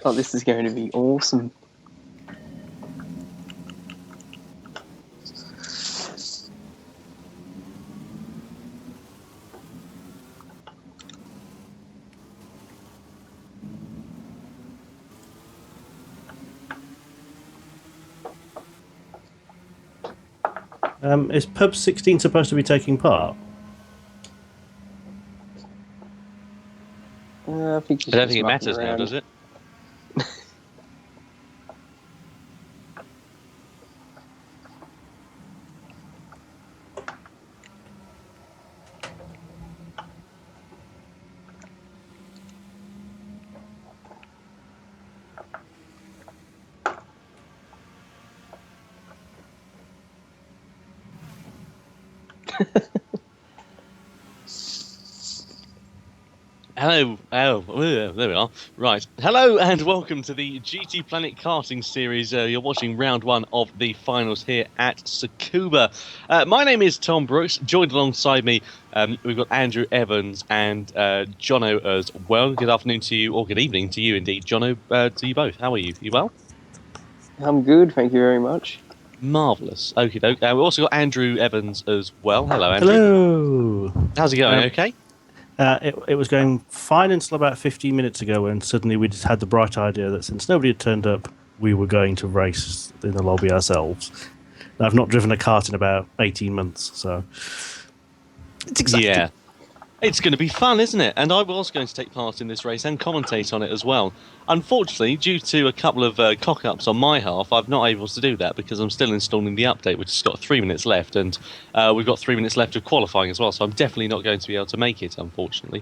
Oh, this is going to be awesome. Is Pub 16 supposed to be taking part? I I don't think it matters now, does it? Hello, there we are. Right, hello and welcome to the GTPlanet karting series. You're watching round one of the finals here at Tsukuba. My name is Tom Brooks. Joined alongside me, we've got Andrew Evans and Jono as well. Good afternoon to you, or good evening to you indeed, Jono, to you both. How are you? You well? I'm good, thank you very much. Marvellous. Okie doke. We've also got Andrew Evans as well. Hello, Andrew. Hello! How's it going? Okay? It was going fine until about 15 minutes ago when suddenly we just had the bright idea that since nobody had turned up, we were going to race in the lobby ourselves. And I've not driven a kart in about 18 months, so it's exciting. Yeah. It's going to be fun, isn't it? And I was going to take part in this race and commentate on it as well. Unfortunately, due to a couple of cock-ups on my half, I'm not able to do that because I'm still installing the update, which has got 3 minutes left, and we've got 3 minutes left of qualifying as well, so I'm definitely not going to be able to make it, unfortunately.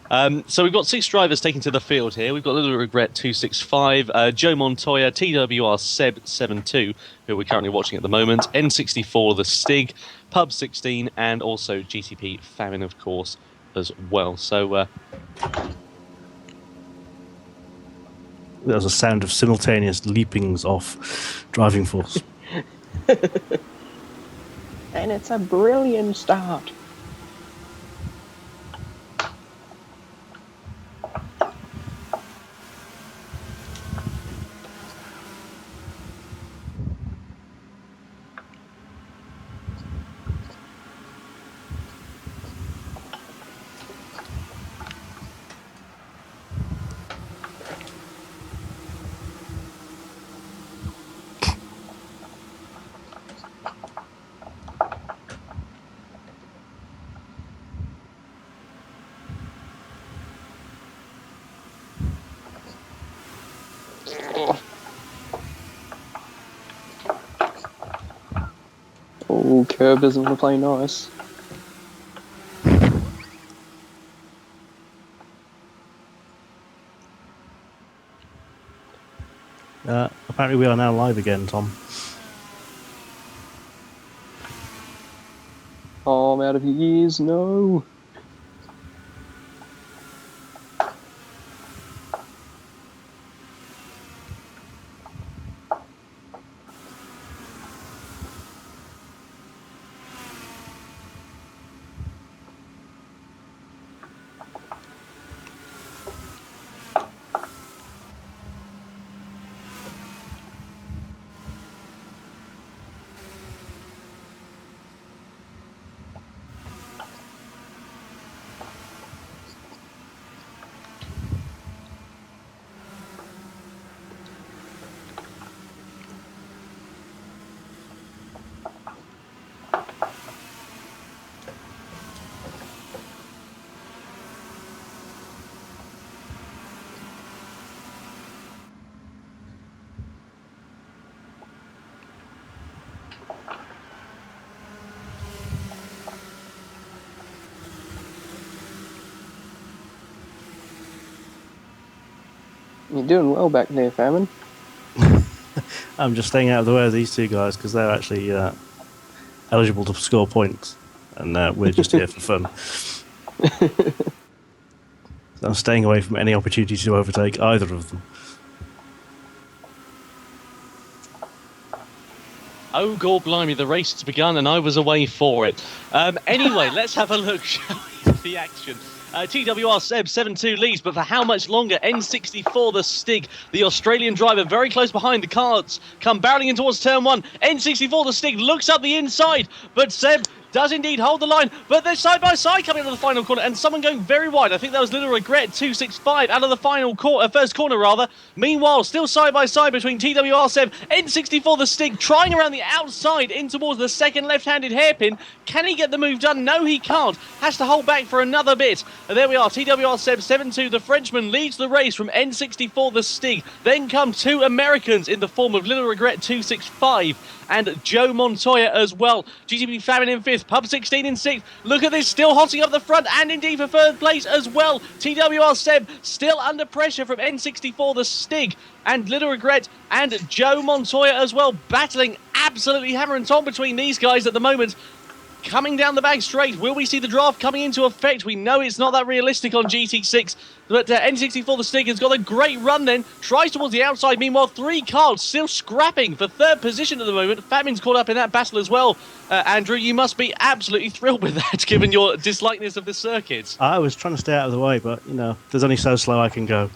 So we've got 6 drivers taking to the field here. We've got Little Regret 265, Joe Montoya, TWR Seb 72, who we're currently watching at the moment, N64 The Stig, Pub 16, and also GTP Famine, of course, as well. So There was a sound of simultaneous leapings off driving force. And it's a brilliant start. Oh, Curb doesn't want to play nice. Apparently we are now live again, Tom. Oh, I'm out of years, no. You're doing well back there, Famine. I'm just staying out of the way of these two guys because they're actually eligible to score points, and we're just here for fun. So I'm staying away from any opportunity to overtake either of them. oh, God blimey, the race has begun and I was away for it. Anyway, let's have a look, shall we, at the action. TWR Seb 7-2 leads, but for how much longer? N64 the Stig, the Australian driver, very close behind. The carts come barreling in towards turn 1. N64 the Stig looks up the inside, but Seb does indeed hold the line, but they're side by side coming into the final corner, and someone going very wide. I think that was Little Regret 265 out of the final first corner rather. Meanwhile, still side by side between TWR Seb, N64 the Stig, trying around the outside in towards the second left-handed hairpin. Can he get the move done? No, he can't. Has to hold back for another bit. And there we are. TWR Seb 7-2, the Frenchman, leads the race from N64 the Stig. Then come two Americans in the form of Little Regret 265 and Joe Montoya as well. GTP Famine in 5th, Pub 16 in 6th. Look at this, still hotting up the front and indeed for 3rd place as well. TWR Seb still under pressure from N64 the Stig and Little Regret and Joe Montoya as well, battling absolutely hammer and tong between these guys at the moment. Coming down the back straight, will we see the draft coming into effect? We know it's not that realistic on GT6, but N64 the Stig has got a great run then, tries towards the outside. Meanwhile, 3 cars still scrapping for 3rd position at the moment. Famine's caught up in that battle as well. Andrew, you must be absolutely thrilled with that, given your dislikeness of the circuit. I was trying to stay out of the way, but, you know, there's only so slow I can go.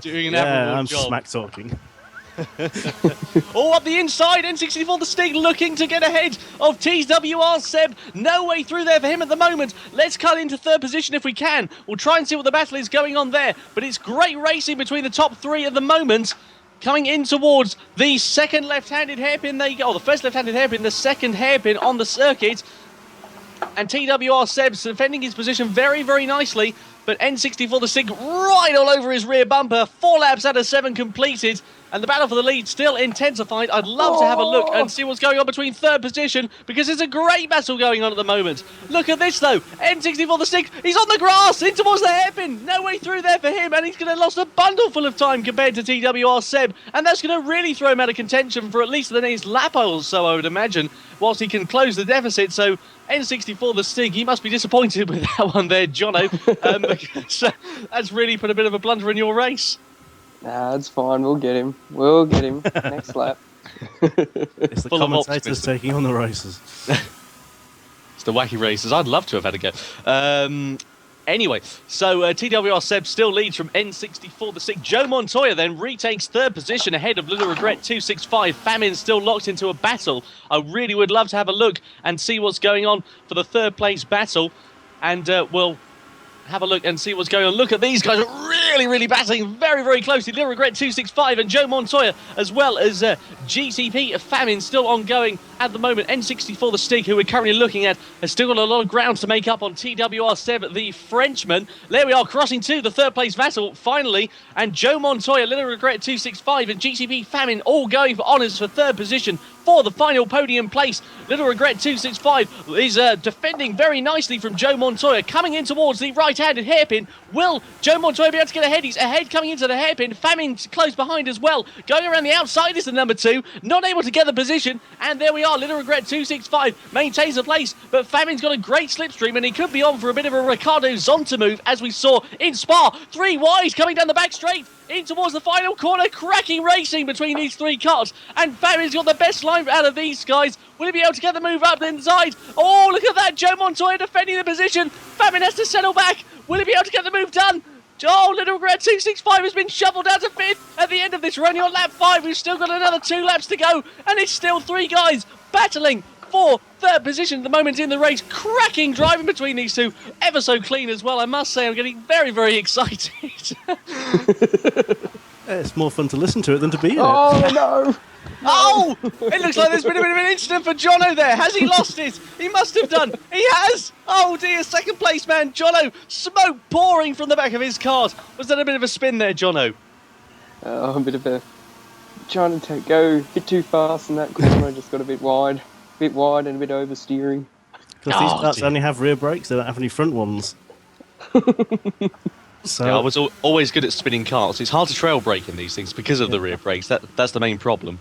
Doing an Yeah, admirable I'm job. smack talking. Oh, up the inside, N64 the Stig looking to get ahead of TWR Seb. No way through there for him at the moment. Let's cut into 3rd position if we can. We'll try and see what the battle is going on there. But it's great racing between the top 3 at the moment. Coming in towards the second left-handed hairpin. There you go. Oh, the first left-handed hairpin, the second hairpin on the circuit. And TWR Seb's defending his position very, very nicely. But N64 the Stig right all over his rear bumper. 4 laps out of 7 completed. And the battle for the lead still intensified. I'd love to have a look and see what's going on between 3rd position, because there's a great battle going on at the moment. Look at this though. N64 the Stig, he's on the grass in towards the hairpin. No way through there for him, and he's going to have lost a bundle full of time compared to TWR Seb. And that's going to really throw him out of contention for at least the next lap or so, I would imagine, whilst he can close the deficit. So N64 the Stig, he must be disappointed with that one there, Jono. Because that's really put a bit of a blunder in your race. Nah, it's fine. We'll get him. We'll get him. Next lap. It's the Full of commentators optimism. taking on the races. It's the wacky races. I'd love to have had a go. Anyway, so TWR Seb still leads from N64 the Stig. Joe Montoya then retakes 3rd position ahead of Little Regret 265. Famine still locked into a battle. I really would love to have a look and see what's going on for the 3rd place battle. And we'll have a look and see what's going on. Look at these guys really battling very, very closely. Little Regret 265 and Joe Montoya, as well as GTP Famine still ongoing at the moment. N64 the Stig, who we're currently looking at, has still got a lot of ground to make up on TWR Seb, the Frenchman. There we are, crossing to the 3rd place battle finally, and Joe Montoya, Little Regret 265 and GTP Famine all going for honours for 3rd position for the final podium place. Little Regret 265 is defending very nicely from Joe Montoya, coming in towards the right-handed hairpin. Will Joe Montoya be able to get ahead? He's ahead coming into the hairpin. Famine close behind as well. Going around the outside is the number 2. Not able to get the position. And there we are. Little Regret 265 maintains the place. But Famine's got a great slipstream, and he could be on for a bit of a Ricardo Zonta move, as we saw in Spa. 3 wide coming down the back straight in towards the final corner. Cracking racing between these 3 cars. And Famine's got the best line out of these guys. Will he be able to get the move up inside? Oh, look at that. Joe Montoya defending the position. Famine has to settle back. Will he be able to get the move done? Oh, Little Regret 265 has been shuffled out to 5th at the end of this. We're only on lap 5. We've still got another 2 laps to go. And it's still 3 guys battling for 3rd position at the moment in the race. Cracking driving between these 2. Ever so clean as well, I must say. I'm getting very, very excited. It's more fun to listen to it than to be in it. Oh, no. Oh! It looks like there's been a bit of an incident for Jono there. Has he lost it? He must have done. He has! Oh dear, 2nd place man, Jono. Smoke pouring from the back of his car. Was that a bit of a spin there, Jono? A bit of a... Trying to go a bit too fast in that corner. Just got a bit wide. And a bit oversteering. Because these Oh, carts dear. only have rear brakes, they don't have any front ones. So Yeah, I was always good at spinning carts. It's hard to trail brake in these things because of the rear brakes. That's the main problem.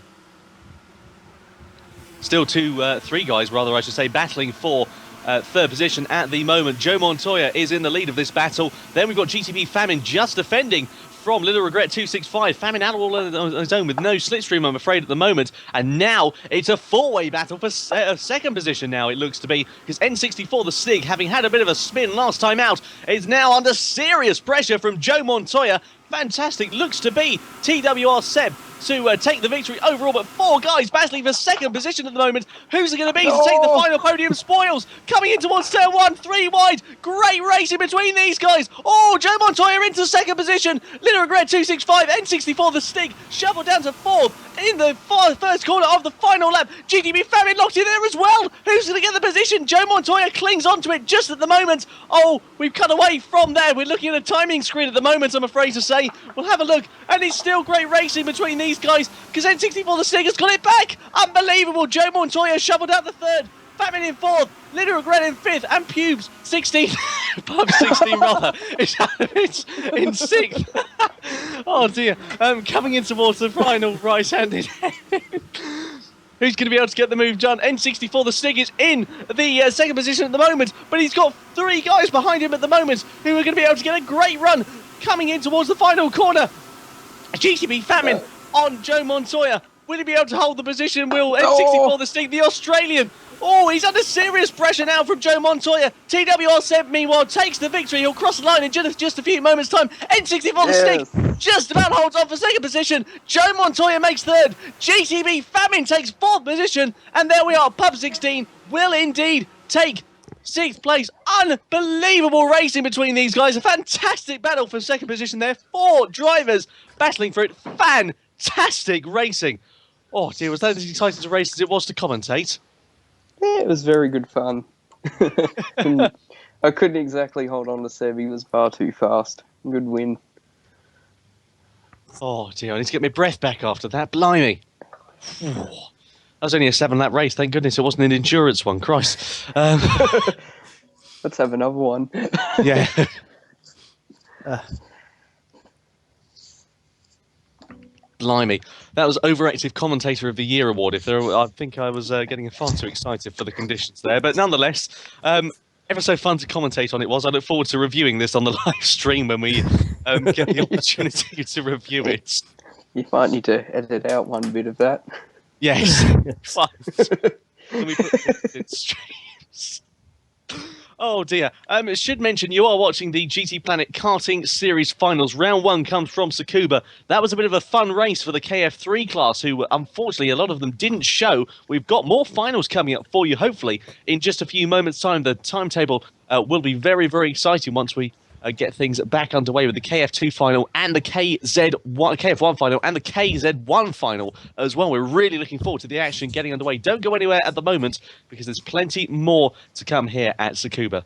Still 3 guys, rather, I should say, battling for 3rd position at the moment. Joe Montoya is in the lead of this battle. Then we've got GTP Famine just defending from Little Regret 265. Famine out all on his own with no slipstream, I'm afraid, at the moment. And now it's a four-way battle for second position now, it looks to be. Because N64, the Stig, having had a bit of a spin last time out, is now under serious pressure from Joe Montoya. Fantastic looks to be TWR Seb to take the victory overall, but four guys battling for second position at the moment. Who's it going to be to take the final podium spoils? Coming in towards turn one, 3 wide. Great racing between these guys. Oh, Joe Montoya into second position. Little Regret 265, N64 the Stig, shuffled down to fourth in the first corner of the final lap. GTP Famine locked in there as well. Who's going to get the position? Joe Montoya clings onto it just at the moment. Oh, we've cut away from there. We're looking at a timing screen at the moment, I'm afraid to say. We'll have a look, and it's still great racing between these guys, because N64 the Stig has got it back. Unbelievable. Joe Montoya shoveled out the third. Famine in fourth, Little Regret in fifth, and Pubes 16, Pub 16 rather, it's in sixth. Oh dear. Coming in towards the final right-handed. Who's going to be able to get the move done? N64 the Stig is in the second position at the moment, but he's got 3 guys behind him at the moment who are going to be able to get a great run. Coming in towards the final corner, GTP Famine on Joe Montoya. Will he be able to hold the position? Will N64 the Stig, the Australian? Oh, he's under serious pressure now from Joe Montoya. TWR Seb, meanwhile, takes the victory. He'll cross the line in just a few moments' time. N64 the Stig just about holds on for second position. Joe Montoya makes third. GTP Famine takes fourth position. And there we are. Pub 16 will indeed take sixth place. Unbelievable racing between these guys. A fantastic battle for second position there. 4 drivers battling for it. Fantastic racing. Oh dear, was that as exciting to race as it was to commentate? Yeah, it was very good fun. I couldn't exactly hold on to Seb. He was far too fast. Good win. Oh dear, I need to get my breath back after that. Blimey. That was only a 7-lap race. Thank goodness it wasn't an endurance one. Christ. Let's have another one. Yeah. Blimey. That was Overactive Commentator of the Year award. I think I was getting far too excited for the conditions there. But nonetheless, ever so fun to commentate on it was. I look forward to reviewing this on the live stream when we get the opportunity to review it. You might need to edit out one bit of that. Yes. Fine. Can we put this in streams? Oh dear. Should mention you are watching the GTPlanet Karting Series Finals. Round 1 comes from Tsukuba. That was a bit of a fun race for the KF3 class, who unfortunately a lot of them didn't show. We've got more finals coming up for you, hopefully, in just a few moments' time. The timetable will be very, very exciting once we get things back underway with the KF2 final and the KF1 final and the KZ1 final as well. We're really looking forward to the action getting underway. Don't go anywhere at the moment because there's plenty more to come here at Tsukuba.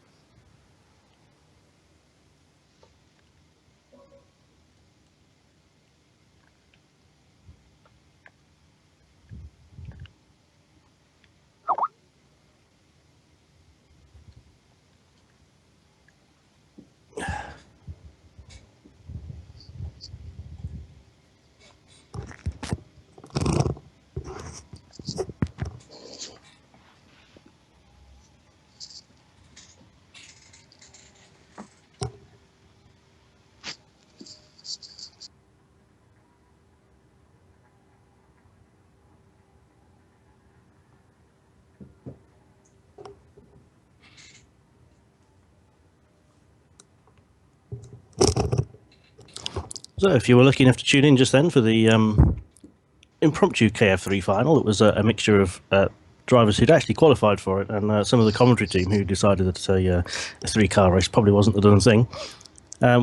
So, if you were lucky enough to tune in just then for the Impromptu KF3 final, it was a mixture of drivers who'd actually qualified for it and some of the commentary team who decided that a 3-car race probably wasn't the done thing.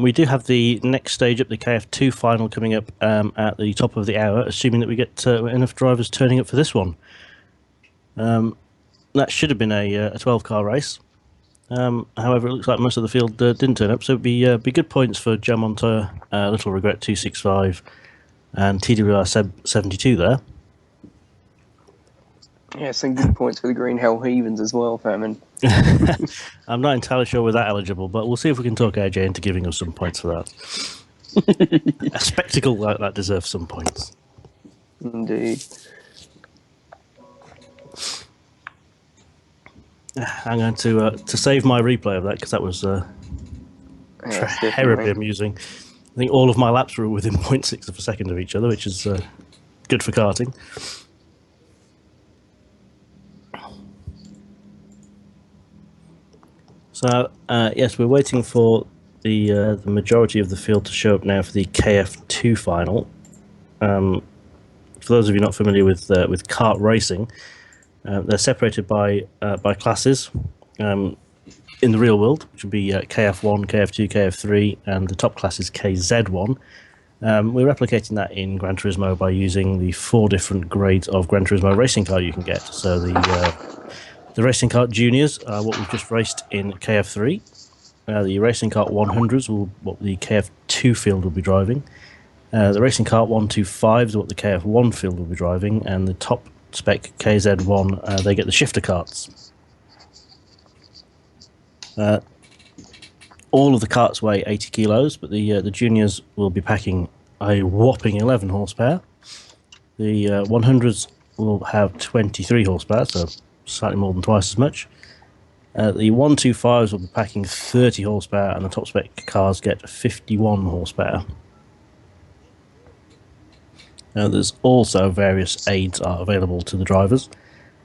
We do have the next stage up, the KF2 final, coming up at the top of the hour, assuming that we get enough drivers turning up for this one. That should have been a 12-car race. However, it looks like most of the field didn't turn up, so it'd be good points for Joe Montoya, Little Regret 265, and TWR Seb 72 there. Yeah, some good points for the Green Hell Heathens as well, Famine. I'm not entirely sure we're that eligible, but we'll see if we can talk AJ into giving us some points for that. A spectacle like that deserves some points. Indeed. I'm going to save my replay of that because that was terribly amusing. I think all of my laps were within 0.6 of a second of each other, which is good for karting. So, yes, we're waiting for the majority of the field to show up now for the KF2 final. For those of you not familiar with kart racing, they're separated by classes in the real world, which would be KF1, KF2, KF3, and the top class is KZ1. We're replicating that in Gran Turismo by using the 4 different grades of Gran Turismo racing car you can get. So the racing kart juniors are what we've just raced in KF3. The racing kart 100s will what the KF2 field will be driving. The racing kart 125s are what the KF1 field will be driving, and the top spec KZ1 they get the shifter karts. All of the karts weigh 80 kilos, but the juniors will be packing a whopping 11 horsepower. The 100s will have 23 horsepower, so slightly more than twice as much. The 125s will be packing 30 horsepower, and the top spec cars get 51 horsepower. There's also various aids are available to the drivers.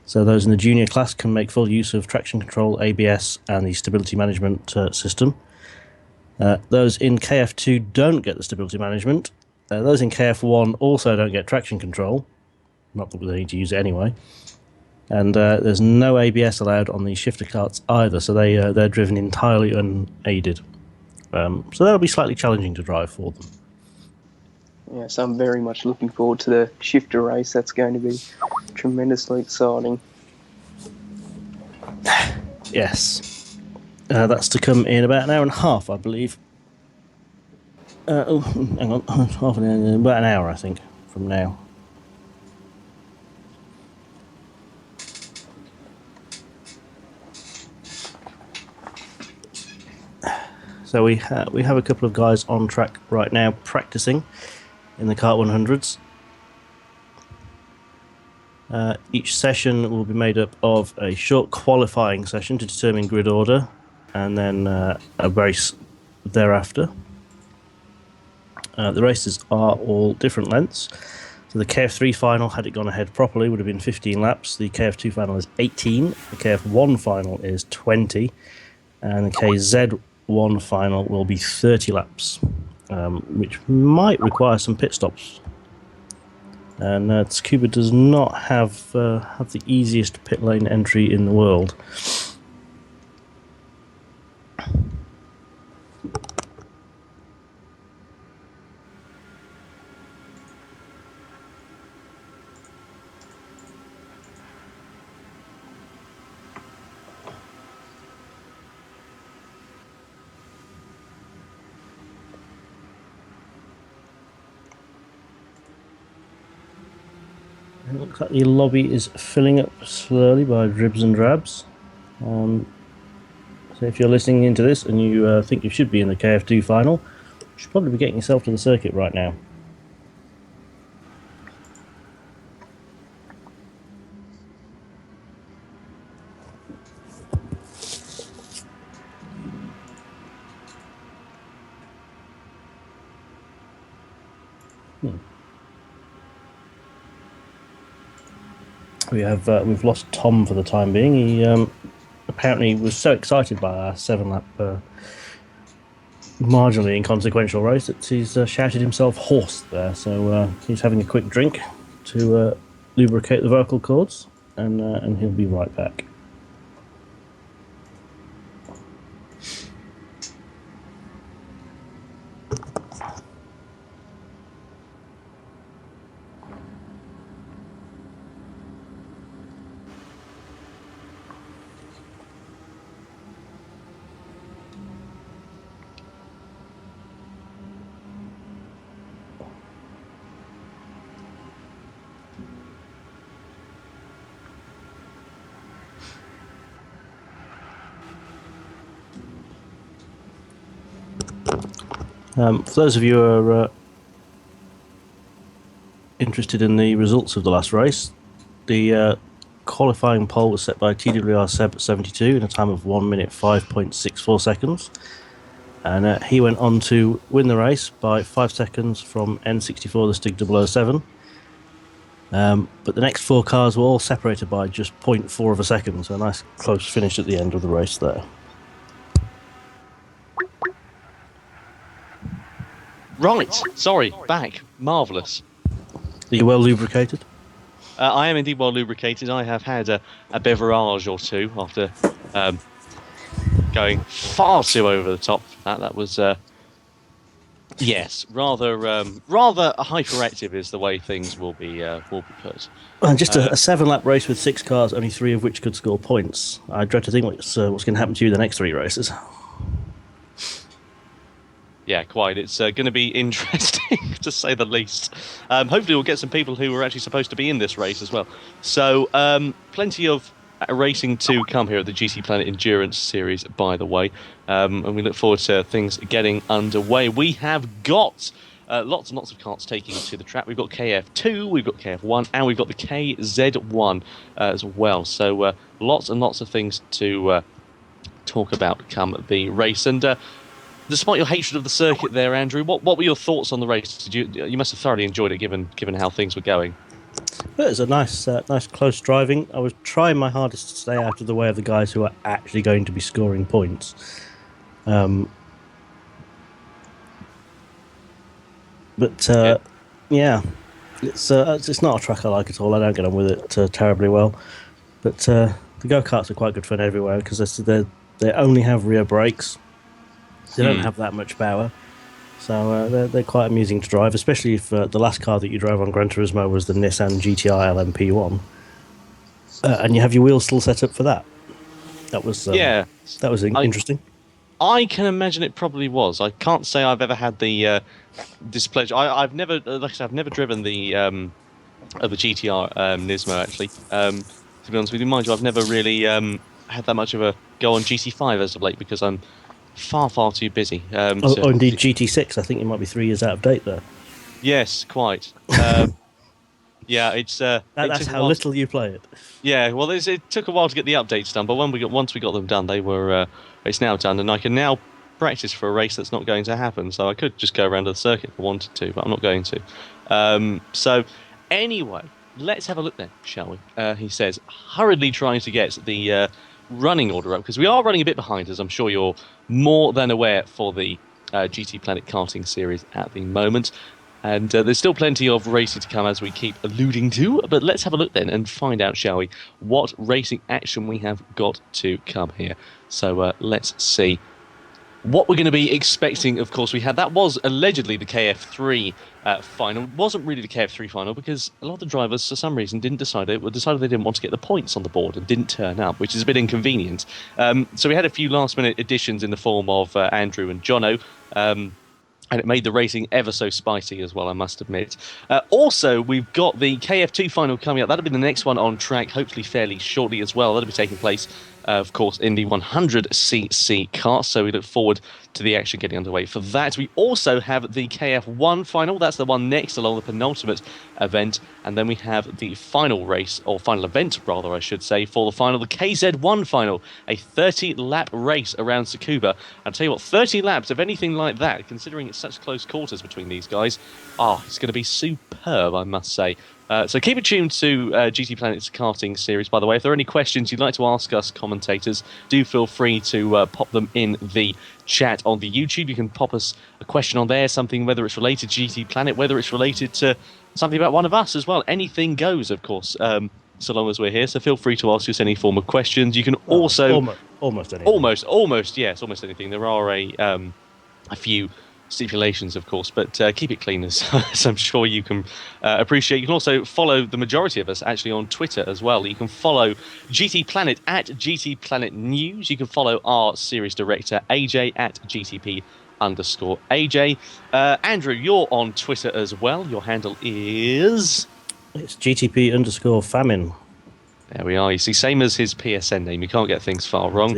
So those in the junior class can make full use of traction control, ABS, and the stability management system. Those in KF2 don't get the stability management. Those in KF1 also don't get traction control. Not that they need to use it anyway. And there's no ABS allowed on the shifter karts either, so they're driven entirely unaided. So that'll be slightly challenging to drive for them. Yes, I'm very much looking forward to the shifter race. That's going to be tremendously exciting. Yes. That's to come in about an hour and a half, I believe. Hang on. Half an hour, about an hour, I think, from now. So we have a couple of guys on track right now practicing in the Kart 100s. Each session will be made up of a short qualifying session to determine grid order, and then a race thereafter. The races are all different lengths. So the KF3 final, had it gone ahead properly, would have been 15 laps. The KF2 final is 18. The KF1 final is 20. And the KZ1 final will be 30 laps, which might require some pit stops. And Tsukuba does not have the easiest pit lane entry in the world. It looks like the lobby is filling up slowly by dribs and drabs. So if you're listening into this and you think you should be in the KF2 final, you should probably be getting yourself to the circuit right now. We've lost Tom for the time being. He apparently was so excited by our 7-lap marginally inconsequential race that he's shouted himself hoarse there. So he's having a quick drink to lubricate the vocal cords, and he'll be right back. For those of you who are interested in the results of the last race, the qualifying pole was set by TWR Seb at 72 in a time of 1 minute 5.64 seconds. The 100 car 1 minute 5.64 seconds. And he went on to win the race by 5 seconds from N64, the Stig 007. But the next 4 cars were all separated by just 0.4 of a second, so a nice close finish at the end of the race there. Right, sorry, back. Marvellous. Are you well lubricated? I am indeed well lubricated. I have had a beverage or two after going far too over the top. That was, yes, rather hyperactive is the way things will be put. And just a 7-lap race with 6 cars, only 3 of which could score points. I dread to think what's going to happen to you the next 3 races. Yeah, quite. It's going to be interesting, to say the least. Hopefully we'll get some people who were actually supposed to be in this race as well. So, plenty of racing to come here at the GTPlanet Endurance Series, by the way. And we look forward to things getting underway. We have got lots and lots of karts taking to the track. We've got KF2, we've got KF1, and we've got the KZ1 as well. So, lots and lots of things to talk about come the race. And despite your hatred of the circuit there, Andrew, what were your thoughts on the race? You must have thoroughly enjoyed it, given how things were going. It was a nice close driving. I was trying my hardest to stay out of the way of the guys who are actually going to be scoring points. But yeah, it's not a track I like at all. I don't get on with it terribly well. But the go-karts are quite good fun everywhere because they only have rear brakes. They don't have that much power, so they're quite amusing to drive, especially if the last car that you drove on Gran Turismo was the Nissan GTI LMP1, and you have your wheels still set up for that. That was interesting. I can imagine it probably was. I can't say I've ever had the displeasure. I've never, like I said, I've never driven the GTR Nismo actually. To be honest with you, mind you, I've never really had that much of a go on GT5 as of late because I'm far too busy. Indeed, GT6. I think you might be 3 years out of date there. Yes, quite. Yeah, it's that's how little you play it. Yeah, well, it took a while to get the updates done, but once we got them done, they were. It's now done, and I can now practice for a race that's not going to happen. So I could just go around the circuit if I wanted to, but I'm not going to. So anyway, let's have a look then, shall we? He says, hurriedly trying to get the running order up because we are running a bit behind, as I'm sure you're more than aware for the GTPlanet karting series at the moment. And there's still plenty of racing to come, as we keep alluding to. But let's have a look then and find out, shall we, what racing action we have got to come here. So let's see what we're going to be expecting. Of course, that was allegedly the KF3 final. It wasn't really the KF3 final because a lot of the drivers, for some reason, decided they didn't want to get the points on the board and didn't turn up, which is a bit inconvenient. So we had a few last-minute additions in the form of Andrew and Jono. And it made the racing ever so spicy as well, I must admit. Also, we've got the KF2 final coming up. That'll be the next one on track, hopefully fairly shortly as well. That'll be taking place, of course, in the 100cc car. So we look forward to the action getting underway for that. We also have the KF1 final. That's the one next along the penultimate event. And then we have the final race, or final event, rather, I should say, for the final, the KZ1 final, a 30-lap race around Tsukuba. I'll tell you what, 30 laps of anything like that, considering it's such close quarters between these guys, it's going to be superb, I must say. So keep it tuned to GTPlanet's karting series. By the way, if there are any questions you'd like to ask us commentators, do feel free to pop them in the chat on the YouTube. You can pop us a question on there, something whether it's related to GTPlanet, whether it's related to something about one of us as well. Anything goes, of course, so long as we're here. So feel free to ask us any form of questions. You can also almost anything. Almost anything. There are a few stipulations, of course, but keep it clean, as I'm sure you can appreciate. You can also follow the majority of us actually on Twitter as well. You can follow GTPlanet at GTPlanet News. You can follow our series director AJ at GTP_AJ. Andrew, you're on Twitter as well. Your handle is... It's GTP_famine. There we are. You see, same as his PSN name. You can't get things far wrong.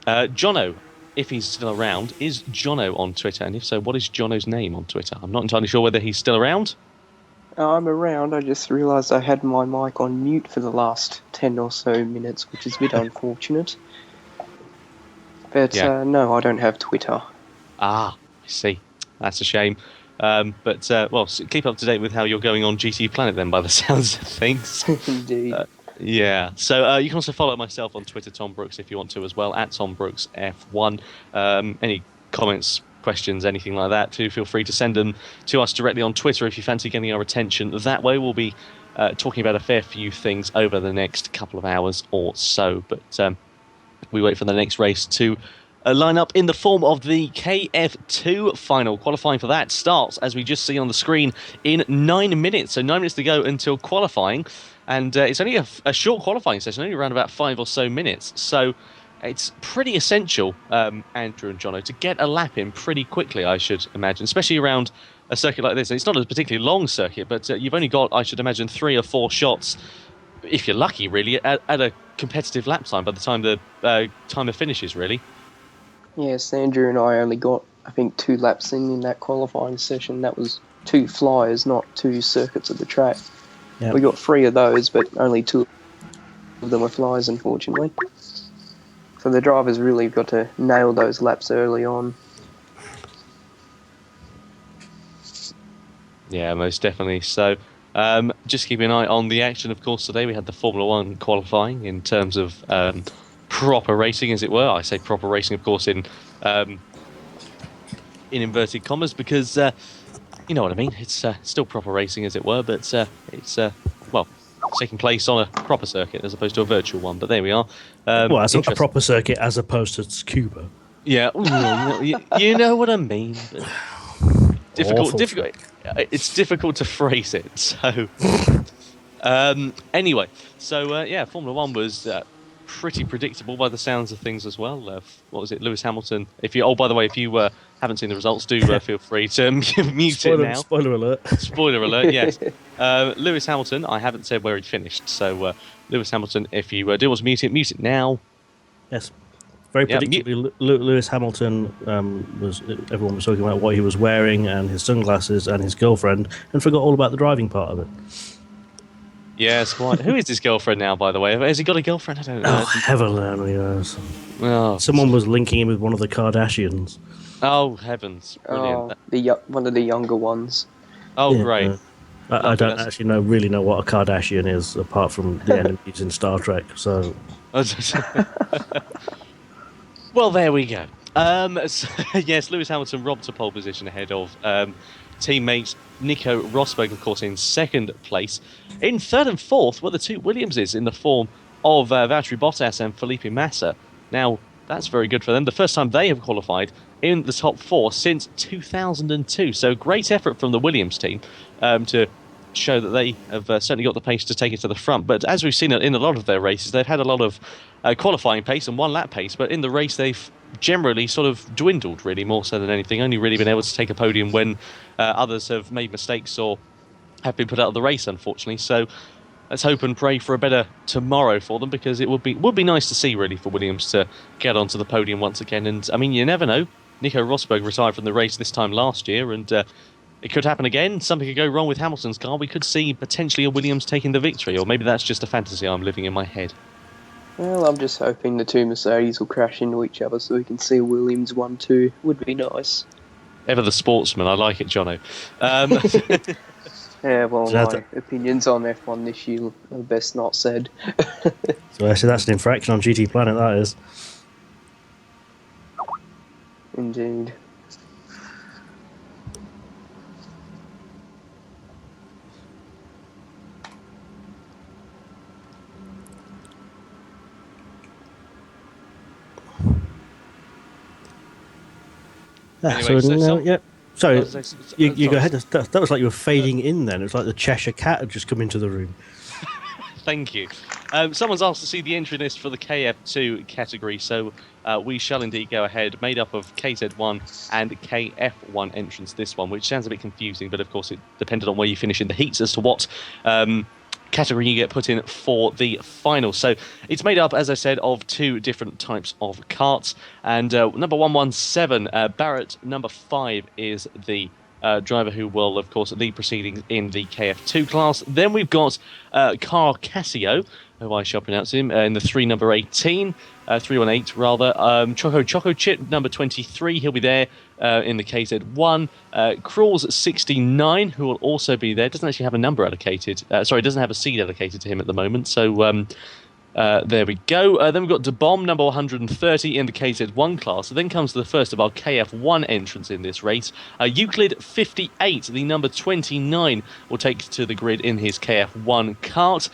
Jono, if he's still around, is Jono on Twitter? And if so, what is Jono's name on Twitter? I'm not entirely sure whether he's still around. I'm around. I just realised I had my mic on mute for the last 10 or so minutes, which is a bit unfortunate. But no, I don't have Twitter. Ah, I see. That's a shame. Well, keep up to date with how you're going on GTPlanet then, by the sounds of things. Indeed. Yeah. So you can also follow myself on Twitter, Tom Brooks, if you want to as well, at Tom Brooks F1. Any comments, questions, anything like that, feel free to send them to us directly on Twitter if you fancy getting our attention. That way, we'll be talking about a fair few things over the next couple of hours or so. But we wait for the next race to line up in the form of the KF2 final. Qualifying for that starts, as we just see on the screen, in 9 minutes. So 9 minutes to go until qualifying. And it's only a short qualifying session, only around about 5 or so minutes. So it's pretty essential, Andrew and Jono, to get a lap in pretty quickly, I should imagine, especially around a circuit like this. It's not a particularly long circuit, but you've only got, I should imagine, 3 or 4 shots, if you're lucky, really, at a competitive lap time by the time the timer finishes, really. Yes, Andrew and I only got, I think, 2 laps in that qualifying session. That was 2 flyers, not 2 circuits of the track. Yep. We got 3 of those, but only 2 of them were flyers, unfortunately. So the drivers really got to nail those laps early on. Yeah, most definitely. So just keep an eye on the action, of course. Today we had the Formula 1 qualifying in terms of proper racing, as it were. I say proper racing, of course, in inverted commas, because you know what I mean. It's still proper racing, as it were, but it's well, taking place on a proper circuit as opposed to a virtual one. But there we are. Well, it's a proper circuit as opposed to Tsukuba. Yeah, you know what I mean. Difficult. It's difficult to phrase it. So anyway, so yeah, Formula 1 was pretty predictable by the sounds of things as well. What was it, Lewis Hamilton? By the way, if you haven't seen the results, do feel free to mute it now. Spoiler alert. Spoiler alert. Yes, Lewis Hamilton. I haven't said where he finished, so Lewis Hamilton. If you do want to mute it now. Yes. Very predictably, Lewis Hamilton everyone was talking about what he was wearing and his sunglasses and his girlfriend, and forgot all about the driving part of it. Yes, quite. Who is his girlfriend now, by the way? Has he got a girlfriend? I don't know. Oh, heaven only knows. Oh, someone was linking him with one of the Kardashians. Oh, heavens. Brilliant. One of the younger ones. Oh, yeah, great. I don't actually really know what a Kardashian is, apart from the enemies in Star Trek, so... Well, there we go. Yes, Lewis Hamilton robbed to pole position ahead of teammates Nico Rosberg, of course, in second place. In third and fourth were the 2 Williamses in the form of Valtteri Bottas and Felipe Massa. Now, that's very good for them. The first time they have qualified in the top 4 since 2002. So great effort from the Williams team to show that they have certainly got the pace to take it to the front. But as we've seen in a lot of their races, they've had a lot of qualifying pace and 1 lap pace, but in the race they've generally sort of dwindled, really, more so than anything. Only really been able to take a podium when others have made mistakes or have been put out of the race, unfortunately. So let's hope and pray for a better tomorrow for them, because it would be nice to see, really, for Williams to get onto the podium once again. And I mean, you never know. Nico Rosberg retired from the race this time last year, and it could happen again. Something could go wrong with Hamilton's car. We could see potentially a Williams taking the victory, or maybe that's just a fantasy I'm living in my head. Well, I'm just hoping the 2 Mercedes will crash into each other so we can see Williams 1-2. Would be nice. Ever the sportsman. I like it, Jono. Yeah, well, my opinions on F1 this year are best not said. So that's an infraction on GTPlanet, that is. Indeed. Anyway, Sorry, you go ahead. That was like you were fading in then. It was like the Cheshire Cat had just come into the room. Thank you. Someone's asked to see the entry list for the KF2 category, so we shall indeed go ahead. Made up of KZ1 and KF1 entrants, this one, which sounds a bit confusing, but of course it depended on where you finish in the heats as to what category you get put in for the final. So it's made up, as I said, of 2 different types of karts. And number 117, Barrett, number 5 is the driver who will, of course, lead proceedings in the KF2 class. Then we've got Car Casio, who I shall pronounce him, in the 3 number 18, 318 rather. Choco Chip, number 23, he'll be there in the KZ1. Crawls 69, who will also be there. Doesn't actually have a number allocated. Doesn't have a seed allocated to him at the moment. So there we go. Then we've got DeBomb, number 130 in the KZ1 class. So then comes the first of our KF1 entrants in this race. Euclid 58, the number 29, will take to the grid in his KF1 kart.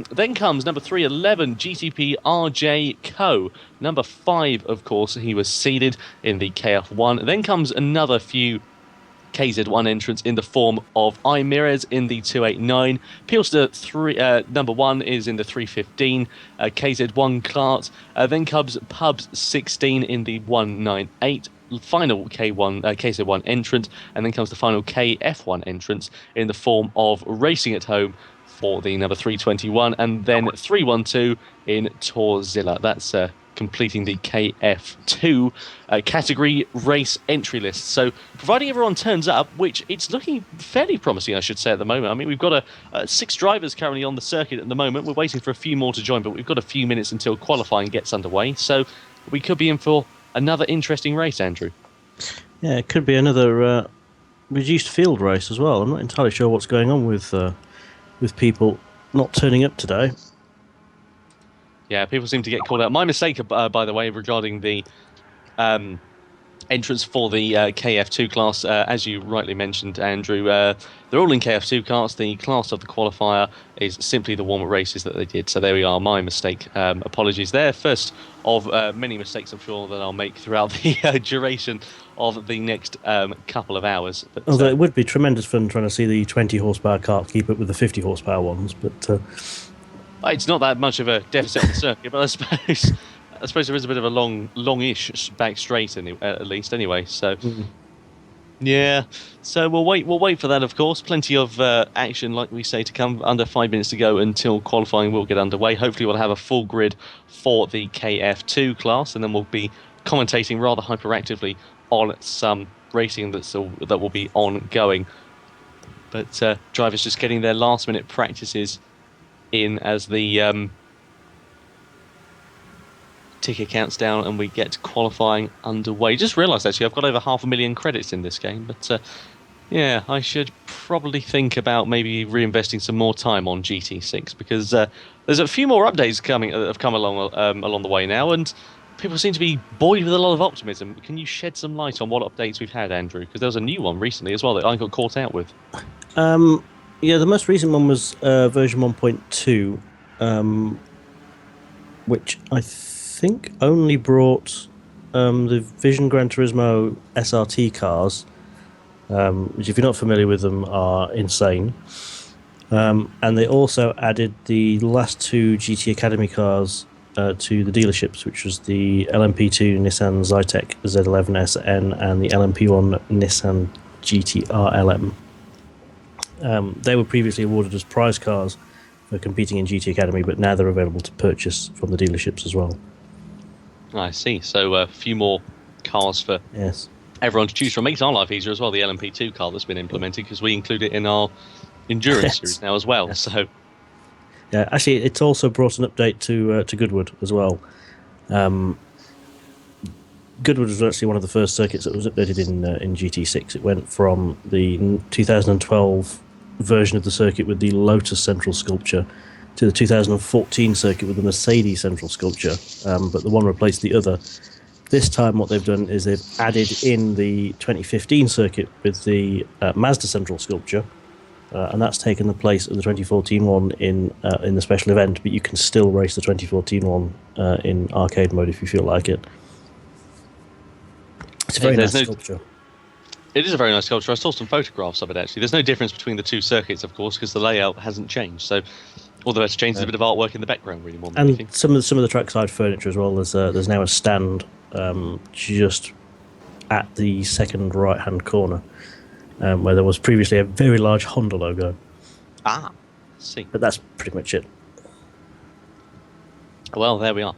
Then comes number 311, GTP RJ Co. Number 5, of course, he was seeded in the KF1. Then comes another few KZ1 entrants in the form of iMirrors in the 289. Pilster number 1 is in the 315 KZ1 kart. Then comes Pubs 16 in the 198. Final KZ1 entrant, and then comes the final KF1 entrance in the form of Racing at Home for the number 321, and then 312 in Torzilla. That's completing the KF2 category race entry list. So providing everyone turns up, which it's looking fairly promising, I should say, at the moment. I mean, we've got 6 drivers currently on the circuit at the moment. We're waiting for a few more to join, but we've got a few minutes until qualifying gets underway. So we could be in for another interesting race, Andrew. Yeah, it could be another reduced field race as well. I'm not entirely sure what's going on with people not turning up today. Yeah, people seem to get called out. My mistake, by the way, regarding the entrance for the KF2 class, as you rightly mentioned, Andrew, they're all in KF2 cars. The class of the qualifier is simply the warm-up races that they did. So there we are, my mistake. Apologies there. First of many mistakes, I'm sure, that I'll make throughout the duration of the next couple of hours. But, although it would be tremendous fun trying to see the 20 horsepower kart keep up with the 50 horsepower ones, but it's not that much of a deficit on the circuit, but I suppose there is a bit of a longish back straight at least anyway. So yeah, so we'll wait for that, of course. Plenty of action, like we say, to come. Under 5 minutes to go until qualifying will get underway. Hopefully we'll have a full grid for the KF2 class, and then we'll be commentating rather hyperactively on some racing that will be ongoing. But drivers just getting their last minute practices in as the ticker counts down and we get qualifying underway. Just realised, actually, I've got over 500,000 credits in this game, but yeah, I should probably think about maybe reinvesting some more time on GT6, because there's a few more updates have come along the way now, and people seem to be buoyed with a lot of optimism. Can you shed some light on what updates we've had, Andrew? Because there was a new one recently as well that I got caught out with. Yeah, the most recent one was version 1.2, which I think only brought the Vision Gran Turismo SRT cars, which, if you're not familiar with them, are insane. And they also added the last 2 GT Academy cars to the dealerships, which was the LMP2 Nissan Zytek Z11 SN and the LMP1 Nissan GT-R LM. They were previously awarded as prize cars for competing in GT Academy, but now they're available to purchase from the dealerships as well. I see. So a few more cars for everyone to choose from. Makes our life easier as well, the LMP2 car that's been implemented, because we include it in our endurance series now as well. So yeah, actually, it's also brought an update to Goodwood as well. Goodwood was actually one of the first circuits that was updated in GT6. It went from the 2012 version of the circuit with the Lotus central sculpture to the 2014 circuit with the Mercedes central sculpture, but the one replaced the other. This time what they've done is they've added in the 2015 circuit with the Mazda central sculpture, and that's taken the place of the 2014 one in the special event, but you can still race the 2014 one in arcade mode if you feel like it. It's a very nice sculpture. It is a very nice sculpture. I saw some photographs of it, actually. There's no difference between the 2 circuits, of course, because the layout hasn't changed. So all that's changed is a bit of artwork in the background, really, more than anything. And some of the trackside furniture as well. There's now a stand just at the second right-hand corner, where there was previously a very large Honda logo. Ah, see. But that's pretty much it. Well, there we are.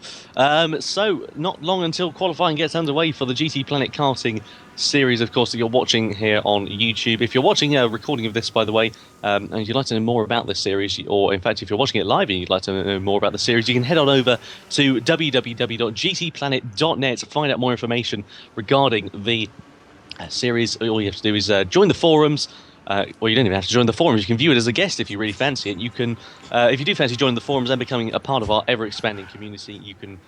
So, not long until qualifying gets underway for the GTPlanet Karting series, of course, that you're watching here on YouTube. If you're watching a recording of this, by the way, and you'd like to know more about this series, or in fact, if you're watching it live and you'd like to know more about the series, you can head on over to www.gtplanet.net to find out more information regarding the series. All you have to do is join the forums. Or you don't even have to join the forums. You can view it as a guest if you really fancy it. You can, if you do fancy joining the forums and becoming a part of our ever-expanding community, you can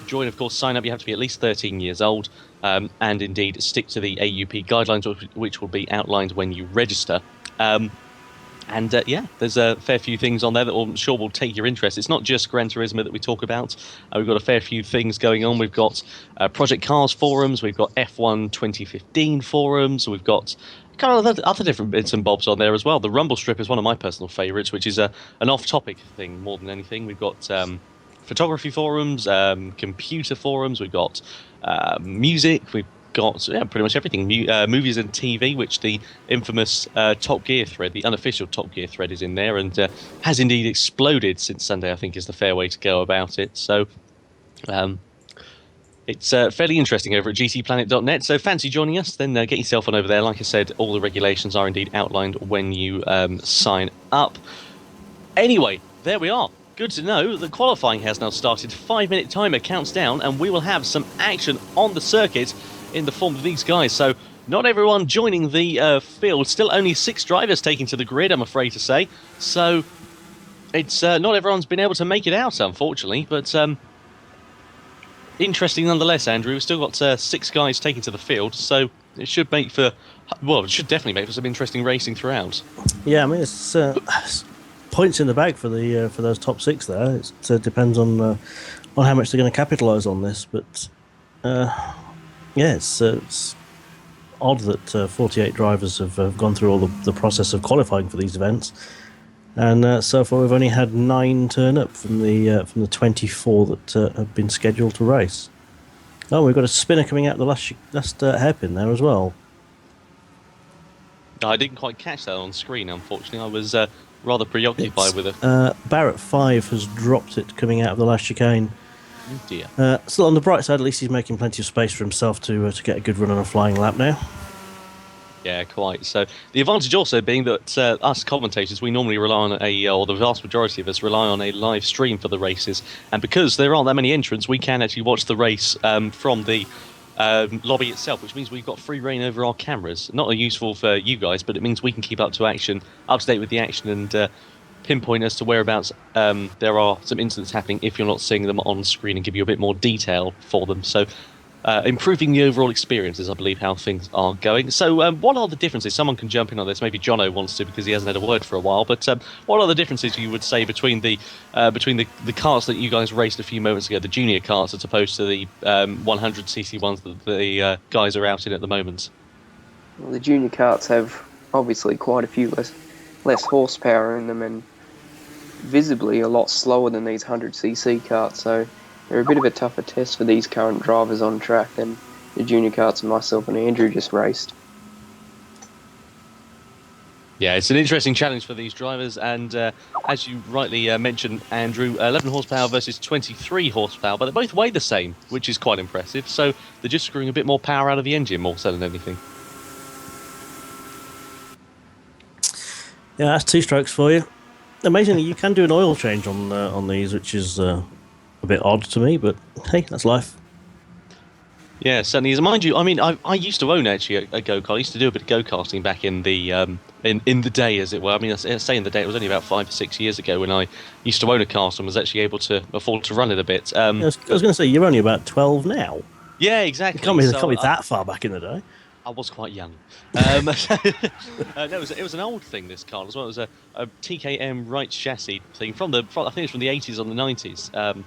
join, of course, sign up. You have to be at least 13 years old, and indeed stick to the AUP guidelines, which will be outlined when you register. Yeah, there's a fair few things on there that I'm sure will take your interest. It's not just Gran Turismo that we talk about. We've got a fair few things going on. We've got Project Cars forums. We've got F1 2015 forums. We've got kind of other different bits and bobs on there as well. The Rumble Strip is one of my personal favourites, which is an off-topic thing more than anything. We've got photography forums, computer forums. We've got music. We've got pretty much everything. Movies and TV, which the infamous Top Gear thread, the unofficial Top Gear thread, is in there and has indeed exploded since Sunday, I think is the fair way to go about it. So it's fairly interesting over at GTPlanet.net. So fancy joining us, then get yourself on over there. Like I said, all the regulations are indeed outlined when you sign up. Anyway, there we are. Good to know that qualifying has now started. 5-minute timer counts down, and we will have some action on the circuit in the form of these guys. So not everyone joining the field. Still only 6 drivers taking to the grid, I'm afraid to say. So it's not everyone's been able to make it out, unfortunately. But interesting nonetheless, Andrew. We've still got 6 guys taking to the field. So it should make for, well, it should definitely make for some interesting racing throughout. Yeah, I mean, it's points in the bag for the for those top 6 there. It depends on how much they're going to capitalise on this. But yeah, it's odd that 48 drivers have gone through all the process of qualifying for these events, and so far we've only had 9 turn up from the 24 that have been scheduled to race. Oh, we've got a spinner coming out the last hairpin there as well. I didn't quite catch that on screen, unfortunately. I was rather preoccupied with it. Barrett 5 has dropped it coming out of the last chicane. Oh dear. Still on the bright side, at least he's making plenty of space for himself to get a good run on a flying lap now. Yeah, quite. So the advantage also being that us commentators, we normally rely on or the vast majority of us rely on a live stream for the races. And because there aren't that many entrants, we can actually watch the race from the lobby itself, which means we've got free reign over our cameras. Not useful for you guys, but it means we can keep up to date with the action, and pinpoint as to whereabouts there are some incidents happening if you're not seeing them on screen, and give you a bit more detail for them. So improving the overall experience is, I believe, how things are going. So what are the differences? Someone can jump in on this. Maybe Jono wants to, because he hasn't had a word for a while. But what are the differences you would say between the karts that you guys raced a few moments ago, the junior karts, as opposed to the 100cc ones that the guys are out in at the moment? Well, the junior karts have obviously quite a few less horsepower in them, and visibly a lot slower than these 100cc karts, so they're a bit of a tougher test for these current drivers on track than the junior karts myself and Andrew just raced. Yeah, it's an interesting challenge for these drivers, and as you rightly mentioned, Andrew, 11 horsepower versus 23 horsepower, but they both weigh the same, which is quite impressive, so they're just screwing a bit more power out of the engine more so than anything. Yeah, that's 2 strokes for you. Amazingly, you can do an oil change on these, which is a bit odd to me, but hey, that's life. Yeah, certainly is. Mind you, I mean, I used to own actually a go-kart. I used to do a bit of go-karting back in the in the day, as it were. I mean, I say in the day, it was only about 5 or 6 years ago when I used to own a kart and was actually able to afford to run it a bit. I was going to say, you're only about 12 now. Yeah, exactly. It can't be that far back in the day. I was quite young. No, it was an old thing, this car as well. It was a TKM right chassis thing I think it's from the 80s or the 90s.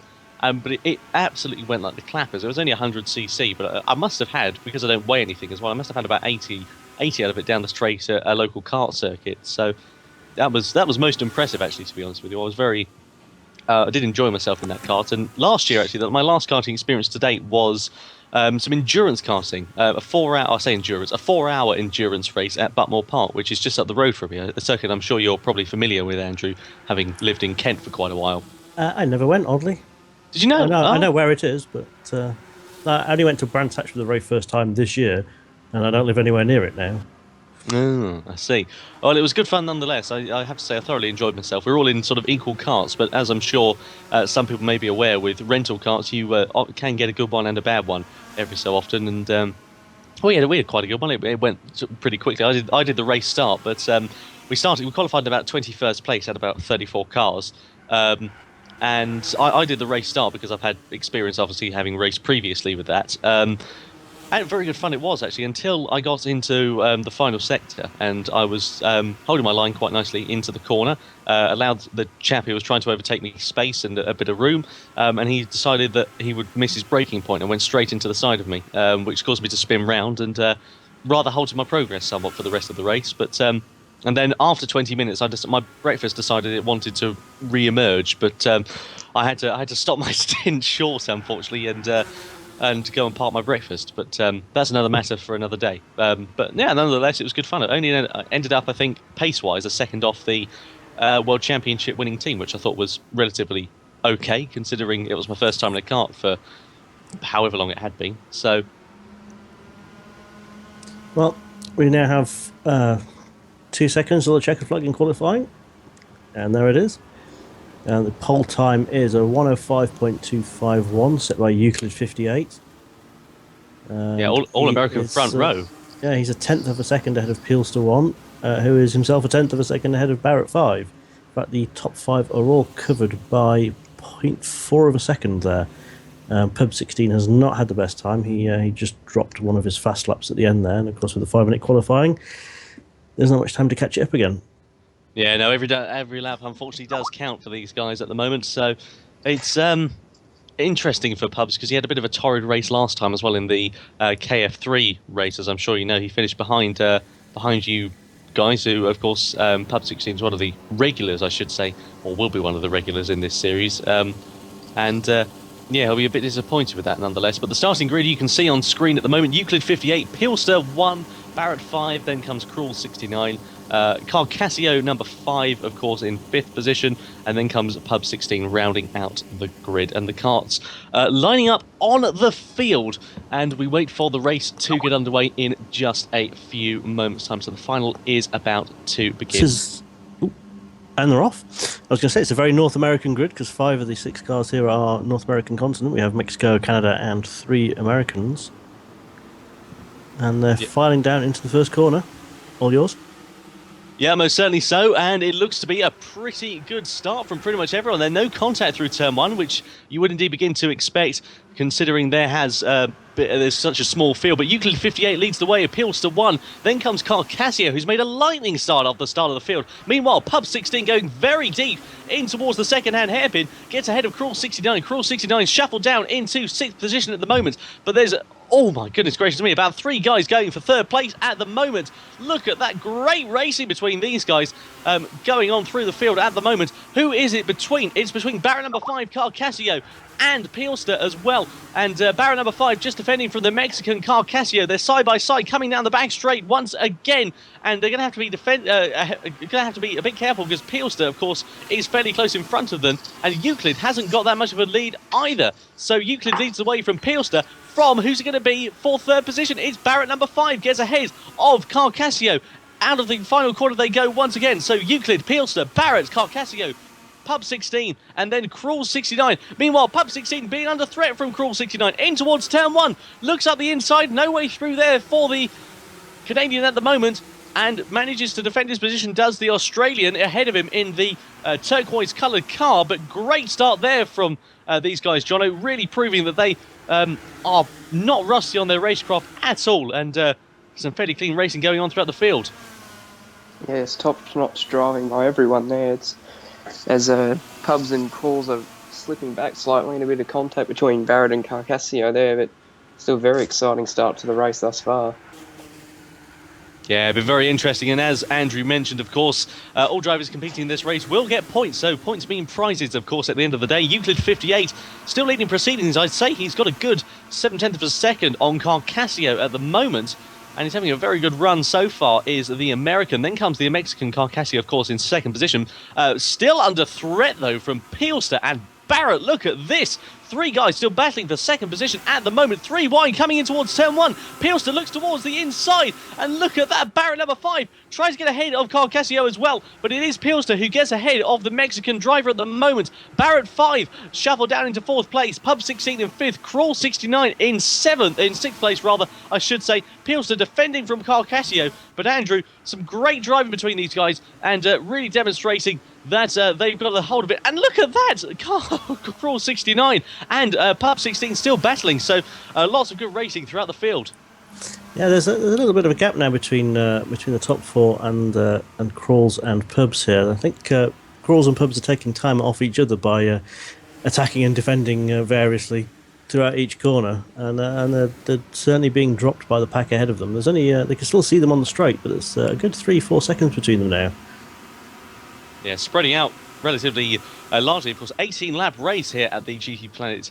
But it absolutely went like the clappers. It was only 100cc, but I must have had, because I don't weigh anything as well, I must have had about 80 out of it down the straight at a local kart circuit. So that was most impressive, actually, to be honest with you. I was very... I did enjoy myself in that kart. And last year, actually, my last karting experience to date was some endurance karting. A 4-hour endurance race at Butmore Park, which is just up the road from me. A circuit I'm sure you're probably familiar with, Andrew, having lived in Kent for quite a while. I never went, oddly. Did you know? I know where it is, but I only went to Brands Hatch for the very first time this year. and I don't live anywhere near it now. Oh, I see. Well, it was good fun nonetheless. I have to say I thoroughly enjoyed myself. We're all in sort of equal carts, but as I'm sure some people may be aware, with rental carts, you can get a good one and a bad one every so often. And we had quite a good one. It went pretty quickly. I did the race start, but we qualified in about 21st place, had about 34 cars. And I did the race start because I've had experience, obviously, having raced previously with that. And very good fun it was, actually, until I got into the final sector, and I was holding my line quite nicely into the corner, allowed the chap who was trying to overtake me space and a bit of room, and he decided that he would miss his braking point and went straight into the side of me, which caused me to spin round and rather halted my progress somewhat for the rest of the race. But and then after 20 minutes, my breakfast decided it wanted to re-emerge, but I had to stop my stint short, unfortunately, and go and park my breakfast. But that's another matter for another day. But yeah, nonetheless, it was good fun. It only ended up, I think, pace-wise, a second off the World Championship winning team, which I thought was relatively okay, considering it was my first time in a kart for however long it had been. So, Well, we now have 2 seconds till the checker flag in qualifying, and there it is. And the pole time is a 105.251, set by Euclid 58. yeah, all American front row. Yeah, he's a tenth of a second ahead of Peelster 1, who is himself a tenth of a second ahead of Barrett 5. In fact, the top 5 are all covered by 0.4 of a second there. Pub 16 has not had the best time. He just dropped one of his fast laps at the end there, and of course with the 5-minute qualifying, there's not much time to catch it up again. Yeah, no, every lap unfortunately does count for these guys at the moment. So it's interesting for Pubs because he had a bit of a torrid race last time as well in the KF3 race, as I'm sure you know. He finished behind you guys, who of course Pub 16 is one of the regulars, I should say, or will be one of the regulars in this series. Yeah, he'll be a bit disappointed with that nonetheless. But the starting grid you can see on screen at the moment: Euclid 58, Peelster 1, Barrett 5, then comes Cruel 69. Carcassio number 5, of course, in 5th position, and then comes Pub 16 rounding out the grid. And the karts lining up on the field, and we wait for the race to get underway in just a few moments' time. So the final is about to begin. And they're off. I was going to say, it's a very North American grid because 5 of the 6 cars here are North American continent. We have Mexico, Canada, and 3 Americans. And they're filing down into the first corner. All yours. Yeah, most certainly so, and it looks to be a pretty good start from pretty much everyone. There's no contact through turn 1, which you would indeed begin to expect, considering there's such a small field. But Euclid 58 leads the way, appeals to 1. Then comes Carcassio, who's made a lightning start off the start of the field. Meanwhile, Pub 16 going very deep in towards the second-hand hairpin, gets ahead of Cruel 69. Cruel 69 shuffled down into 6th position at the moment, but there's... Oh my goodness gracious me, about 3 guys going for 3rd place at the moment. Look at that great racing between these guys going on through the field at the moment. Who is it between? It's between Barrett number 5, Carcassio, and Peelster as well. And Barrett number 5 just defending from the Mexican Carcassio. They're side by side coming down the back straight once again. And they're going to have to be a bit careful because Peelster, of course, is fairly close in front of them. And Euclid hasn't got that much of a lead either. So Euclid leads the way from Peelster. From who's it going to be for 3rd position? It's Barrett number 5 gets ahead of Carcassio. Out of the final quarter they go once again. So Euclid, Peelster, Barrett, Carcassio, Pub 16, and then Cruel 69. Meanwhile, Pub 16 being under threat from Cruel 69. In towards turn 1. Looks up the inside. No way through there for the Canadian at the moment. And manages to defend his position, does the Australian ahead of him in the turquoise coloured car. But great start there from these guys, Jono, really proving that they are not rusty on their racecraft at all, and some fairly clean racing going on throughout the field. Yeah, it's top-notch driving by everyone there. It's as Pubs and Crawls are slipping back slightly and a bit of contact between Barrett and Carcassio there, but still very exciting start to the race thus far. Yeah, been very interesting, and as Andrew mentioned, of course, all drivers competing in this race will get points, so points being prizes, of course, at the end of the day. Euclid 58 still leading proceedings. I'd say he's got a good 7/10 of a second on Carcassio at the moment, and he's having a very good run so far, is the American. Then comes the Mexican Carcassio, of course, in 2nd position. Still under threat, though, from Peelster and Barrett. Look at this. three guys still battling for second position at the moment. 3 wide coming in towards turn 1. Pilster looks towards the inside, and look at that. Barrett number 5 tries to get ahead of Carl Casio as well, but it is Pilster who gets ahead of the Mexican driver at the moment. Barrett 5 shuffled down into 4th place. Pub 16 in 5th. Crawl 69 in 6th place, rather, I should say. Pilster defending from Carl Casio, but Andrew, some great driving between these guys, and really demonstrating that they've got a hold of it. And look at that! Crawl 69 and Pub 16 still battling, so lots of good racing throughout the field. Yeah, there's a little bit of a gap now between the top 4 and Crawls and Pubs here. I think Crawls and Pubs are taking time off each other by attacking and defending variously throughout each corner, and they're certainly being dropped by the pack ahead of them. There's only they can still see them on the straight, but it's a good 3-4 seconds between them now. Yeah, spreading out relatively largely, of course. 18-lap race here at the GTPlanet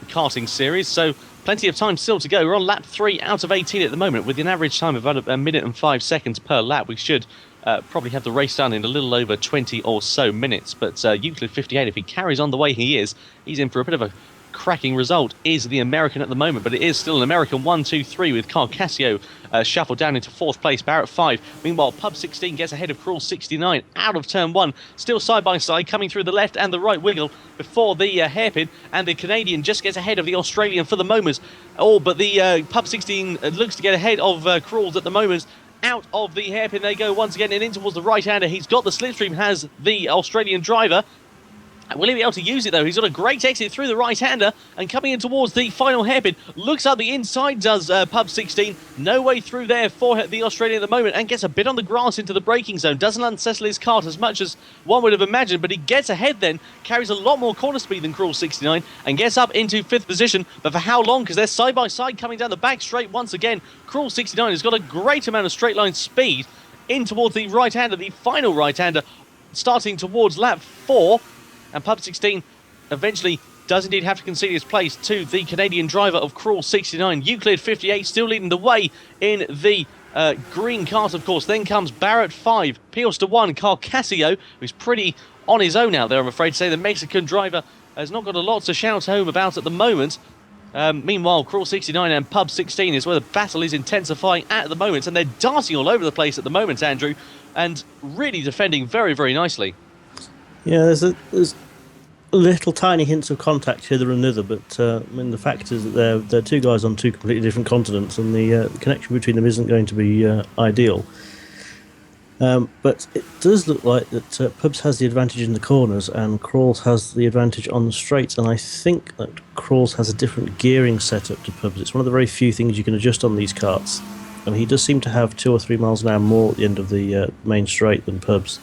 karting series, so plenty of time still to go. We're on lap 3 out of 18 at the moment, with an average time of about 1 minute and 5 seconds per lap. We should probably have the race done in a little over 20 or so minutes, but Euclid 58, if he carries on the way he is, he's in for a bit of a cracking result. Is the American at the moment, but it is still an American 1-2-3 with Carl Casio shuffled down into 4th place. Barrett 5. Meanwhile, Pub 16 gets ahead of Crawl 69 out of turn 1, still side by side, coming through the left and the right wiggle before the hairpin, and the Canadian just gets ahead of the Australian for the moment. Oh, but the Pub 16 looks to get ahead of Crawls at the moment. Out of the hairpin they go once again, and in towards the right-hander. He's got the slipstream, has the Australian driver. Will he be able to use it, though? He's got a great exit through the right-hander, and coming in towards the final hairpin. Looks up the inside, does Pub 16. No way through there for the Australian at the moment, and gets a bit on the grass into the braking zone. Doesn't unsettle his kart as much as one would have imagined, but he gets ahead then, carries a lot more corner speed than Crawl 69, and gets up into 5th position. But for how long? Because they're side-by-side coming down the back straight once again. Crawl 69 has got a great amount of straight-line speed in towards the right-hander, the final right-hander, starting towards lap 4. And Pub 16 eventually does indeed have to concede his place to the Canadian driver of Crawl 69. Euclid 58 still leading the way in the green kart, of course. Then comes Barrett 5, Pilster 1, Carl Casio, who's pretty on his own out there, I'm afraid to say. The Mexican driver has not got a lot to shout home about at the moment. Meanwhile, Crawl 69 and Pub 16 is where the battle is intensifying at the moment, and they're darting all over the place at the moment, Andrew, and really defending very, very nicely. Yeah, there's little tiny hints of contact hither and thither, but I mean, the fact is that they're two guys on two completely different continents, and the connection between them isn't going to be ideal. But it does look like that Pubs has the advantage in the corners, and Crawls has the advantage on the straights, and I think that Crawls has a different gearing setup to Pubs. It's one of the very few things you can adjust on these karts, and he does seem to have 2 or 3 miles an hour more at the end of the main straight than Pubs.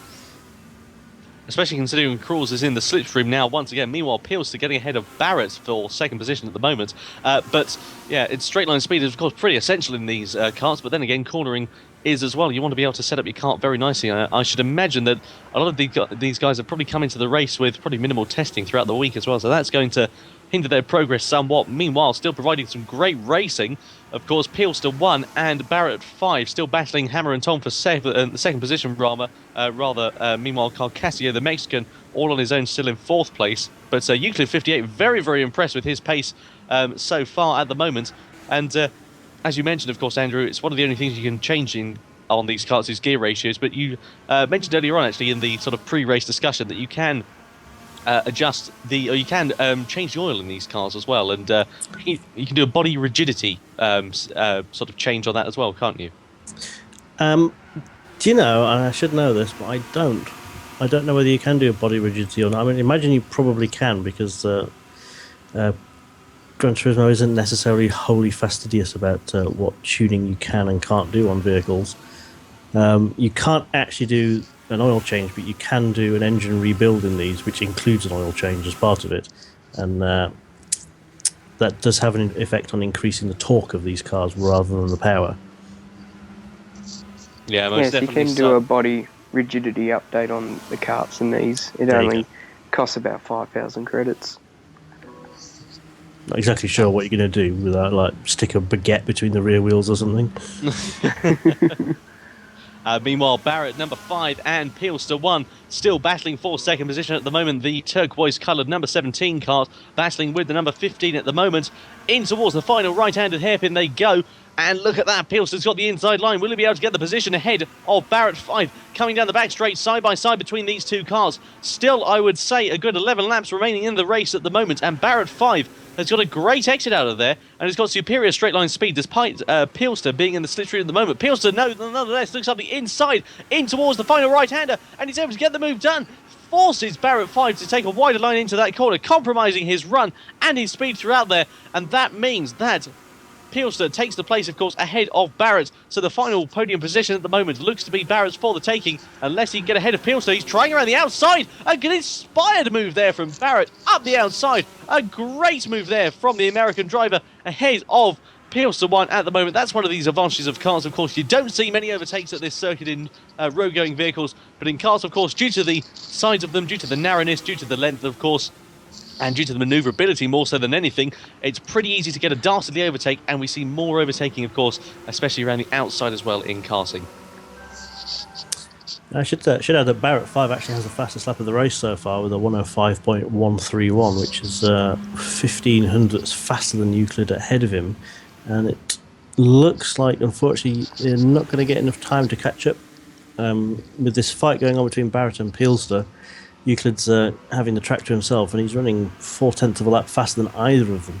Especially considering Crawls is in the slipstream now once again. Meanwhile, Pilster getting ahead of Barrett for second position at the moment. But yeah, its straight line speed is of course pretty essential in these karts, but then again, cornering is as well. You want to be able to set up your kart very nicely. I should imagine that a lot of these guys have probably come into the race with probably minimal testing throughout the week as well, so that's going to hinder their progress somewhat. Meanwhile, still providing some great racing. Of course, Pilster 1 and Barrett 5 still battling hammer and tong for the second position, rather. Meanwhile, Carl Casio, the Mexican, all on his own, still in 4th place. But Euclid 58, very, very impressed with his pace so far at the moment. And as you mentioned, of course, Andrew, it's one of the only things you can change on these karts is gear ratios. But you mentioned earlier on, actually, in the sort of pre-race discussion, that you can change the oil in these cars as well, and you can do a body rigidity sort of change on that as well, can't you? Do you know, and I should know this, but I don't know whether you can do a body rigidity or not. I mean, imagine you probably can, because Gran Turismo isn't necessarily wholly fastidious about what tuning you can and can't do on vehicles. You can't actually do an oil change, but you can do an engine rebuild in these, which includes an oil change as part of it, and that does have an effect on increasing the torque of these cars rather than the power. Yeah, most yes, definitely. you can do a body rigidity update on the karts in these. It only costs about 5,000 credits. Not exactly sure what you're going to do without, like, stick a baguette between the rear wheels or something. Meanwhile, Barrett, number 5, and Peelster 1 still battling for second position at the moment. The turquoise-coloured number 17 cars battling with the number 15 at the moment. In towards the final right-handed hairpin they go. And look at that, Peelster's got the inside line. Will he be able to get the position ahead of Barrett 5? Coming down the back straight, side by side between these two cars. Still, I would say, a good 11 laps remaining in the race at the moment. And Barrett 5 has got a great exit out of there and has got superior straight line speed despite Peelster being in the slipstream at the moment. Peelster, nonetheless, looks up the inside in towards the final right-hander and he's able to get the move done. Forces Barrett 5 to take a wider line into that corner, compromising his run and his speed throughout there. And that means that Peelster takes the place, of course, ahead of Barrett. So the final podium position at the moment looks to be Barrett's for the taking, unless he can get ahead of Peelster. He's trying around the outside. A good inspired move there from Barrett up the outside. A great move there from the American driver ahead of Peelster 1 at the moment. That's one of these advantages of cars, of course. You don't see many overtakes at this circuit in road-going vehicles, but in cars, of course, due to the size of them, due to the narrowness, due to the length, of course, and due to the manoeuvrability more so than anything, it's pretty easy to get a dastardly overtake, and we see more overtaking, of course, especially around the outside as well in karting. I should add that Barrett 5 actually has the fastest lap of the race so far with a 105.131, which is 15 hundredths faster than Euclid ahead of him. And it looks like, unfortunately, they're not going to get enough time to catch up. With this fight going on between Barrett and Peelster, Euclid's having the track to himself, and he's running 4/10 of a lap faster than either of them.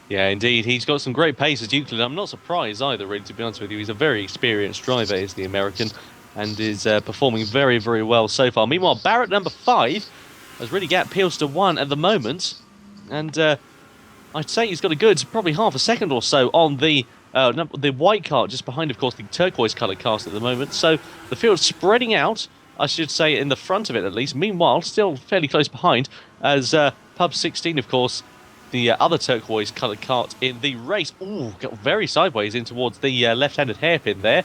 Yeah, indeed. He's got some great pace as Euclid. I'm not surprised either, really, to be honest with you. He's a very experienced driver, is the American, and is performing very, very well so far. Meanwhile, Barrett, number 5, has really gapped Peelster 1 at the moment, and I'd say he's got a good, probably half a second or so on the white car, just behind, of course, the turquoise-coloured cars at the moment. So the field's spreading out, I should say, in the front of it at least. Meanwhile, still fairly close behind, as Pub 16, of course, the other turquoise-coloured cart in the race. Ooh, got very sideways in towards the left-handed hairpin there.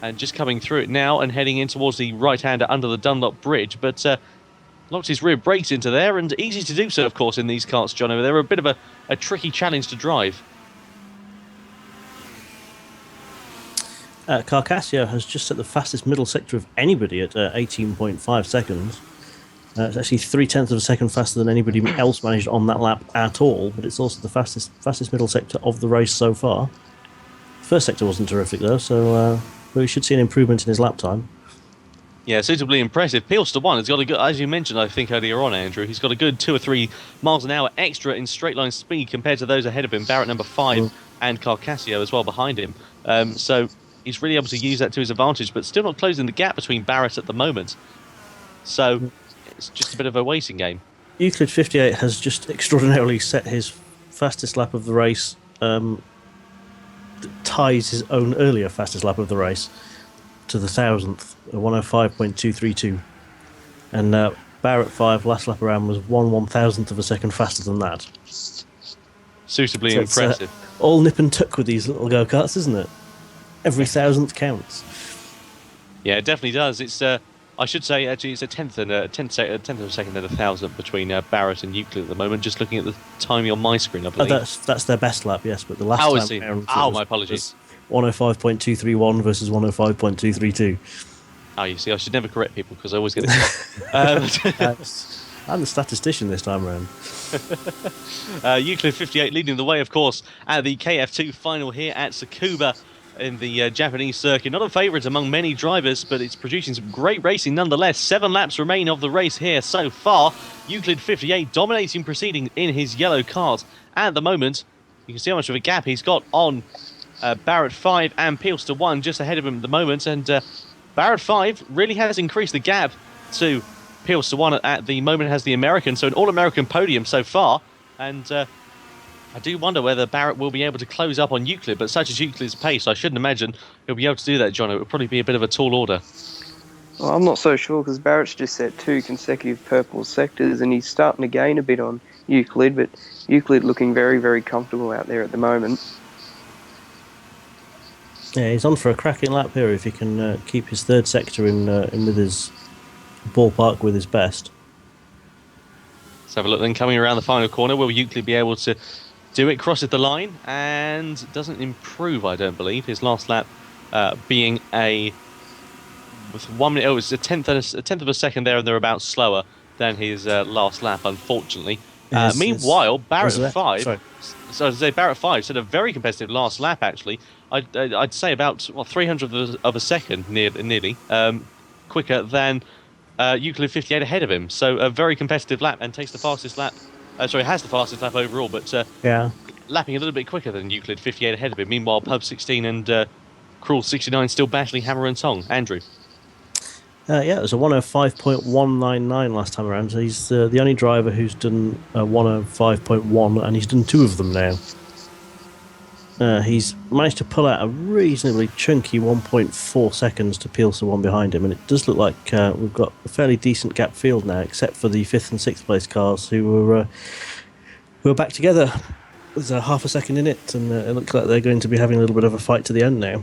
And just coming through it now and heading in towards the right-hander under the Dunlop Bridge. But locked his rear brakes into there, and easy to do so, of course, in these karts, Jono. They're a bit of a tricky challenge to drive. Carcassio has just set the fastest middle sector of anybody at 18.5 seconds. It's actually 0.3 of a second faster than anybody else managed on that lap at all, but it's also the fastest middle sector of the race so far. First sector wasn't terrific though, so we should see an improvement in his lap time. Yeah, suitably impressive. Peelster 1 has got a good, as you mentioned, I think, earlier on, Andrew, he's got a good 2 or 3 miles an hour extra in straight line speed compared to those ahead of him, Barrett number 5 and Carcassio as well behind him. So he's really able to use that to his advantage, but still not closing the gap between Barrett at the moment. So it's just a bit of a waiting game. Euclid 58 has just extraordinarily set his fastest lap of the race, that ties his own earlier fastest lap of the race to the 1,000th, 105.232. And Barrett 5, last lap around, was 1/1000th of a second faster than that. Suitably So impressive. It's all nip and tuck with these little go-karts, isn't it? Every 1,000th counts. Yeah, it definitely does. It's I should say actually it's a tenth of a second and a 1,000th between Barrett and Euclid at the moment. Just looking at the timing on my screen, I believe. That's their best lap, yes. But the last time around, my apologies. 105.231 versus 105.232. Oh, you see, I should never correct people because I always get it. I'm the statistician this time around. Euclid 58 leading the way, of course, at the KF2 final here at Tsukuba in the Japanese circuit. Not a favourite among many drivers, but it's producing some great racing nonetheless. 7 laps remain of the race here so far. Euclid 58 dominating proceeding in his yellow cart at the moment. You can see how much of a gap he's got on Barrett 5 and Peelster 1 just ahead of him at the moment. And Barrett 5 really has increased the gap to Peelster 1 at the moment. Has the American, so an all-American podium so far. And I do wonder whether Barrett will be able to close up on Euclid, but such as Euclid's pace, I shouldn't imagine he'll be able to do that, John. It would probably be a bit of a tall order. Well, I'm not so sure because Barrett's just set 2 consecutive purple sectors and he's starting to gain a bit on Euclid, but Euclid looking very, very comfortable out there at the moment. Yeah, he's on for a cracking lap here if he can keep his third sector in with his ballpark with his best. Let's have a look then. Coming around the final corner, will Euclid be able to do it? Crosses the line and doesn't improve, I don't believe. His last lap being with 1 minute. Oh, it's a tenth of a second there, and they're about slower than his last lap, unfortunately. Meanwhile, Barrett 5. Sorry. So I'd say Barrett 5 had a very competitive last lap. Actually, I'd say about 300th of a second, nearly quicker than Euclid 58 ahead of him. So a very competitive lap, and takes the fastest lap. Has the fastest lap overall, but Yeah. lapping a little bit quicker than Euclid 58 ahead of him. Meanwhile, Pub 16 and Cruel 69 still battling hammer and tong. Andrew. Yeah, it was a 105.199 last time around. So he's the only driver who's done a 105.1, and he's done 2 of them now. He's managed to pull out a reasonably chunky 1.4 seconds to Pielsa one behind him, and it does look like we've got a fairly decent gap field now, except for the 5th and 6th place cars who were back together. There's a half a second in it, and it looks like they're going to be having a little bit of a fight to the end now.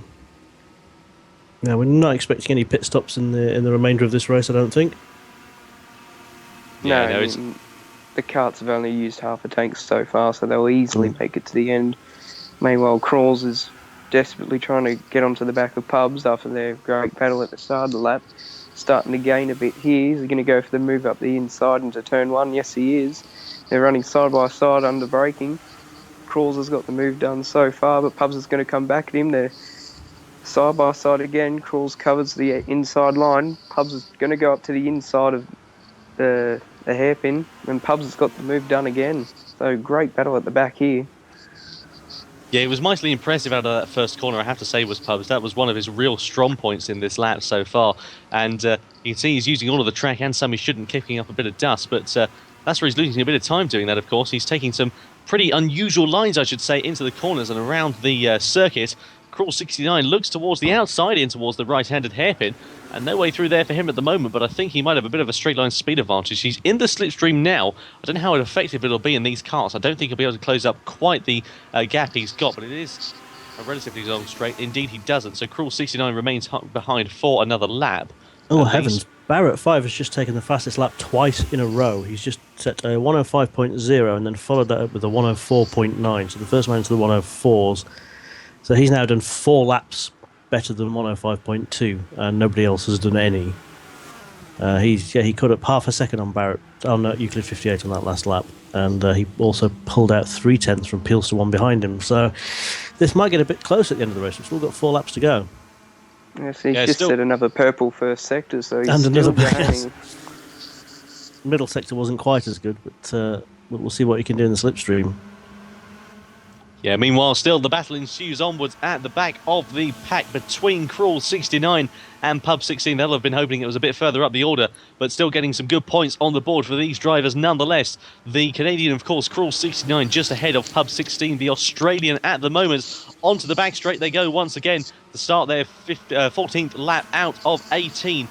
Now, we're not expecting any pit stops in the remainder of this race, I don't think. No, the karts have only used half a tank so far, so they'll easily make it to the end. Meanwhile, Crawls is desperately trying to get onto the back of Pubs after their great battle at the start of the lap. Starting to gain a bit here. Is he going to go for the move up the inside into turn 1? Yes, he is. They're running side by side under braking. Crawls has got the move done so far, but Pubs is going to come back at him. They're side by side again. Crawls covers the inside line. Pubs is going to go up to the inside of the hairpin, and Pubs has got the move done again. So great battle at the back here. Yeah, it was mightily impressive out of that first corner, I have to say, was Pubs. That was one of his real strong points in this lap so far. And you can see he's using all of the track and some he shouldn't, kicking up a bit of dust. But that's where he's losing a bit of time doing that, of course. He's taking some pretty unusual lines, I should say, into the corners and around the circuit. Cruel 69 looks towards the outside in towards the right-handed hairpin, and no way through there for him at the moment, but I think he might have a bit of a straight-line speed advantage. He's in the slipstream now. I don't know how effective it'll be in these karts. I don't think he'll be able to close up quite the gap he's got, but it is a relatively long straight. Indeed, he doesn't, so Cruel 69 remains behind for another lap. Oh, heavens. Barrett 5 has just taken the fastest lap twice in a row. He's just set a 105.0 and then followed that up with a 104.9, so the first man into the 104s. So he's now done 4 laps better than 105.2, and nobody else has done any. He caught up half a second on Euclid 58 on that last lap, and he also pulled out 3/10 from Pielsa one behind him. So this might get a bit close at the end of the race. We've still got 4 laps to go. Yes, he's just set another purple first sector, so he's and still another gaining. Middle sector wasn't quite as good, but we'll see what he can do in the slipstream. Yeah, meanwhile, still the battle ensues onwards at the back of the pack between Cruel 69 and Pub 16. They'll have been hoping it was a bit further up the order, but still getting some good points on the board for these drivers nonetheless. The Canadian, of course, Cruel 69, just ahead of Pub 16. The Australian at the moment. Onto the back straight they go once again to start their 14th lap out of 18.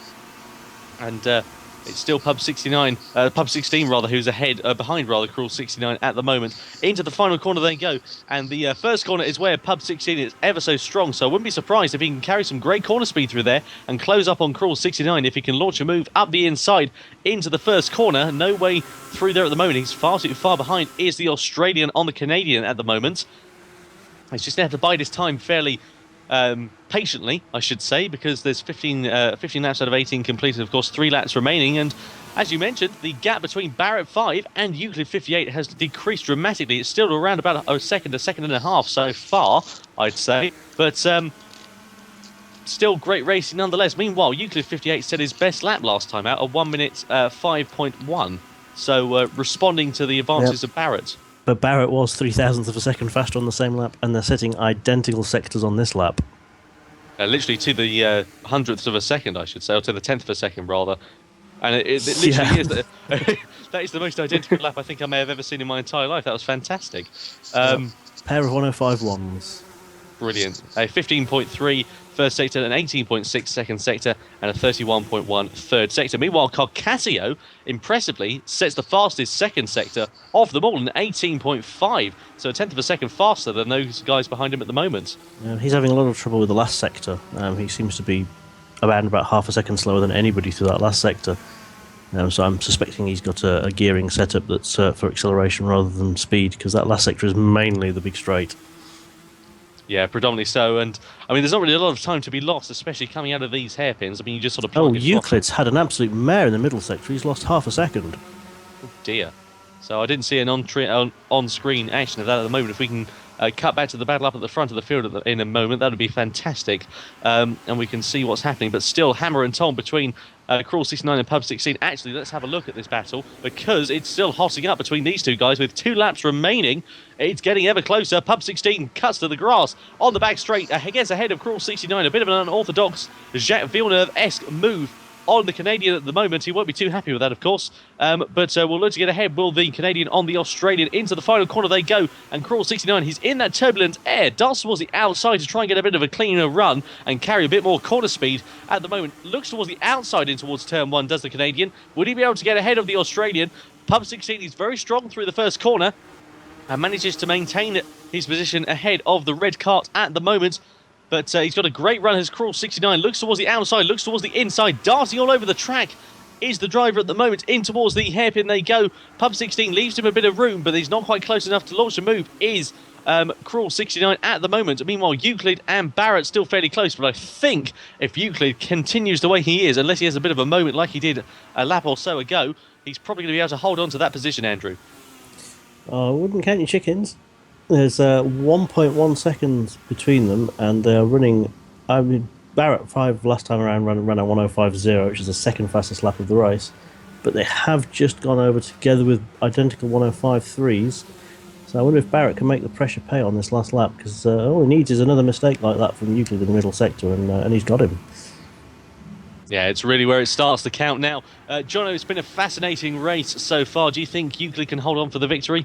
And it's still Pub 16 who's ahead, behind Cruel 69 at the moment. Into the final corner they go, and the first corner is where Pub 16 is ever so strong, so I wouldn't be surprised if he can carry some great corner speed through there and close up on Cruel 69 if he can launch a move up the inside into the first corner. No way through there at the moment. He's far too far behind is the Australian on the Canadian at the moment. He's just going to have to bide his time fairly patiently, I should say, because there's 15 laps out of 18 completed, of course, 3 laps remaining, and as you mentioned, the gap between Barrett 5 and Euclid 58 has decreased dramatically. It's still around about a second and a half so far, I'd say, but still great racing nonetheless. Meanwhile, Euclid 58 set his best lap last time out, a 1 minute 5.1, so responding to the advances of Barrett. But Barrett was 0.003 of a second faster on the same lap, and they're setting identical sectors on this lap. Literally to the 100th of a second, I should say, or to the 10th of a second, rather. And it literally is. That is the most identical lap I think I may have ever seen in my entire life. That was fantastic. Pair of 105.1s. Brilliant. A 15.3 first sector, an 18.6 second sector, and a 31.1 third sector. Meanwhile, Carcasio, impressively, sets the fastest second sector of them all, an 18.5. So a tenth of a second faster than those guys behind him at the moment. He's having a lot of trouble with the last sector. He seems to be about half a second slower than anybody through that last sector. So I'm suspecting he's got a gearing setup that's for acceleration rather than speed, because that last sector is mainly the big straight. Yeah, predominantly so. And I mean, there's not really a lot of time to be lost, especially coming out of these hairpins. I mean, you just sort of Oh, plug your throttle. Euclid's had an absolute mare in the middle sector. He's lost half a second. Oh dear. So I didn't see an on-screen action of that at the moment. If we can cut back to the battle up at the front of the field in a moment, that would be fantastic. And we can see what's happening. But still, hammer and tong between Crawl 69 and Pub 16. Actually, let's have a look at this battle because it's still hotting up between these two guys with 2 laps remaining. It's getting ever closer. Pub 16 cuts to the grass on the back straight. Gets ahead of Crawl 69. A bit of an unorthodox Jacques Villeneuve-esque move on the Canadian at the moment. He won't be too happy with that, of course. But we'll look to get ahead. Will the Canadian on the Australian? Into the final corner they go. And Crawl 69, he's in that turbulent air. Darts towards the outside to try and get a bit of a cleaner run and carry a bit more corner speed at the moment. Looks towards the outside in towards turn 1, does the Canadian. Would he be able to get ahead of the Australian? Pub 16, he's very strong through the first corner and manages to maintain his position ahead of the red cart at the moment. But he's got a great run as Crawl 69 looks towards the outside, looks towards the inside, darting all over the track is the driver at the moment. In towards the hairpin they go. Pub 16 leaves him a bit of room, but he's not quite close enough to launch a move. Is Crawl 69 at the moment. Meanwhile, Euclid and Barrett still fairly close, but I think if Euclid continues the way he is, unless he has a bit of a moment like he did a lap or so ago, he's probably going to be able to hold on to that position, Andrew. I wouldn't count your chickens. There's 1.1 seconds between them, and they're running. I mean, Barrett 5 last time around ran at 105.0, which is the second fastest lap of the race. But they have just gone over together with identical 105.3s. So I wonder if Barrett can make the pressure pay on this last lap, because all he needs is another mistake like that from Euclid in the middle sector, and he's got him. Yeah, it's really where it starts to count now. Jono, it's been a fascinating race so far. Do you think Euclid can hold on for the victory?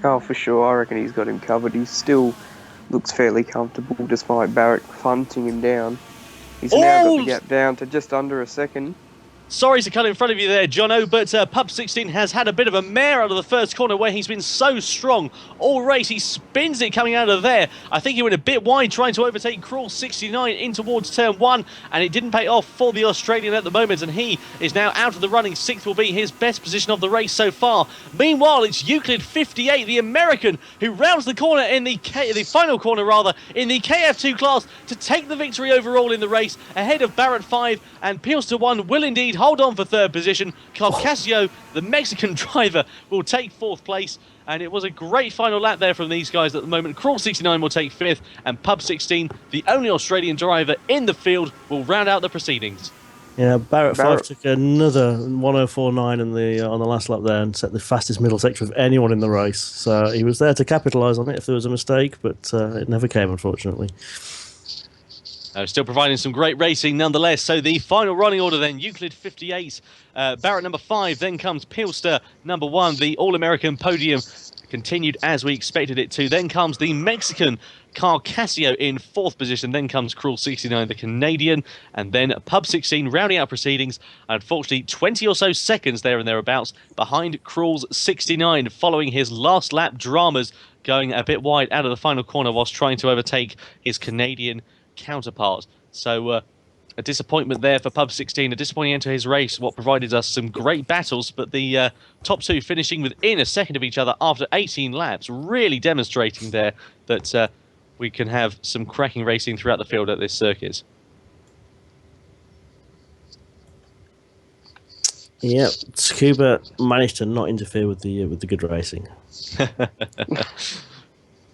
Oh, for sure. I reckon he's got him covered. He still looks fairly comfortable despite Barrett hunting him down. He's now got the gap down to just under a second. Sorry to cut in front of you there, Jono, but Pub 16 has had a bit of a mare out of the first corner where he's been so strong all race. He spins it coming out of there. I think he went a bit wide trying to overtake Crawl 69 in towards turn 1, and it didn't pay off for the Australian at the moment, and he is now out of the running. 6th will be his best position of the race so far. Meanwhile, it's Euclid 58, the American, who rounds the corner in the final corner rather, in the KF2 class to take the victory overall in the race, ahead of Barrett 5, and Pielster 1 will indeed hold on for 3rd position. Casio, the Mexican driver, will take 4th place. And it was a great final lap there from these guys at the moment. Crawl 69 will take 5th, and Pub 16, the only Australian driver in the field, will round out the proceedings. Yeah, Barrett 5 took another 104.9 on the last lap there and set the fastest middle sector of anyone in the race. So he was there to capitalise on it if there was a mistake, but it never came, unfortunately. Still providing some great racing nonetheless. So the final running order then, Euclid 58, Barrett number 5, then comes Pielster number 1. The All-American podium continued as we expected it to. Then comes the Mexican Casio in 4th position. Then comes Crawl 69, the Canadian, and then Pub 16 rounding out proceedings. Unfortunately, 20 or so seconds there and thereabouts behind Crawl's 69, following his last lap dramas, going a bit wide out of the final corner whilst trying to overtake his Canadian counterpart. So a disappointment there for Pub 16, a disappointing end to his race, what provided us some great battles, but the top 2 finishing within a second of each other after 18 laps, really demonstrating there that we can have some cracking racing throughout the field at this circuit. Yeah, Tsukuba managed to not interfere with the good racing.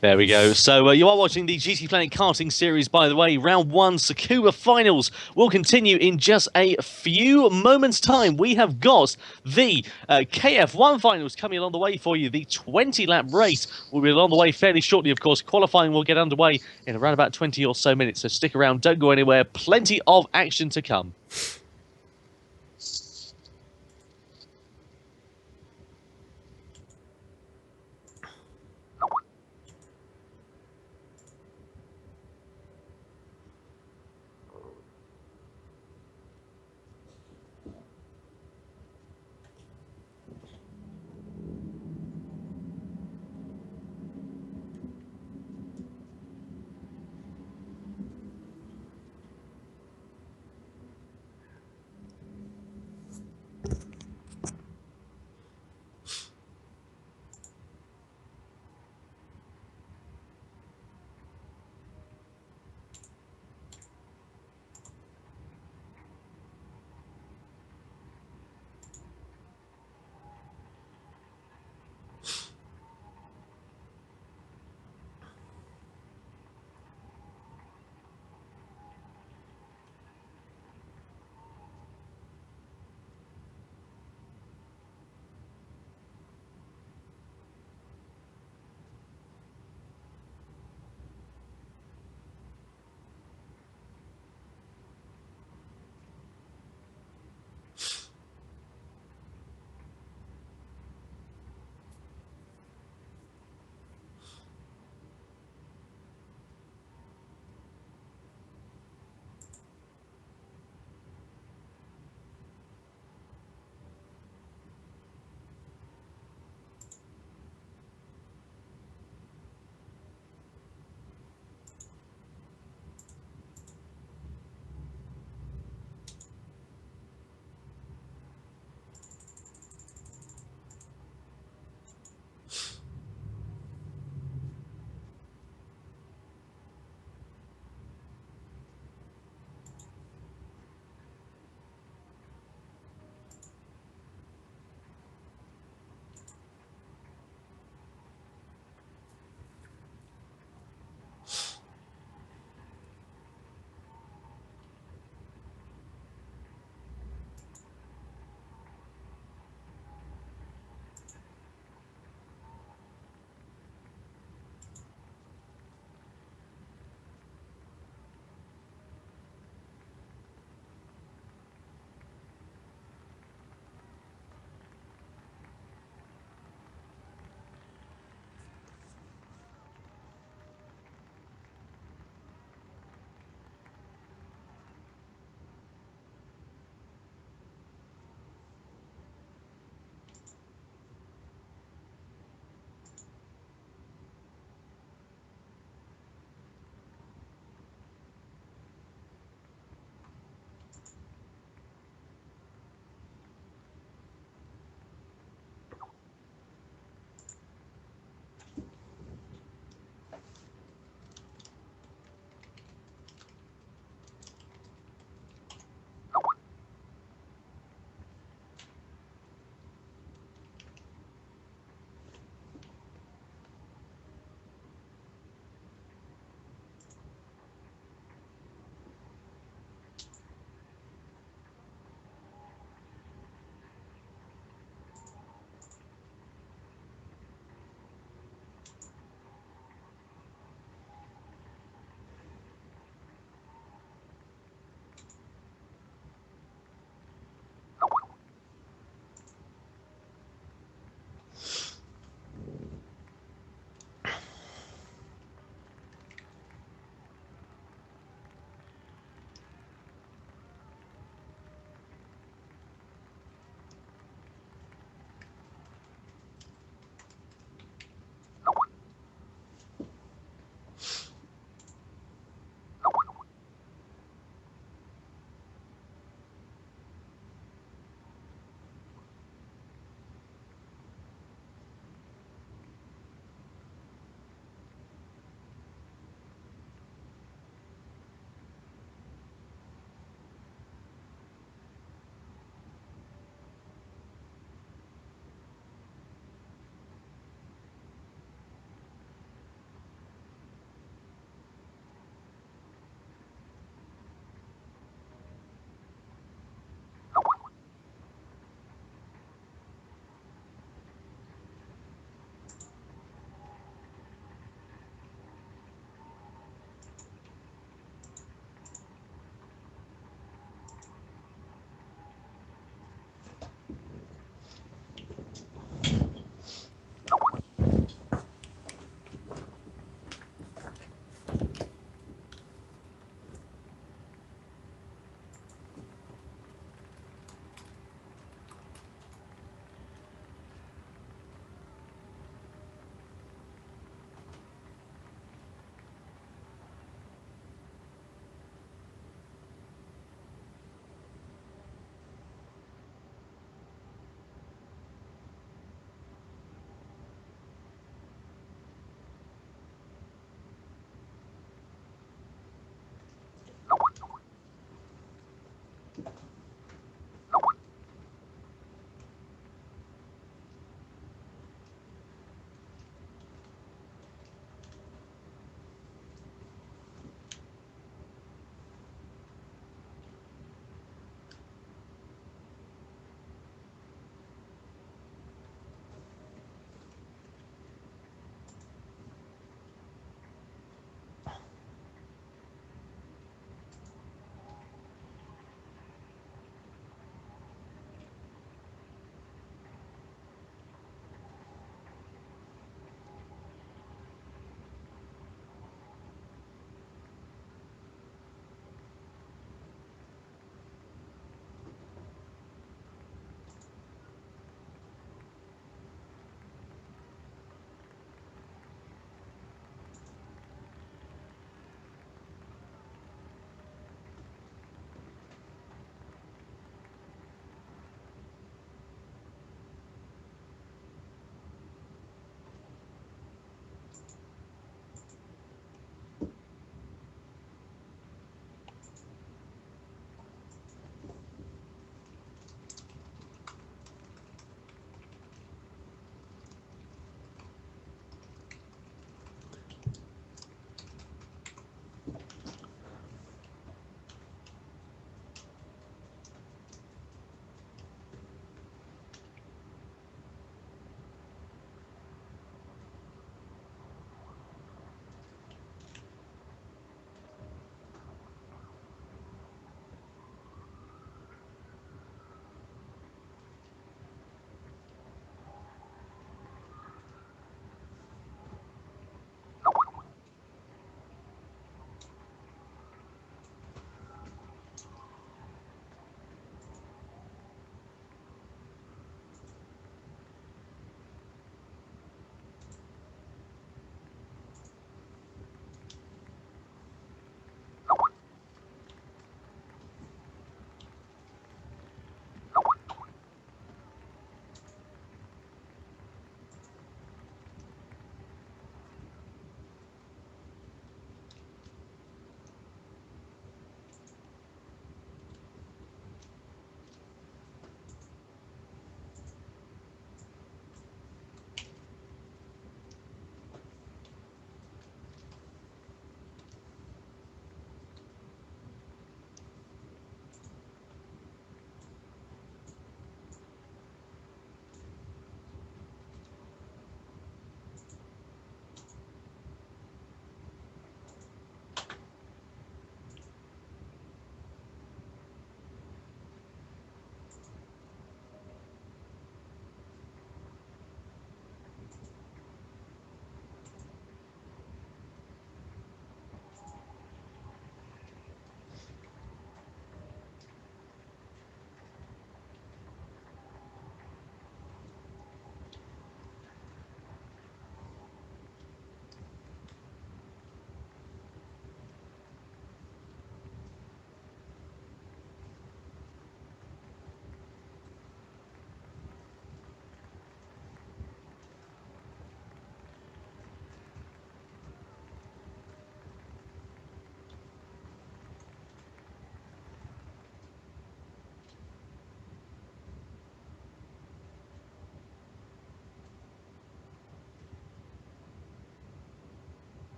There we go. So you are watching the GTPlanet karting series, by the way. Round 1 Tsukuba finals will continue in just a few moments' time. We have got the KF1 finals coming along the way for you. The 20-lap race will be along the way fairly shortly, of course. Qualifying will get underway in around about 20 or so minutes, so stick around, don't go anywhere. Plenty of action to come.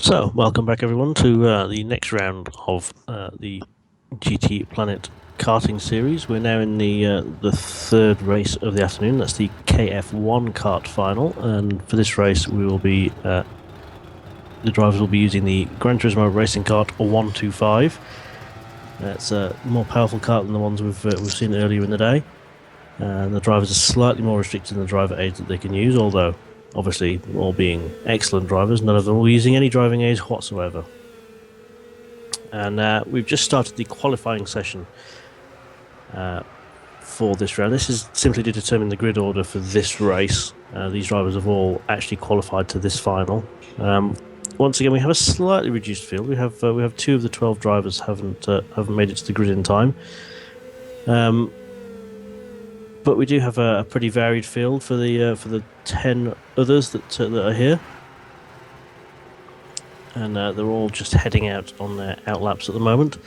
So, welcome back everyone to the next round of the GTPlanet karting series. We're now in the third race of the afternoon. That's the KF1 kart final, and for this race, we will be the drivers will be using the Gran Turismo Racing Kart 125. That's a more powerful kart than the ones we've seen earlier in the day, and the drivers are slightly more restricted in the driver aids that they can use, although obviously all being excellent drivers, none of them will be using any driving aids whatsoever. And we've just started the qualifying session for this round. This is simply to determine the grid order for this race. These drivers have all actually qualified to this final. Once again, we have a slightly reduced field. We have 2 of the 12 drivers haven't made it to the grid in time. But we do have a pretty varied field for the 10 others that are here, and they're all just heading out on their outlaps at the moment.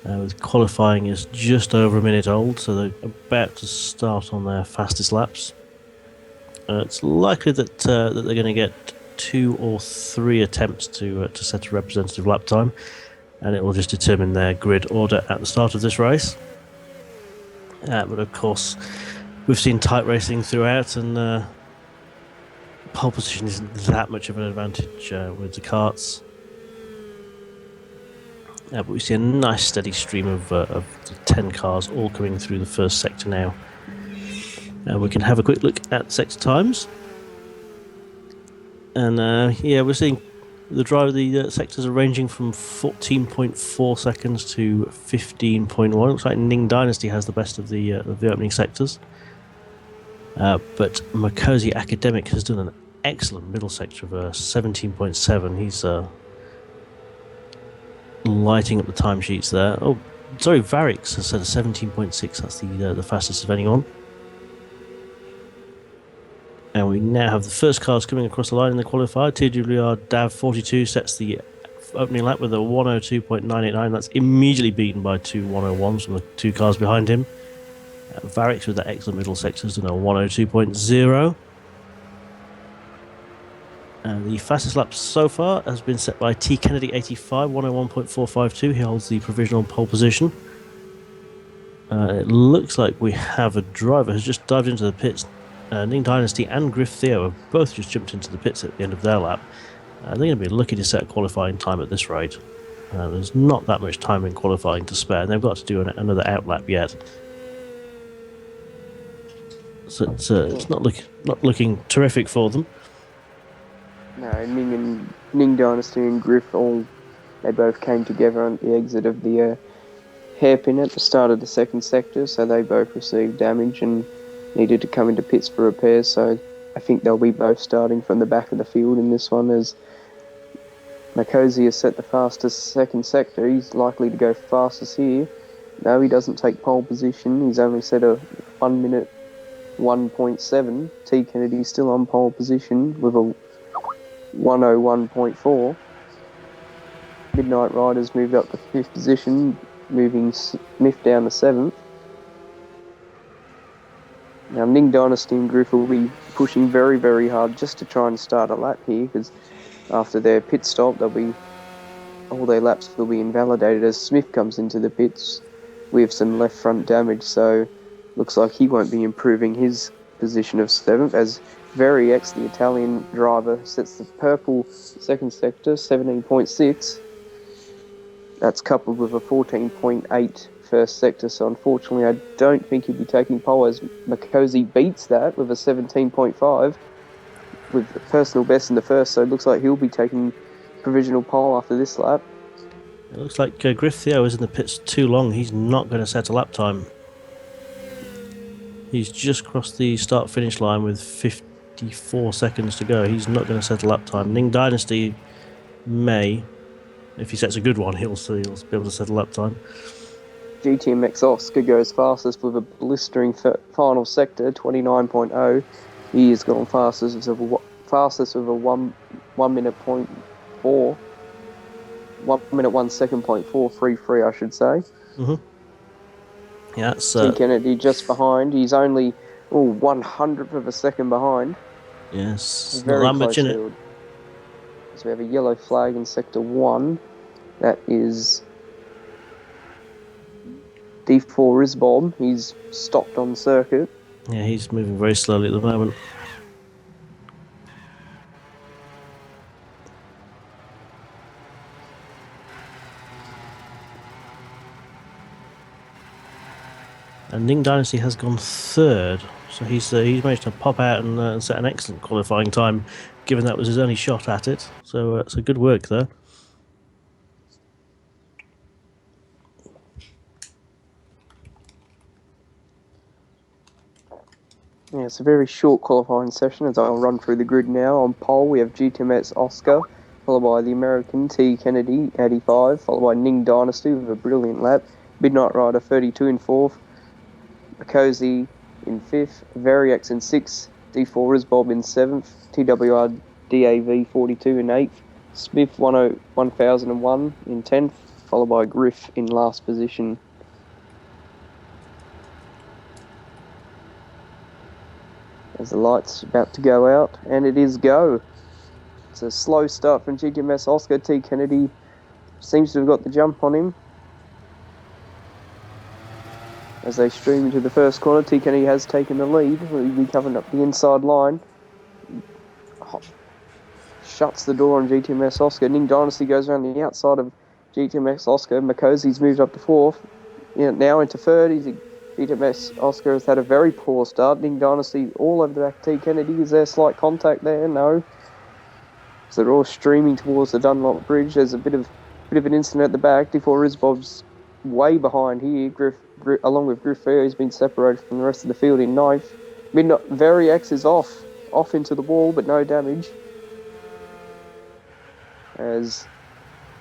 With qualifying is just over a minute old, so they're about to start on their fastest laps. It's likely that they're going to get 2 or 3 attempts to set a representative lap time, and it will just determine their grid order at the start of this race. But of course, we've seen tight racing throughout, and pole position isn't that much of an advantage with the karts. But we see a nice steady stream of the 10 cars all coming through the first sector now. We can have a quick look at sector times. And we're seeing the sectors are ranging from 14.4 seconds to 15.1. Looks like Ning Dynasty has the best of the opening sectors. But Makosi Academic has done an excellent middle sector of 17.7. He's lighting up the timesheets there. Oh, sorry, Varix has said a 17.6. That's the fastest of anyone. And we now have the first cars coming across the line in the qualifier. TWR DAV42 sets the opening lap with a 102.989. That's immediately beaten by 2 101s from the 2 cars behind him. Varix with that excellent middle sector has done a 102.0. And the fastest lap so far has been set by T Kennedy 85, 101.452. He holds the provisional pole position. It looks like we have a driver who's just dived into the pits. Ning Dynasty and Griff Theo have both just jumped into the pits at the end of their lap. They're going to be lucky to set a qualifying time at this rate. There's not that much time in qualifying to spare, and they've got to do another outlap yet. So it's not looking terrific for them. No, Ning Dynasty and Griff they both came together on the exit of the hairpin at the start of the second sector, so they both received damage and needed to come into pits for repairs. So I think they'll be both starting from the back of the field in this one, as Makosi has set the fastest second sector. He's likely to go fastest here. No, he doesn't take pole position. He's only set a 1 minute 1.7. T Kennedy's still on pole position with a 101.4. Midnight Riders moved up to 5th position, moving Smith down to 7th. Now Ning Dynasty and Griff will be pushing very, very hard just to try and start a lap here, because after their pit stop, all their laps will be invalidated as Smith comes into the pits with some left front damage, so looks like he won't be improving his position of 7th, as Varix, the Italian driver, sets the purple second sector, 17.6. That's coupled with a 14.8 first sector, so unfortunately I don't think he'd be taking pole, as Makosi beats that with a 17.5 with the personal best in the first, so it looks like he'll be taking provisional pole after this lap. It looks like Griff Theo is in the pits too long. He's not going to set a lap time. He's just crossed the start-finish line with 54 seconds to go. He's not going to set a lap time. Ning Dynasty may. If he sets a good one, he'll be able to set a lap time. GTMX Oscar goes fastest with a blistering final sector, 29.0. He has gone fastest with a 1 minute point 4. 1 minute 1 second point 433, I should say. Mm-hmm. Yeah, that's T Kennedy just behind. He's only 100th of a second behind. Yes, very not that much in field. So we have a yellow flag in Sector 1. That is D4 Risbob. He's stopped on circuit. Yeah, he's moving very slowly at the moment. And Ning Dynasty has gone third, so he's managed to pop out and set an excellent qualifying time, given that was his only shot at it. So it's a good work there. Yeah, it's a very short qualifying session as I'll run through the grid now. On pole, we have GTMS Oscar, followed by the American T. Kennedy, 85, followed by Ning Dynasty with a brilliant lap. Midnight Rider, 32 in 4th. Makosi in 5th. Variax in 6th. D4 Risbob in 7th. TWR DAV, 42 in 8th. Smith, 1001 in 10th, followed by Griff in last position. As the light's about to go out, and it is go. It's a slow start from GTMS Oscar. T. Kennedy seems to have got the jump on him. As they stream into the first corner, T. Kennedy has taken the lead. He'll be covering up the inside line. Shuts the door on GTMS Oscar. Ning Dynasty goes around the outside of GTMS Oscar. Makosi's moved up to 4th. Now into 3rd. GTMS Oscar has had a very poor start. Ning Dynasty all over the back. T. Kennedy, is there slight contact there? No. So they're all streaming towards the Dunlop Bridge. There's a bit of an incident at the back. D4 Risbob's way behind here. Griff, along with Griff Fair, has been separated from the rest of the field in 9th. Variax is off into the wall, but no damage. As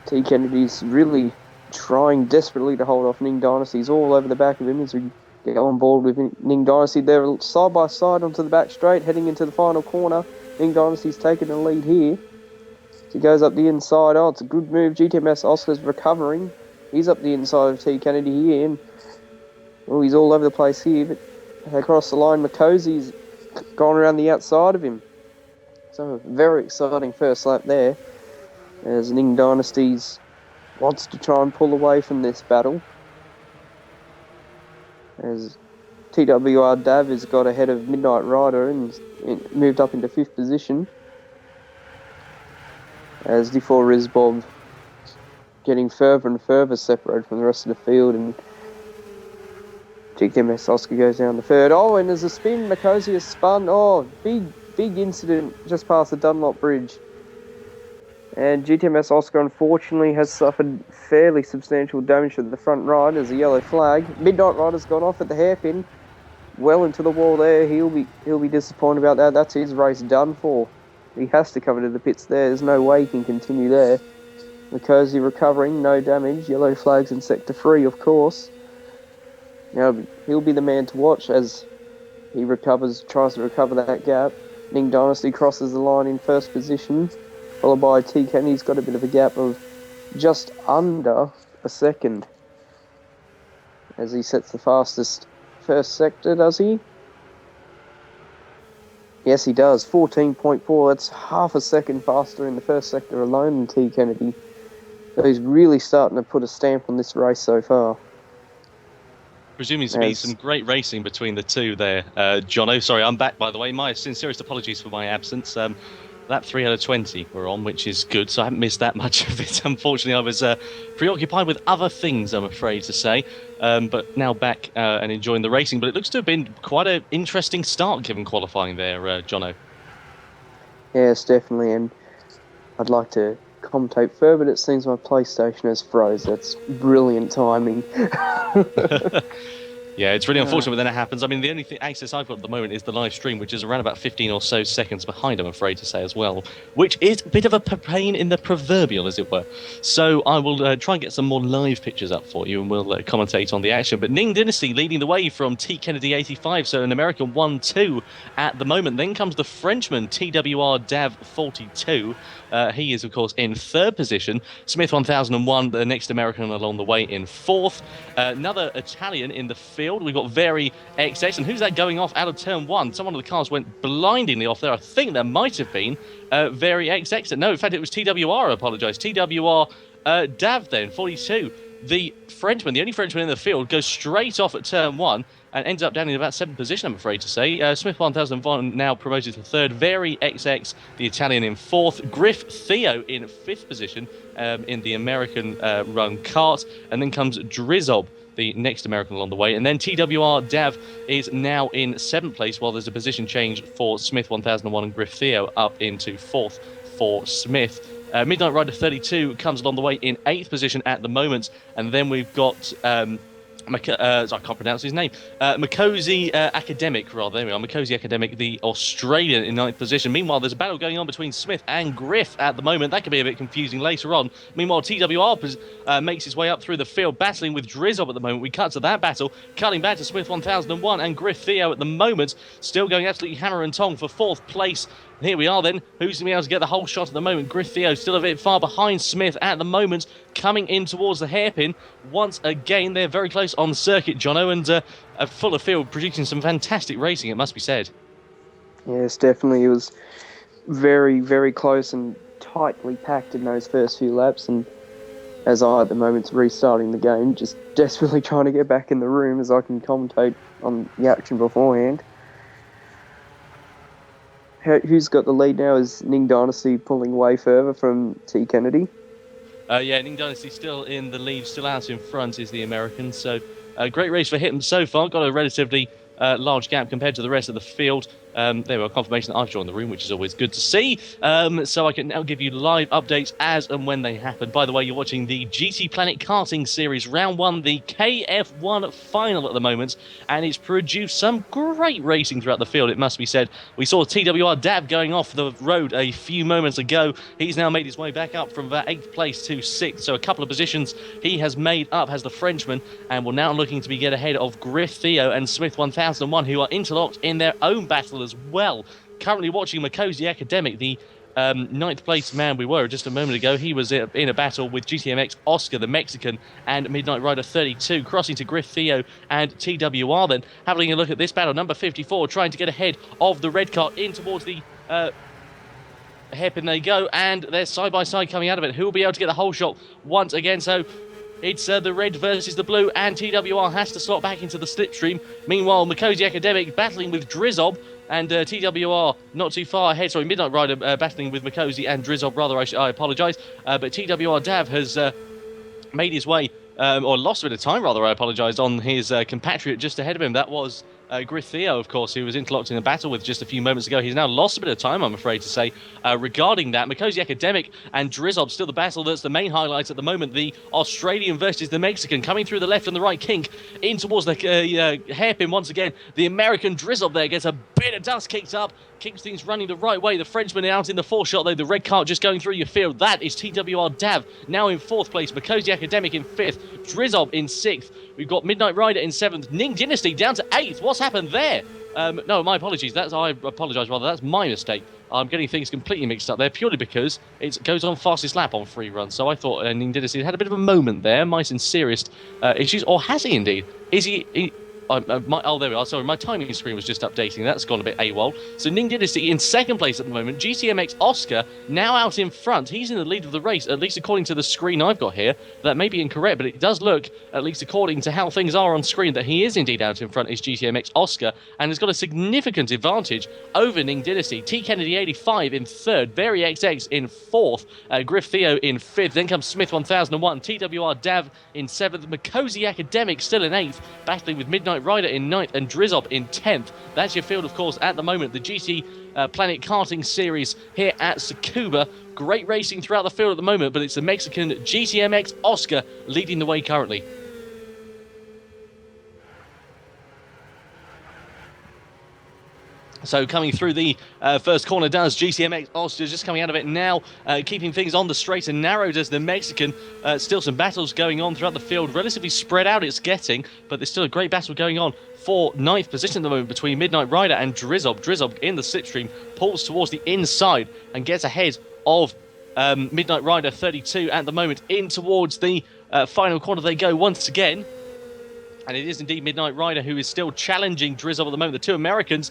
T. Kennedy's really trying desperately to hold off Ning Dynasty. He's all over the back of him as we get on board with Ning Dynasty. They're side by side onto the back straight, heading into the final corner. Ning Dynasty's taking the lead here. He goes up the inside. Oh, it's a good move. GTMS Oscar's recovering. He's up the inside of T. Kennedy here. And, he's all over the place here. But across the line, Makosi's gone around the outside of him. So, very exciting first lap there. As Ning Dynasty's wants to try and pull away from this battle. As TWR Dav has got ahead of Midnight Rider and moved up into 5th position. As D4 Risbob getting further and further separated from the rest of the field, and GTMS Oscar goes down the 3rd. Oh, and there's a spin. Makosi has spun. Oh, big incident just past the Dunlop Bridge. And GTMS Oscar, unfortunately, has suffered fairly substantial damage to the front right as a yellow flag. Midnight Rider's gone off at the hairpin, well into the wall there. He'll be disappointed about that. That's his race done for. He has to come to the pits there. There's no way he can continue there. Makosi recovering, no damage. Yellow flags in Sector 3, of course. Now, he'll be the man to watch as he tries to recover that gap. Ning Dynasty crosses the line in 1st position, followed by T. Kennedy's got a bit of a gap of just under a second. As he sets the fastest first sector, does he? Yes, he does. 14.4. That's half a second faster in the first sector alone than T. Kennedy. So he's really starting to put a stamp on this race so far. Presuming to be some great racing between the two there, Jono. Sorry, I'm back, by the way. My sincerest apologies for my absence. Lap 3 out of 20 we're on, which is good, so I haven't missed that much of it. Unfortunately, I was preoccupied with other things, I'm afraid to say. But now back and enjoying the racing. But it looks to have been quite an interesting start given qualifying there, Jono. Yes, definitely. And I'd like to commentate further, but it seems my PlayStation has froze. That's brilliant timing. Yeah, it's really unfortunate when that happens. I mean, the only access I've got at the moment is the live stream, which is around about 15 or so seconds behind, I'm afraid to say as well, which is a bit of a pain in the proverbial, as it were. So I will try and get some more live pictures up for you, and we'll commentate on the action. But Ning Dynasty leading the way from T. Kennedy 85, so an American 1-2 at the moment. Then comes the Frenchman, TWR Dav 42, He is, of course, in third position. Smith 1001, the next American along the way, in fourth. Another Italian in the field. We've got Very XX. And who's that going off out of turn one? Someone of the cars went blindingly off there. I think that might have been Very XX. No, in fact, it was TWR. I apologise. TWR Dav then, 42. The Frenchman, the only Frenchman in the field, goes straight off at turn one and ends up down in about seventh position, I'm afraid to say. Smith 1001 now promoted to third. Very XX, the Italian, in fourth. Griff Theo in fifth position in the American run kart. And then comes Drizob, the next American along the way. And then TWR Dav is now in seventh place, while there's a position change for Smith 1001 and Griff Theo up into fourth for Smith. Midnight Rider 32 comes along the way in 8th position at the moment. And then we've got, I can't pronounce his name, Makosi Academic, rather. There we are, Makosi Academic, the Australian, in 9th position. Meanwhile, there's a battle going on between Smith and Griff at the moment. That could be a bit confusing later on. Meanwhile, TWR makes his way up through the field, battling with Drizob at the moment. We cut to that battle, cutting back to Smith 1001 and Griff Theo at the moment, still going absolutely hammer and tong for 4th place. Here we are then. Who's going to be able to get the whole shot at the moment? Griff Theo still a bit far behind Smith at the moment, coming in towards the hairpin. Once again, they're very close on the circuit, Jono, and a fuller field producing some fantastic racing, it must be said. Yes, definitely. It was very, very close and tightly packed in those first few laps. And as I, at the moment, restarting the game, just desperately trying to get back in the room as I can commentate on the action beforehand. Who's got the lead now? Is Ning Dynasty pulling way further from T. Kennedy? Yeah, Ning Dynasty still in the lead, still out in front is the American. So a great race for him so far. Got a relatively large gap compared to the rest of the field. There were confirmation that I've joined the room, which is always good to see. So I can now give you live updates as and when they happen. By the way, you're watching the GTPlanet Karting Series Round 1, the KF1 final at the moment, and it's produced some great racing throughout the field, it must be said. We saw TWR Dav going off the road a few moments ago. He's now made his way back up from 8th place to 6th, so a couple of positions he has made up, has the Frenchman, and we're now looking to get ahead of Griff Theo and Smith 1001, who are interlocked in their own battle as well. Currently watching Makosi Academic, the 9th place man we were just a moment ago. He was in a battle with GTMX Oscar, the Mexican, and Midnight Rider 32, crossing to Griff Theo and TWR then. Having a look at this battle, number 54 trying to get ahead of the red car in towards the hairpin they go, and they're side by side coming out of it. Who will be able to get the whole shot once again? So it's the red versus the blue, and TWR has to slot back into the slipstream. Meanwhile, Makosi Academic battling with Drizob, and TWR not too far ahead. Sorry, Midnight Rider battling with Makosi and Drizob, rather, I apologise. But TWR Dav has made his way, or lost a bit of time, rather, I apologise, on his compatriot just ahead of him. That was Griff Theo, of course, who was interlocked in a battle with just a few moments ago. He's now lost a bit of time, I'm afraid to say, regarding that. Makosi Academic and Drizob still the battle that's the main highlight at the moment. The Australian versus the Mexican, coming through the left and the right kink in towards the hairpin once again. The American Drizob there gets a bit of dust kicked up, keeps things running the right way. The Frenchman out in the foreshot, though. The red cart just going through your field. That is TWR Dav, now in 4th place. Makosi Academic in 5th. Drizob in 6th. We've got Midnight Rider in 7th. Ning Dynasty down to 8th. What's happened there? No, my apologies. I apologise, rather. That's my mistake. I'm getting things completely mixed up there, purely because it goes on fastest lap on free run. So I thought Ning Dynasty had a bit of a moment there. My sincerest issues. Or has he indeed? Is he oh, there we are. Sorry, my timing screen was just updating. That's gone a bit AWOL. So Ning Dynasty in 2nd place at the moment. GTMX Oscar now out in front. He's in the lead of the race, at least according to the screen I've got here. That may be incorrect, but it does look, at least according to how things are on screen, that he is indeed out in front, is GTMX Oscar, and has got a significant advantage over Ning Dynasty. T Kennedy 85 in 3rd. Very XX in 4th. Griff Theo in 5th. Then comes Smith 1001. TWR Dav in 7th. Makosi Academic still in 8th, battling with Midnight Rider in 9th and Drizob in 10th. That's your field, of course, at the moment. The GTPlanet Karting Series here at Tsukuba. Great racing throughout the field at the moment, but it's the Mexican GTMX Oscar leading the way currently. So coming through the first corner does GCMX Oscar, just coming out of it now, keeping things on the straight and narrow does the Mexican. Still some battles going on throughout the field, relatively spread out it's getting, but there's still a great battle going on for 9th position at the moment between Midnight Rider and Drizob. Drizob in the slipstream pulls towards the inside and gets ahead of Midnight Rider 32 at the moment. In towards the final corner they go once again. And it is indeed Midnight Rider who is still challenging Drizzle at the moment. The two Americans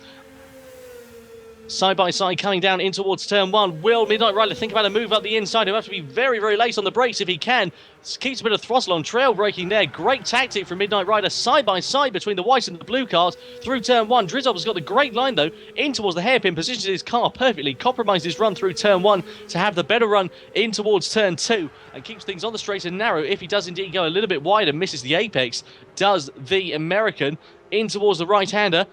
side by side coming down in towards turn one. Will Midnight Rider think about a move up the inside? He'll have to be very, very late on the brakes if he can. Keeps a bit of throttle on, trail braking there. Great tactic from Midnight Rider side by side between the white and the blue cars through turn one. Drizzle has got the great line though in towards the hairpin, positions his car perfectly, compromises his run through turn one to have the better run in towards turn two and keeps things on the straight and narrow. If he does indeed go a little bit wide and misses the apex, does the American in towards the right-hander.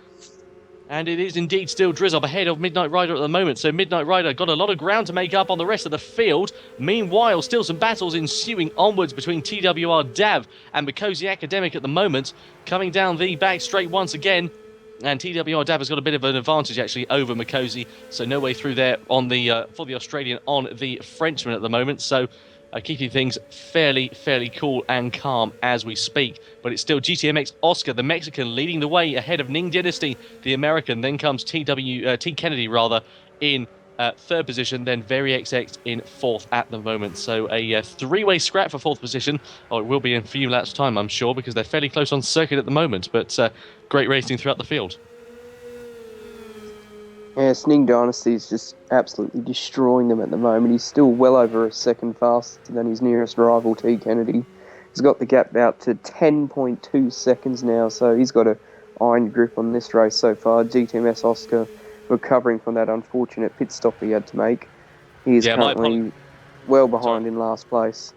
And it is indeed still Drizzle ahead of Midnight Rider at the moment. So Midnight Rider got a lot of ground to make up on the rest of the field. Meanwhile, still some battles ensuing onwards between TWR Dav and Mikosi Academic at the moment. Coming down the back straight once again. And TWR Dav has got a bit of an advantage actually over Mikosi. So no way through there on the for the Australian on the Frenchman at the moment. So keeping things fairly cool and calm as we speak. But it's still GTMX Oscar, the Mexican, leading the way ahead of Ning Dynasty, the American. Then comes T Kennedy, rather, in third position. Then VeryXX in fourth at the moment. So a three-way scrap for fourth position. Oh, it will be in a few laps' time, I'm sure, because they're fairly close on circuit at the moment. But great racing throughout the field. Yeah, Ning Dynasty is just absolutely destroying them at the moment. He's still well over a second faster than his nearest rival, T Kennedy. He's got the gap out to 10.2 seconds now, so he's got an iron grip on this race so far. GTMS Oscar recovering from that unfortunate pit stop he had to make. He is currently well behind in last place.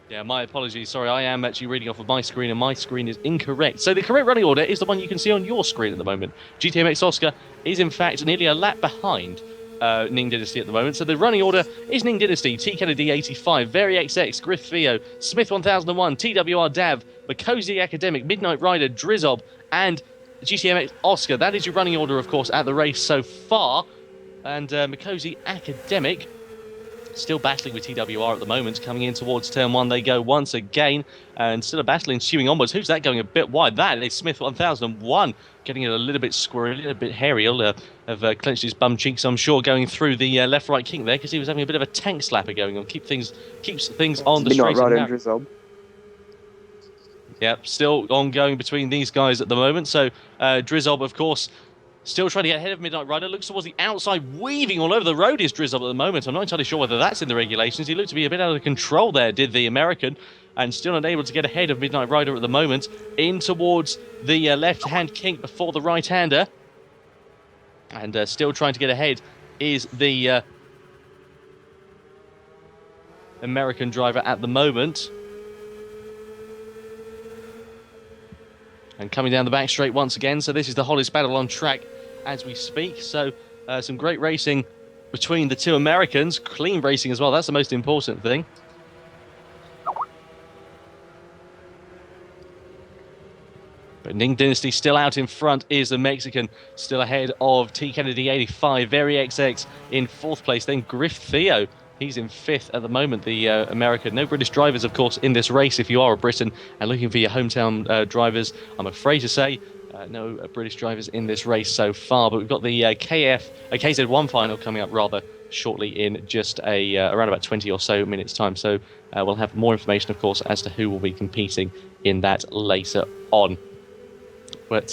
Yeah, my apologies. Sorry, I am actually reading off of my screen, and my screen is incorrect. So the correct running order is the one you can see on your screen at the moment. GTMX Oscar is, in fact, nearly a lap behind Ning Dynasty at the moment. So the running order is Ning Dynasty, T Kennedy 85, VeryXX, Griff Theo, Smith 1001, TWR Dav, Mikosi Academic, Midnight Rider, Drizob, and GTMX Oscar. That is your running order, of course, at the race so far. And Mikosi Academic still battling with TWR at the moment. Coming in towards turn one, they go once again, and still a battle ensuing onwards. Who's that going a bit wide? That is Smith 1001, getting it a little bit squirrely, a little bit hairy. He'll have clenched his bum cheeks, I'm sure, going through the left-right kink there, because he was having a bit of a tank slapper going on. Keeps things on the straight and narrow. Yep, still ongoing between these guys at the moment. So Drizob, of course, still trying to get ahead of Midnight Rider. Looks towards the outside, weaving all over the road is Drizzle at the moment. I'm not entirely sure whether that's in the regulations. He looked to be a bit out of control there, did the American, and still not able to get ahead of Midnight Rider at the moment. In towards the left-hand kink before the right-hander. And still trying to get ahead is the American driver at the moment. And coming down the back straight once again. So this is the hottest battle on track as we speak. So some great racing between the two Americans. Clean racing as well. That's the most important thing. But Ning Dynasty still out in front is the Mexican. Still ahead of T Kennedy 85. VeryXX in fourth place. Then Griff Theo. He's in fifth at the moment, the American. No British drivers, of course, in this race. If you are a Briton and looking for your hometown drivers, I'm afraid to say no British drivers in this race so far. But we've got the KZ1 final coming up rather shortly in just around about 20 or so minutes' time. So we'll have more information, of course, as to who will be competing in that later on. But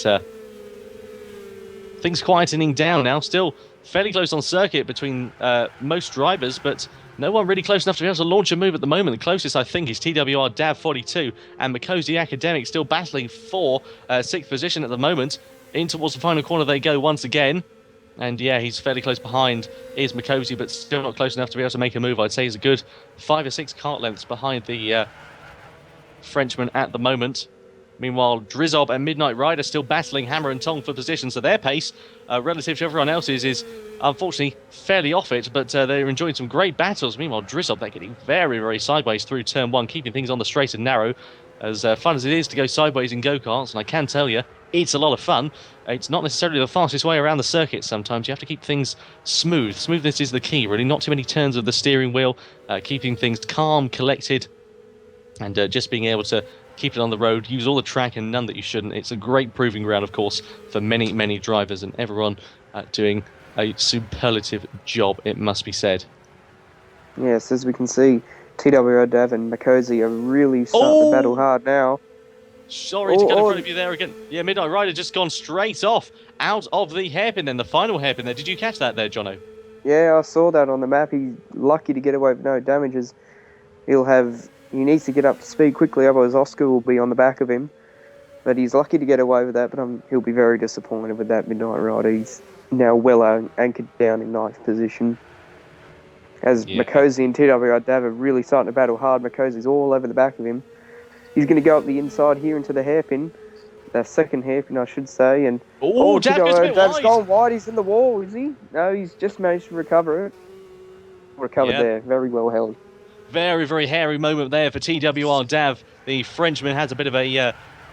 things quietening down now. Still fairly close on circuit between most drivers, but no one really close enough to be able to launch a move at the moment. The closest, I think, is TWR Dav 42 and Mikosi Academic still battling for sixth position at the moment. In towards the final corner they go once again. And yeah, he's fairly close behind is Mikosi, but still not close enough to be able to make a move. I'd say he's a good 5 or 6 kart lengths behind the Frenchman at the moment. Meanwhile, Drizob and Midnight Rider still battling hammer and tong for position, so their pace, relative to everyone else's, is unfortunately fairly off it, but they're enjoying some great battles. Meanwhile, Drizob, they're getting very, very sideways through turn one, keeping things on the straight and narrow. As fun as it is to go sideways in go-karts, and I can tell you, it's a lot of fun. It's not necessarily the fastest way around the circuit sometimes. You have to keep things smooth. Smoothness is the key, really. Not too many turns of the steering wheel, keeping things calm, collected, and just being able to keep it on the road, use all the track and none that you shouldn't. It's a great proving ground, of course, for many, many drivers, and everyone doing a superlative job, it must be said. Yes, as we can see, TWR Dav and Makosi are really starting to battle Oh! hard now. Sorry to cut in front Oh, of you there again. Yeah, Midnight Rider just gone straight off out of the hairpin then, the final hairpin there. Did you catch that there, Jono? yeah, I saw that on the map. He's lucky to get away with no damages. He needs to get up to speed quickly, otherwise Oscar will be on the back of him. But he's lucky to get away with that, but he'll be very disappointed with that Midnight Rider. He's now well anchored down in ninth position. As Yeah. Makosi and TWR Dav are really starting to battle hard. Makosi's all over the back of him. He's going to go up the inside here into the hairpin. The second hairpin, I should say. And Oh, Dav goes a bit Dav's wide. gone wide. He's in the wall, is he? No, he's just managed to recover it. Recovered Yeah. there. Very well held. Very, very hairy moment there for TWR Dav. The Frenchman has a bit of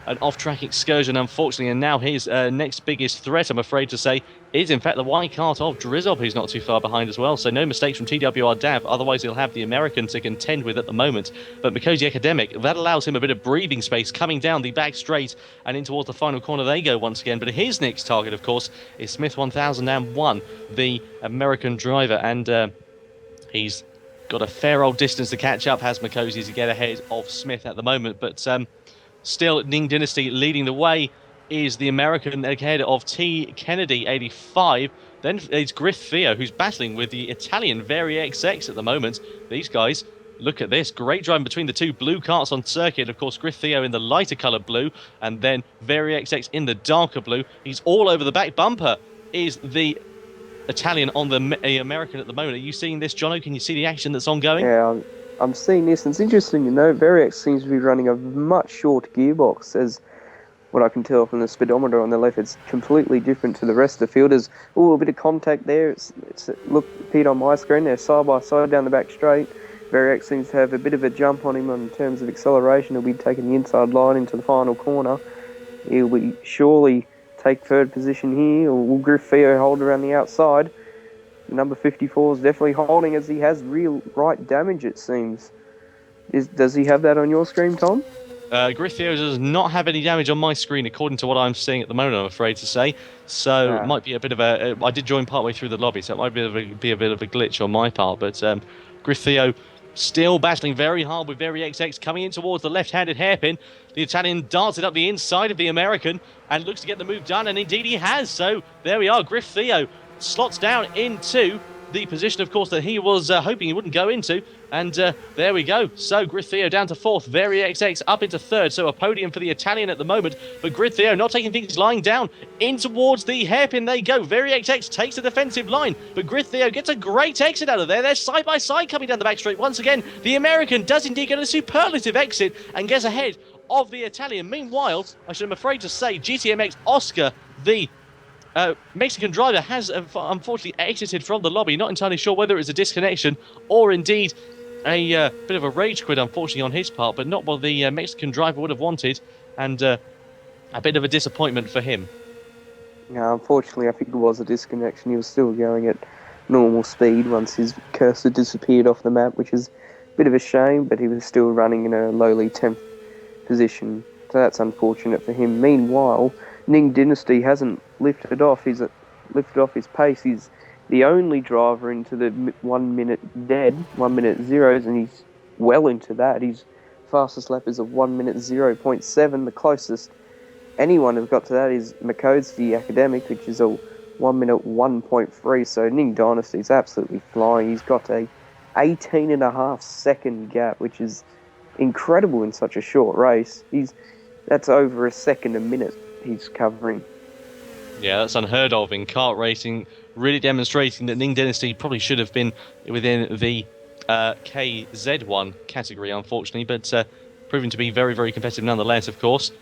an off-track excursion, unfortunately, and now his next biggest threat, I'm afraid to say, is in fact the white cart of Drizzop, who's not too far behind as well. So no mistakes from TWR Dav, otherwise he'll have the American to contend with at the moment. But Makosi Academic, that allows him a bit of breathing space coming down the back straight and in towards the final corner they go once again. But his next target, of course, is Smith 1001, the American driver, and he's got a fair old distance to catch up, has Makosi, to get ahead of Smith at the moment. But still, Ning Dynasty leading the way is the American ahead of T. Kennedy, 85. Then it's Griff Theo, who's battling with the Italian Vari XX at the moment. These guys, look at this. Great driving between the two blue karts on circuit. Of course, Griff Theo in the lighter coloured blue, and then Vari XX in the darker blue. He's all over the back bumper, is the Italian on the American at the moment. Are you seeing this, Jono? Can you see the action that's ongoing? Yeah, I'm seeing this, and it's interesting, Variex seems to be running a much shorter gearbox, as what I can tell from the speedometer on the left. It's completely different to the rest of the field. There's a bit of contact there. It's look, Pete, on my screen, they're side by side down the back straight. Variex seems to have a bit of a jump on him in terms of acceleration. He'll be taking the inside line into the final corner. He'll be surely take third position here, or will Griff Theo hold around the outside? Number 54 is definitely holding, as he has real right damage, it seems. Does he have that on your screen, Tom? Griff Theo does not have any damage on my screen, according to what I'm seeing at the moment, I'm afraid to say. So it might be a bit of a... I did join partway through the lobby, so it might be a bit of a glitch on my part. But Griff Theo still battling very hard with Vari XX coming in towards the left-handed hairpin. The Italian darts it up the inside of the American and looks to get the move done, and indeed he has. So there we are. Griff Theo slots down into the position, of course, that he was hoping he wouldn't go into. And there we go. So Griff Theo down to fourth, Vari XX up into third. So a podium for the Italian at the moment. But Griff Theo not taking things, lying down in towards the hairpin. They go. Vari XX takes the defensive line, but Griff Theo gets a great exit out of there. They're side by side coming down the back straight. Once again, the American does indeed get a superlative exit and gets ahead of the Italian. Meanwhile, I'm afraid to say, GTMX Oscar, the Mexican driver, has unfortunately exited from the lobby. Not entirely sure whether it was a disconnection or indeed a bit of a rage quit, unfortunately, on his part, but not what the Mexican driver would have wanted, and a bit of a disappointment for him. No, unfortunately, I think it was a disconnection. He was still going at normal speed once his cursor disappeared off the map, which is a bit of a shame, but he was still running in a lowly 10th position, so that's unfortunate for him. Meanwhile, Ning Dynasty hasn't lifted off his pace. He's the only driver into the 1 minute dead, 1 minute zeros, and he's well into that. His fastest lap is a 1 minute 0.7. The closest anyone has got to that is Makosi Academic, which is a 1 minute 1.3. So Ning Dynasty is absolutely flying. He's got a 18.5 second gap, which is incredible in such a short race. That's over a second a minute he's covering. Yeah, that's unheard of in kart racing, really demonstrating that Ning Dynasty probably should have been within the KZ1 category, unfortunately, but proving to be very, very competitive nonetheless, of course.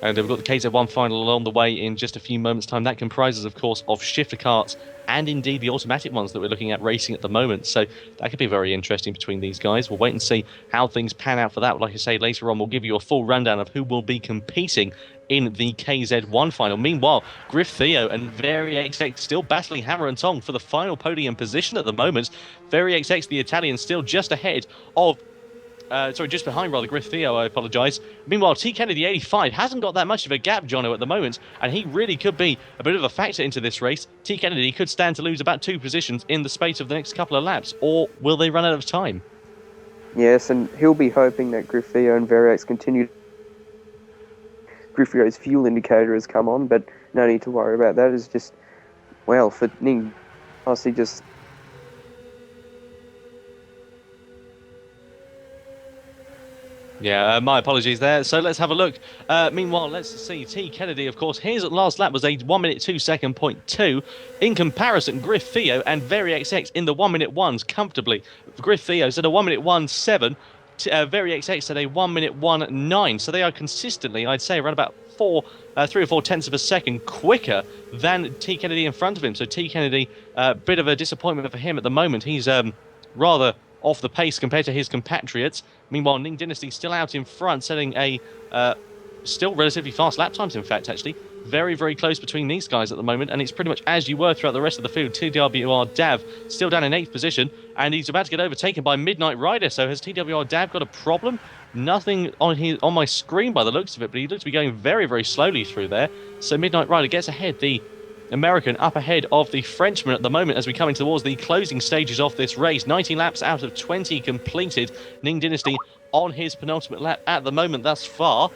And we've got the KZ1 final along the way in just a few moments' time. That comprises, of course, of shifter karts and indeed the automatic ones that we're looking at racing at the moment. So that could be very interesting between these guys. We'll wait and see how things pan out for that. Like I say, later on, we'll give you a full rundown of who will be competing in the KZ1 final. Meanwhile, Griff Theo and Vari XX still battling hammer and tong for the final podium position at the moment. Vari XX, the Italian, still just ahead of just behind rather, Griff Theo, I apologise. Meanwhile, T Kennedy 85 hasn't got that much of a gap, Jono, at the moment, and he really could be a bit of a factor into this race. T Kennedy could stand to lose about 2 positions in the space of the next couple of laps, or will they run out of time? Yes, and he'll be hoping that Griffio and Variax continue. Griffio's fuel indicator has come on, but no need to worry about that. It's just, well, for Ning, honestly, just Yeah, my apologies there. So let's have a look. Meanwhile, let's see. T. Kennedy, of course, his last lap was a 1 minute 2 second point 2. In comparison, Griff Theo and Very XX in the 1 minute ones comfortably. Griff Theo said a 1 minute 1.7. Very XX said a 1 minute 1.9. So they are consistently, I'd say, around about 3 or 4 tenths of a second quicker than T. Kennedy in front of him. So T. Kennedy, a bit of a disappointment for him at the moment. He's rather off the pace compared to his compatriots. Meanwhile, Ning Dynasty still out in front, setting a still relatively fast lap times, in fact, actually. Very, very close between these guys at the moment, and it's pretty much as you were throughout the rest of the field. TWR Dav still down in 8th position, and he's about to get overtaken by Midnight Rider. So has TWR Dav got a problem? Nothing on my screen by the looks of it, but he looks to be going very, very slowly through there. So Midnight Rider gets ahead. The American up ahead of the Frenchman at the moment as we come in towards the closing stages of this race. 19 laps out of 20 completed. Ning Dynasty on his penultimate lap at the moment thus far.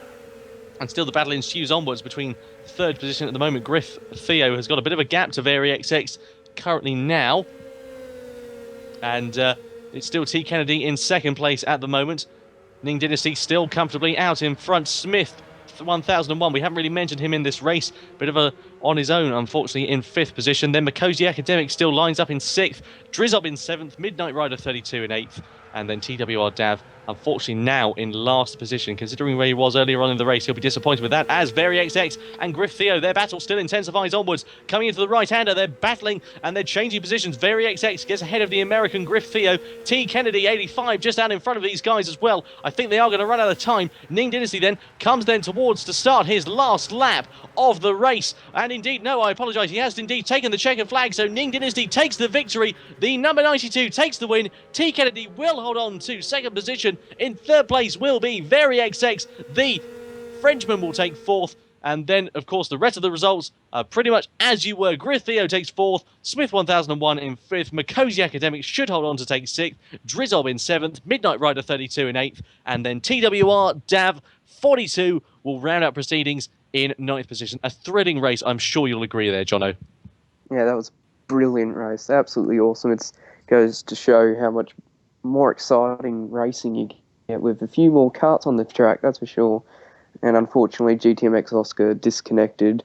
And still the battle ensues onwards between third position at the moment. Griff Theo has got a bit of a gap to Very XX currently now. And it's still T. Kennedy in second place at the moment. Ning Dynasty still comfortably out in front. Smith 1001. We haven't really mentioned him in this race. Bit of a on his own, unfortunately, in 5th position. Then Makosi Academic still lines up in 6th. Drizob in 7th. Midnight Rider 32 in 8th. And then TWR Dav, unfortunately, now in last position. Considering where he was earlier on in the race, he'll be disappointed with that. As Very XX and Griff Theo, their battle still intensifies onwards. Coming into the right-hander, they're battling and they're changing positions. Very XX gets ahead of the American Griff Theo. T. Kennedy, 85, just out in front of these guys as well. I think they are going to run out of time. Ning Dynasty then comes then towards to start his last lap of the race. And indeed, no, I apologise, he has indeed taken the checkered flag. So Ning Dynasty takes the victory. The number 92 takes the win. T. Kennedy will hold on to second position. In third place will be Very XX. The Frenchman will take 4th. And then, of course, the rest of the results are pretty much as you were. Griff Theo takes 4th. Smith 1001 in 5th. Makosi Academic should hold on to take 6th. Drizob in 7th. Midnight Rider 32 in 8th. And then TWR Dav 42 will round out proceedings in 9th position. A thrilling race, I'm sure you'll agree there, Jono. yeah, that was a brilliant race. Absolutely awesome. It goes to show how much more exciting racing you get with a few more karts on the track, that's for sure. And unfortunately, GTMX Oscar disconnected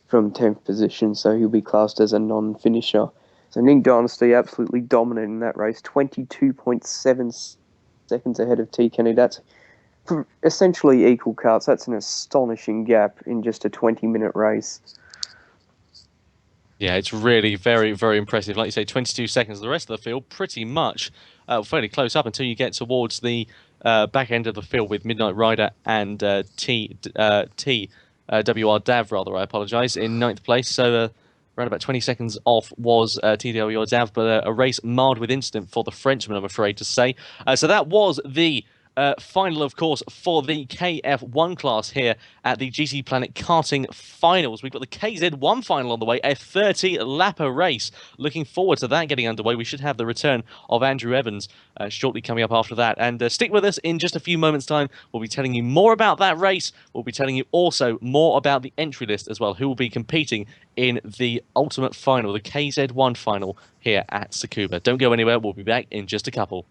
from 10th position, so he'll be classed as a non-finisher. So Ning Dynasty absolutely dominating that race, 22.7 seconds ahead of T. Kennedy. That's for essentially equal karts. That's an astonishing gap in just a 20-minute race. Yeah, it's really very, very impressive. Like you say, 22 seconds. The rest of the field pretty much fairly close up until you get towards the back end of the field with Midnight Rider and TWR Dav, rather, I apologise, in 9th place. So around about 20 seconds off was TWR Dav, but a race marred with incident for the Frenchman, I'm afraid to say. So that was the final, of course, for the KF1 class here at the GTPlanet Karting Finals. We've got the KZ1 final on the way, a 30-lapper race. Looking forward to that getting underway. We should have the return of Andrew Evans shortly coming up after that. And stick with us in just a few moments' time. We'll be telling you more about that race. We'll be telling you also more about the entry list as well, who will be competing in the ultimate final, the KZ1 final here at Tsukuba. Don't go anywhere. We'll be back in just a couple.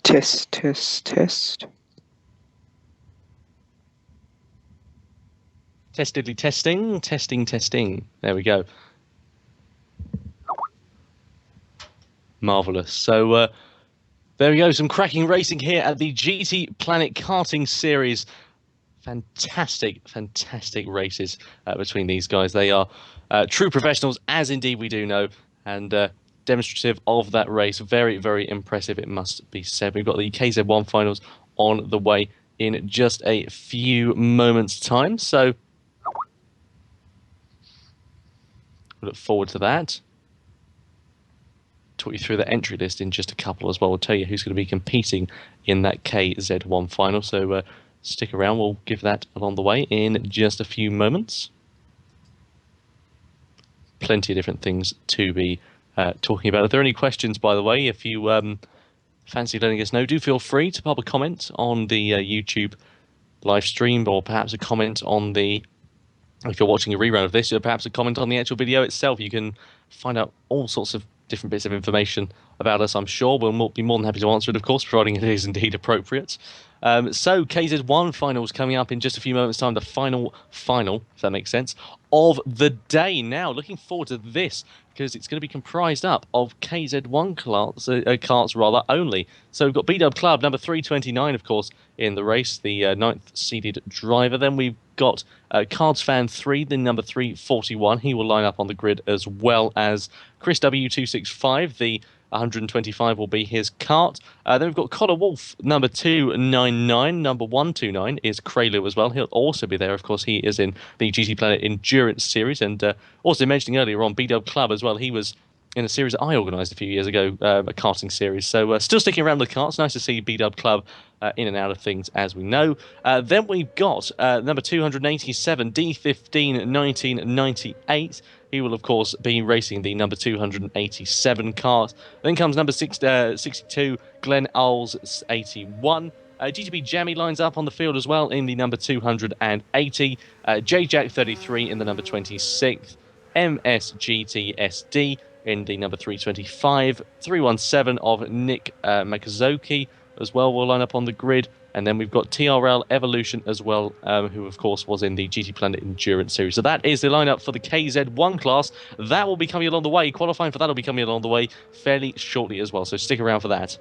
Test, test, test. Testedly testing, testing, testing. There we go. Marvellous. So there we go. Some cracking racing here at the GTPlanet Karting Series. Fantastic, fantastic races between these guys. They are true professionals, as indeed we do know, and demonstrative of that race. Very, very impressive, it must be said. We've got the KZ1 finals on the way in just a few moments' time. So we look forward to that. Talk you through the entry list in just a couple as well. We'll tell you who's going to be competing in that KZ1 final. So stick around. We'll give that along the way in just a few moments. Plenty of different things to be talking about. If there are any questions, by the way, if you fancy letting us know, do feel free to pop a comment on the YouTube live stream, or perhaps a comment on the, if you're watching a rerun of this, or perhaps a comment on the actual video itself. You can find out all sorts of different bits of information about us, I'm sure. We'll be more than happy to answer it, of course, providing it is indeed appropriate. So KZ1 finals coming up in just a few moments' time. The final, if that makes sense, of the day. Now, looking forward to this, because it's going to be comprised up of KZ1 carts rather only. So we've got B-Dub Club, number 329, of course, in the race, the ninth seeded driver. Then we've got Cards Fan 3, the number 341. He will line up on the grid, as well as Chris W265, the 125 will be his kart. Then we've got Connor Wolf, number 299. Number 129 is Kraylu as well. He'll also be there. Of course, he is in the GTPlanet Endurance Series. And also mentioning earlier on, B-Dub Club as well. He was in a series that I organised a few years ago, a karting series. So still sticking around with the karts. Nice to see B-Dub Club in and out of things, as we know. Then we've got number 287, D15 1998. He will, of course, be racing the number 287 kart. Then comes number 62, Glenn Owls 81. GTP Jammy lines up on the field as well in the number 280. J-Jack 33 in the number 26. MSGTSD in the number 325. 317 of Nick Makazoki as well will line up on the grid. And then we've got TRL Evolution as well, who, of course, was in the GTPlanet Endurance Series. So that is the lineup for the KZ1 class. That will be coming along the way. Qualifying for that will be coming along the way fairly shortly as well. So stick around for that.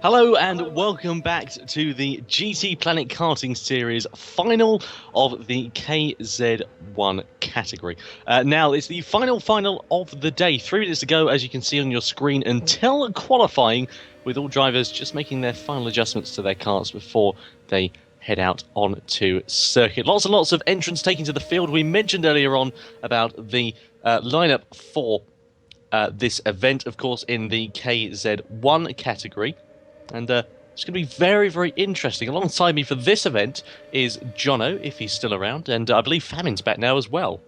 Hello and welcome back to the GTPlanet karting series final of the KZ1 category. Now it's the final of the day. 3 minutes to go, as you can see on your screen, until qualifying, with all drivers just making their final adjustments to their karts before they head out onto circuit. Lots and lots of entrants taking to the field. We mentioned earlier on about the lineup for this event, of course, in the KZ1 category. And it's going to be very, very interesting. Alongside me for this event is Jono, if he's still around, and I believe Famine's back now as well.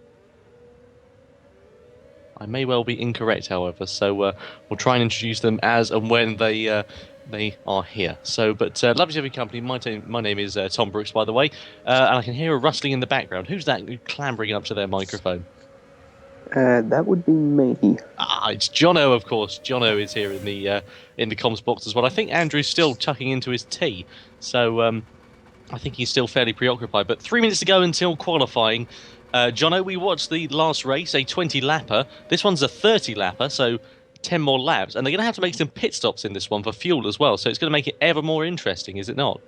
I may well be incorrect, however, so we'll try and introduce them as and when they are here. So, but lovely to have your company. My name is Tom Brooks, by the way, and I can hear a rustling in the background. Who's that clambering up to their microphone? That would be me. It's Jono, of course. Jono is here in the comms box as well. I think Andrew's still tucking into his tea, so I think he's still fairly preoccupied. But 3 minutes to go until qualifying. Jono, we watched the last race, a 20-lapper. This one's a 30-lapper, so 10 more laps. And they're going to have to make some pit stops in this one for fuel as well, so it's going to make it ever more interesting, is it not?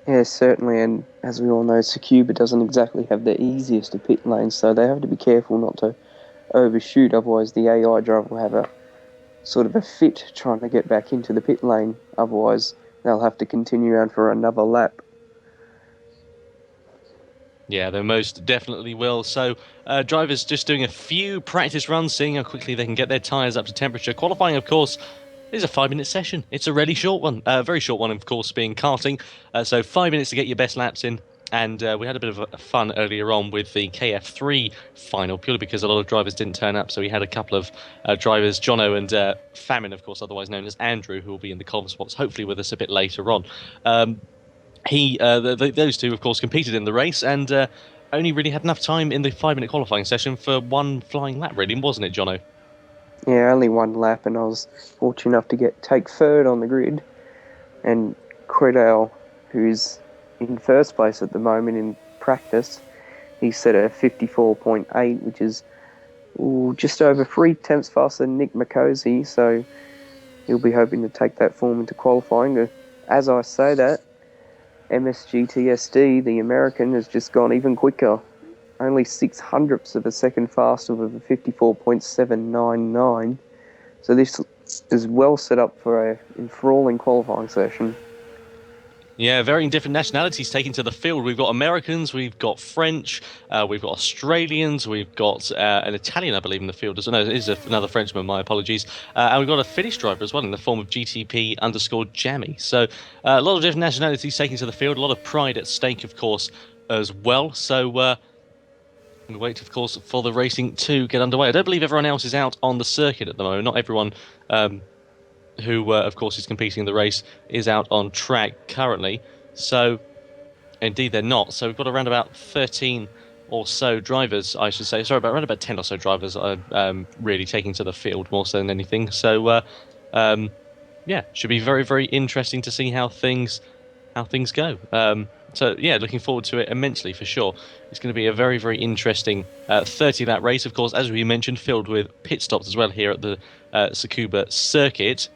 Yeah, certainly, and as we all know, Tsukuba doesn't exactly have the easiest of pit lanes, so they have to be careful not to overshoot, otherwise the AI driver will have a sort of a fit trying to get back into the pit lane, otherwise they'll have to continue on for another lap. Yeah, they most definitely will. So drivers just doing a few practice runs, seeing how quickly they can get their tyres up to temperature. Qualifying, of course, is a 5-minute session. It's a really short one. Very short one, of course, being karting. So 5 minutes to get your best laps in. And we had a bit of fun earlier on with the KF3 final, purely because a lot of drivers didn't turn up. So we had a couple of drivers, Jono and Famine, of course, otherwise known as Andrew, who will be in the comms box, hopefully with us a bit later on. Those two, of course, competed in the race and only really had enough time in the 5-minute qualifying session for one flying lap, really, wasn't it, Jono? Yeah, only one lap, and I was fortunate enough to take third on the grid. And Credell, who's in first place at the moment in practice, he's set a 54.8, which is just over 3 tenths faster than Nick McCosey, so he'll be hoping to take that form into qualifying. As I say that, MSGTSD, the American, has just gone even quicker. Only 0.06 of a second faster with a 54.799. So this is well set up for a enthralling qualifying session. Yeah, very different nationalities taken to the field. We've got Americans, we've got French, we've got Australians, we've got an Italian, I believe, in the field. No, it is another Frenchman, my apologies. And we've got a Finnish driver as well in the form of GTP_Jammy. So a lot of different nationalities taken to the field, a lot of pride at stake, of course, as well. So we wait, of course, for the racing to get underway. I don't believe everyone else is out on the circuit at the moment. Not everyone who, of course, is competing in the race is out on track currently. So, indeed, they're not. So we've got around about 13 or so drivers, I should say. Sorry, around about 10 or so drivers are really taking to the field more so than anything. So, yeah, should be very, very interesting to see how things go. So, yeah, looking forward to it immensely for sure. It's going to be a very, very interesting 30-lap race, of course, as we mentioned, filled with pit stops as well here at the Tsukuba circuit.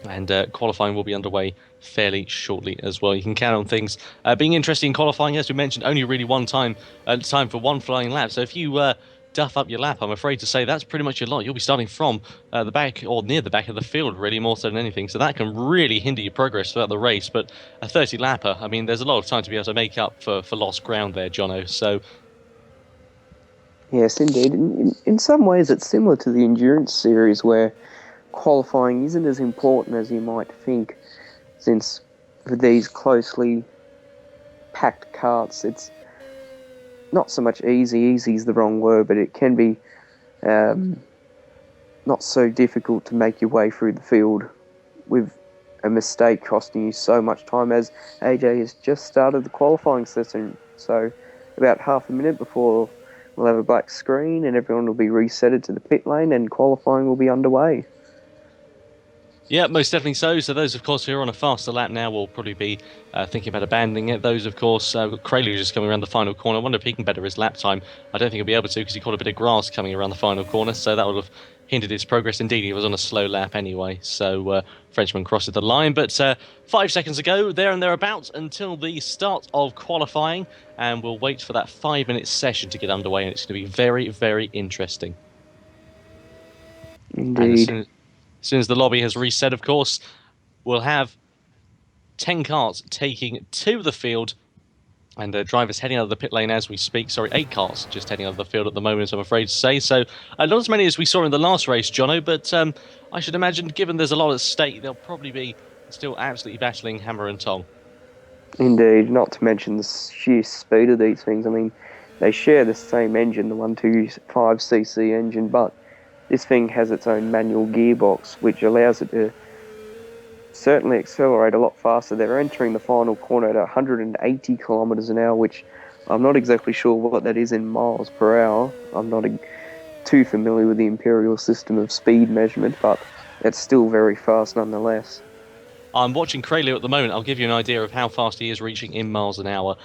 And qualifying will be underway fairly shortly as well. You can count on things being interesting in qualifying. As we mentioned, only really one time for one flying lap. So if you duff up your lap, I'm afraid to say that's pretty much your lot. You'll be starting from the back or near the back of the field, really, more so than anything. So that can really hinder your progress throughout the race. But a 30-lapper, I mean, there's a lot of time to be able to make up for lost ground there, Jono. So yes, indeed. In some ways, it's similar to the endurance series where qualifying isn't as important as you might think, since for these closely packed karts, it's not so much easy. Easy is the wrong word, but it can be not so difficult to make your way through the field with a mistake costing you so much time, as AJ has just started the qualifying session. So about half a minute before we'll have a black screen and everyone will be resetted to the pit lane and qualifying will be underway. yeah, most definitely so. So those, of course, who are on a faster lap now will probably be thinking about abandoning it. Those, of course, Crayley just coming around the final corner. I wonder if he can better his lap time. I don't think he'll be able to because he caught a bit of grass coming around the final corner, so that would have hindered his progress. Indeed, he was on a slow lap anyway, so Frenchman crosses the line. But 5 seconds ago, there and thereabouts, until the start of qualifying, and we'll wait for that 5-minute session to get underway, and it's going to be very, very interesting. And Indeed. as soon as the lobby has reset, of course, we'll have 10 cars taking to the field, and drivers heading out of the pit lane as we speak. Sorry, 8 cars just heading out of the field at the moment, I'm afraid to say. So not as many as we saw in the last race, Jono, but I should imagine, given there's a lot at stake, they'll probably be still absolutely battling hammer and tong. Indeed, not to mention the sheer speed of these things. I mean, they share the same engine, the 125cc engine, but this thing has its own manual gearbox, which allows it to certainly accelerate a lot faster. They're entering the final corner at 180 kilometers an hour, which I'm not exactly sure what that is in miles per hour. I'm not too familiar with the imperial system of speed measurement, but it's still very fast nonetheless. I'm watching Kraylio at the moment. I'll give you an idea of how fast he is reaching in miles an hour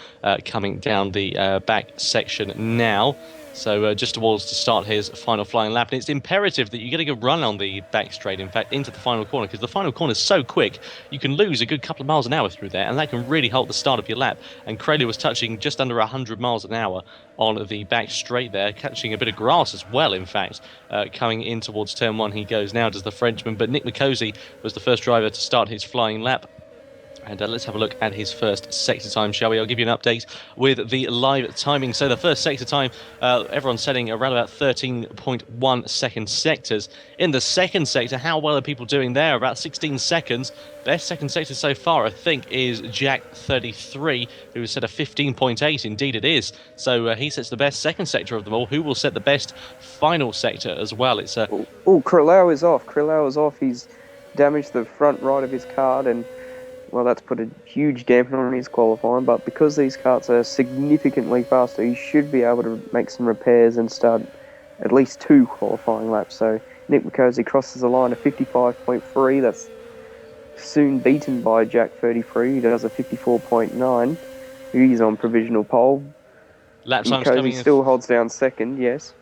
coming down the back section now. So just towards to start his final flying lap. And it's imperative that you get a good run on the back straight, in fact, into the final corner, because the final corner is so quick, you can lose a good couple of miles an hour through there, and that can really halt the start of your lap. And Kraylio was touching just under 100 miles an hour on the back straight there, catching a bit of grass as well, in fact. Coming in towards turn 1 he goes now, does the Frenchman, but Nick McCosey was the first driver to start his flying lap. And let's have a look at his first sector time, shall we? I'll give you an update with the live timing. So the first sector time, everyone's setting around about 13.1 second sectors. In the second sector, how well are people doing there? About 16 seconds. Best second sector so far, I think, is Jack33, who has set a 15.8. Indeed it is. So he sets the best second sector of them all. Who will set the best final sector as well? It's Krillao is off. Krillao is off. He's damaged the front right of his card, and well, that's put a huge damper on his qualifying, but because these karts are significantly faster, he should be able to make some repairs and start at least 2 qualifying laps. So Nick McCosey crosses the line at 55.3. That's soon beaten by Jack 33. He does a 54.9. He's on provisional pole. Lap times coming in. Still holds down second, yes.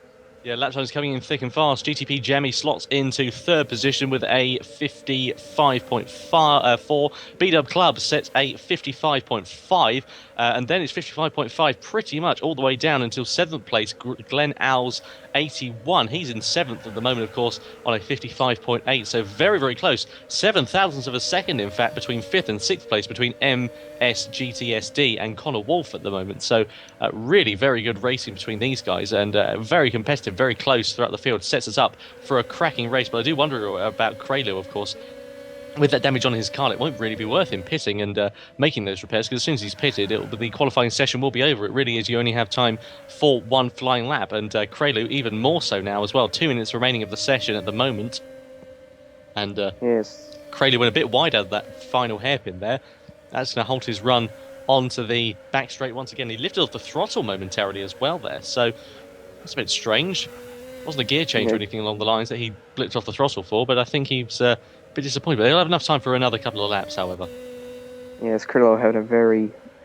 Yeah, lap time's coming in thick and fast. GTP Jammy slots into third position with a 55.4. B-Dub Club sets a 55.5. And then it's 55.5 pretty much all the way down until 7th place. Glenn Owls 81. He's in 7th at the moment, of course, on a 55.8. So very, very close. 7 thousandths of a second, in fact, between 5th and 6th place between MSGTSD and Connor Wolf at the moment. So really very good racing between these guys, and very competitive, very close throughout the field. Sets us up for a cracking race. But I do wonder about Kraylio, of course. With that damage on his car, it won't really be worth him pitting and making those repairs, because as soon as he's pitted, the qualifying session will be over. It really is. You only have time for 1 flying lap, and Kraylio even more so now as well. 2 minutes remaining of the session at the moment. And yes, Kraylio went a bit wide out of that final hairpin there. That's going to halt his run onto the back straight once again. He lifted off the throttle momentarily as well there, so that's a bit strange. It wasn't a gear change or anything along the lines that he blipped off the throttle for, but I think he's a bit disappointed. But he'll have enough time for another couple of laps, however. Yes, Krillo had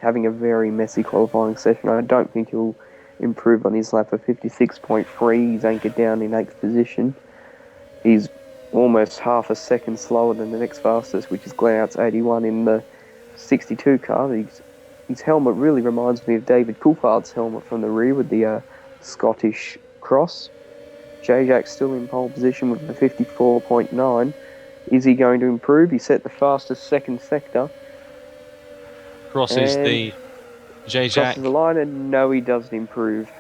having a very messy qualifying session. I don't think he'll improve on his lap of 56.3. He's anchored down in 8th position. He's almost half a second slower than the next fastest, which is Glenouts 81 in the 62 car. His helmet really reminds me of David Coulthard's helmet from the rear with the Scottish cross. J-Jack's still in pole position with the 54.9. Is he going to improve? He set the fastest second sector. Crosses the J-Jack. Crosses the line, and no, he doesn't improve.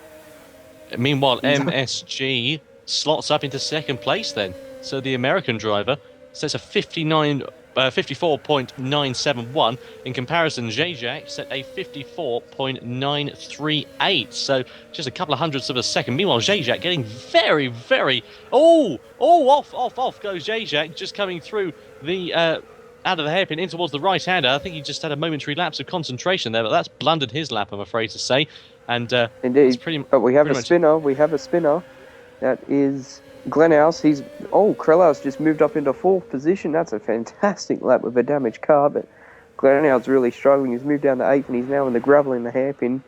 Meanwhile, MSG slots up into second place then. So the American driver sets a 54.971. In comparison, J-Jack set a 54.938. So just a couple of hundredths of a second. Meanwhile, J-Jack getting very, very... off goes J-Jack, just coming through the... out of the hairpin in towards the right-hander. I think he just had a momentary lapse of concentration there, but that's blundered his lap, I'm afraid to say. And indeed, but we have a spinner. We have a spinner. That is Glenhouse. Krellhouse just moved up into 4th position. That's a fantastic lap with a damaged car, but Glenhouse really struggling. He's moved down to 8th, and he's now in the gravel in the hairpin,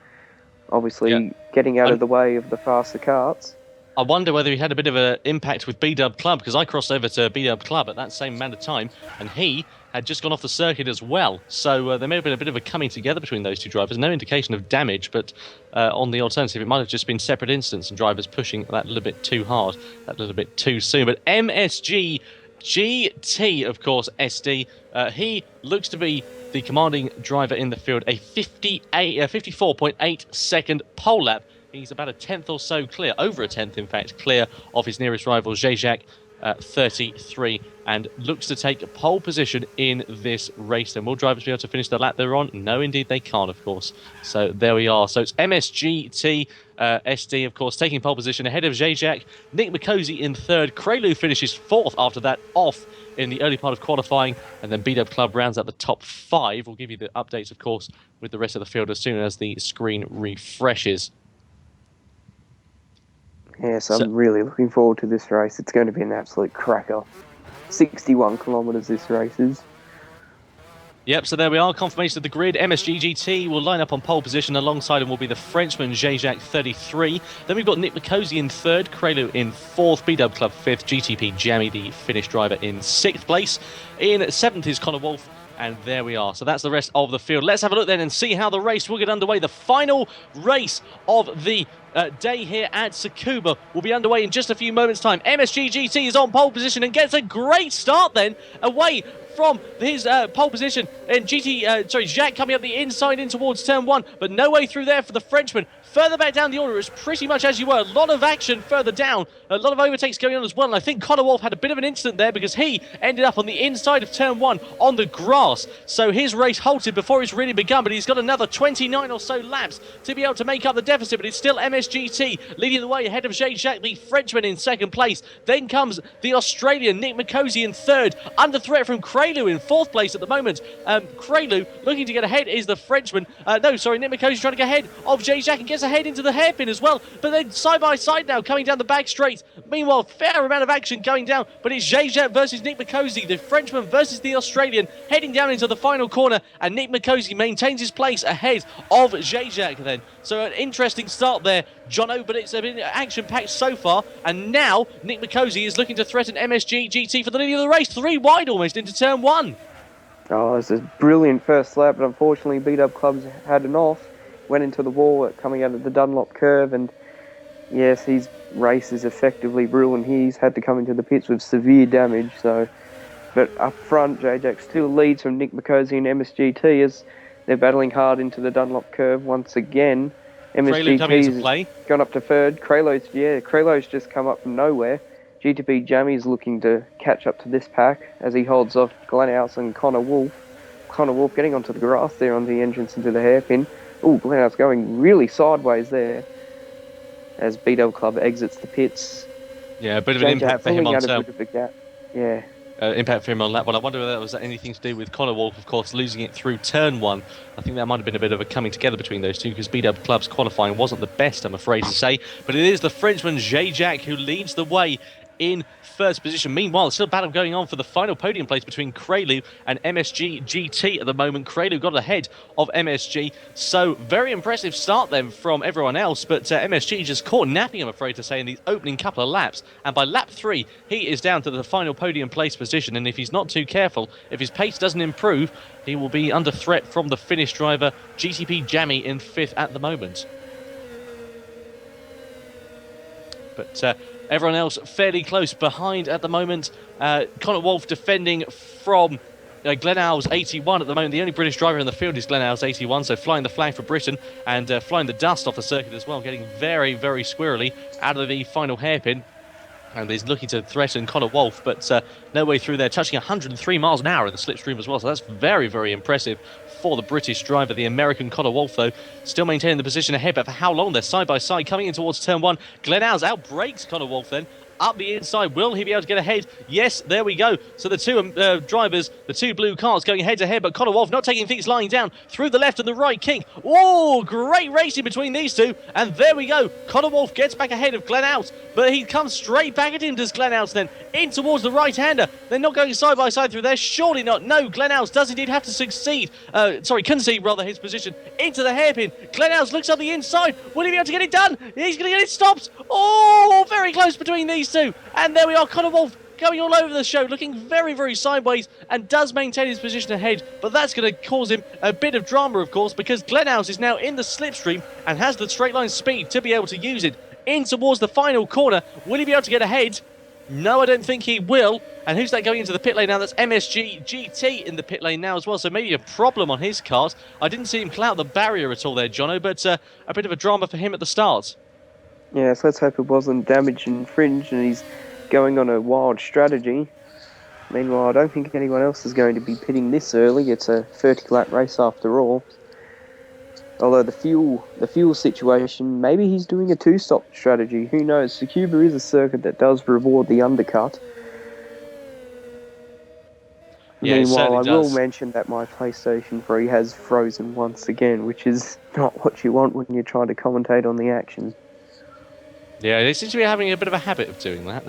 obviously getting out of the way of the faster carts. I wonder whether he had a bit of an impact with B-Dub Club, because I crossed over to B-Dub Club at that same amount of time, and he had just gone off the circuit as well. So there may have been a bit of a coming together between those two drivers. No indication of damage, but on the alternative, it might have just been separate incidents and drivers pushing that little bit too hard, that little bit too soon. But MSG GT, of course, SD, he looks to be the commanding driver in the field, a 54.8 second pole lap. He's about a tenth or so clear, over a tenth, in fact, clear of his nearest rival, Zajak, 33, and looks to take pole position in this race. Then will drivers be able to finish the lap they're on? No, indeed they can't, of course. So there we are. So it's MSGT SD, of course, taking pole position ahead of Zajak. Nick McCosey in third. Krelu finishes fourth after that, off in the early part of qualifying, and then B-Dub Club rounds out the top 5. We'll give you the updates, of course, with the rest of the field as soon as the screen refreshes. Yes, I'm really looking forward to this race. It's going to be an absolute cracker. 61 kilometres this race is. Yep, so there we are, confirmation of the grid. MSG GT will line up on pole position. Alongside him will be the Frenchman, Zajak, 33. Then we've got Nick McCosey in third, Krelu in fourth, B-Dub Club fifth, GTP Jammy, the Finnish driver, in sixth place. In seventh is Connor Wolf. And there we are. So that's the rest of the field. Let's have a look then and see how the race will get underway. The final race of the day here at Tsukuba will be underway in just a few moments' time. MSG GT is on pole position and gets a great start then, away from his pole position. And Jack coming up the inside in towards turn 1, but no way through there for the Frenchman. Further back down the order is pretty much as you were. A lot of action further down. A lot of overtakes going on as well. And I think Connor Wolf had a bit of an incident there because he ended up on the inside of turn 1 on the grass. So his race halted before it's really begun. But he's got another 29 or so laps to be able to make up the deficit. But it's still MSGT leading the way ahead of Jacques, the Frenchman, in second place. Then comes the Australian, Nick McCosey, in third. Under threat from Krelu in fourth place at the moment. Krelu looking to get ahead is the Frenchman. Nick McCosey trying to get ahead of Jacques and gets ahead into the hairpin as well, but then side by side now coming down the back straight. Meanwhile, fair amount of action going down, but it's Zajak versus Nick McCosey, the Frenchman versus the Australian, heading down into the final corner, and Nick McCosey maintains his place ahead of Zajak then. So an interesting start there, Jono, but it's been action-packed so far, and now Nick McCosey is looking to threaten MSG GT for the lead of the race, 3 wide almost into turn 1. Oh, it's a brilliant first lap, but unfortunately B-Dub Club's had an off. Went into the wall coming out of the Dunlop curve, and yes, his race is effectively ruined. He's had to come into the pits with severe damage. But up front, Jacques still leads from Nick McCosey and MSGT as they're battling hard into the Dunlop curve once again. MSGT's gone up to third. Krelo's just come up from nowhere. GTP Jammy's looking to catch up to this pack as he holds off Glenhouse and Connor Wolf. Connor Wolf getting onto the grass there on the entrance into the hairpin. Oh, Glenhouse going really sideways there as B-Dub Club exits the pits. Yeah, a bit of an impact for him on turn. Yeah. Impact for him on lap 1. I wonder whether that was anything to do with Connor Wolf, of course, losing it through turn 1. I think that might have been a bit of a coming together between those two because B-Dub Club's qualifying wasn't the best, I'm afraid to say. But it is the Frenchman, Zajak, who leads the way in first position. Meanwhile, still battle going on for the final podium place between Krelu and MSG GT at the moment. Krelu got ahead of MSG, so very impressive start then from everyone else, but MSG just caught napping, I'm afraid to say, in the opening couple of laps, and by lap 3 he is down to the final podium place position, and if he's not too careful, if his pace doesn't improve, he will be under threat from the Finnish driver GTP Jammy in 5th at the moment. But everyone else fairly close behind at the moment. Connor Wolf defending from Glenhouse 81 at the moment. The only British driver in the field is Glenhouse 81, so flying the flag for Britain and flying the dust off the circuit as well, getting very, very squirrely out of the final hairpin. And he's looking to threaten Connor Wolf, but no way through there, touching 103 miles an hour in the slipstream as well, so that's very, very impressive for the British driver. The American Connor Wolf, though, still maintaining the position ahead, but for how long? They're side by side coming in towards turn 1. Glenhouse outbrakes Connor Wolf then, up the inside. Will he be able to get ahead? Yes, there we go. So the two drivers, the two blue cars going head to head, but Conor Wolf not taking things lying down through the left and the right. King. Oh, great racing between these two. And there we go. Conor Wolf gets back ahead of Glenn Out, but he comes straight back at him, does Glenn Out, then in towards the right-hander. They're not going side by side through there. Surely not. No, Glenn Out does indeed have to concede rather his position into the hairpin. Glenn Out looks on the inside. Will he be able to get it done? He's going to get it stopped. Oh, very close between these two. And there we are. Conor Wolf going all over the show, looking very, very sideways, and does maintain his position ahead. But that's going to cause him a bit of drama, of course, because Glenn Out is now in the slipstream and has the straight line speed to be able to use it in towards the final corner. Will he be able to get ahead? No, I don't think he will. And who's that going into the pit lane now? That's MSG GT in the pit lane now as well. So maybe a problem on his cars. I didn't see him clout the barrier at all there, Jono, but a bit of a drama for him at the start. Yeah, so let's hope it wasn't damage and fringe and he's going on a wild strategy. Meanwhile, I don't think anyone else is going to be pitting this early. It's a 30-lap race after all. Although the fuel situation, maybe he's doing a two-stop strategy. Who knows? Tsukuba is a circuit that does reward the undercut. Yeah, meanwhile, I will does. mention that my PlayStation 3 has frozen once again, which is not what you want when you're trying to commentate on the action. Yeah, they seem to be having a bit of a habit of doing that.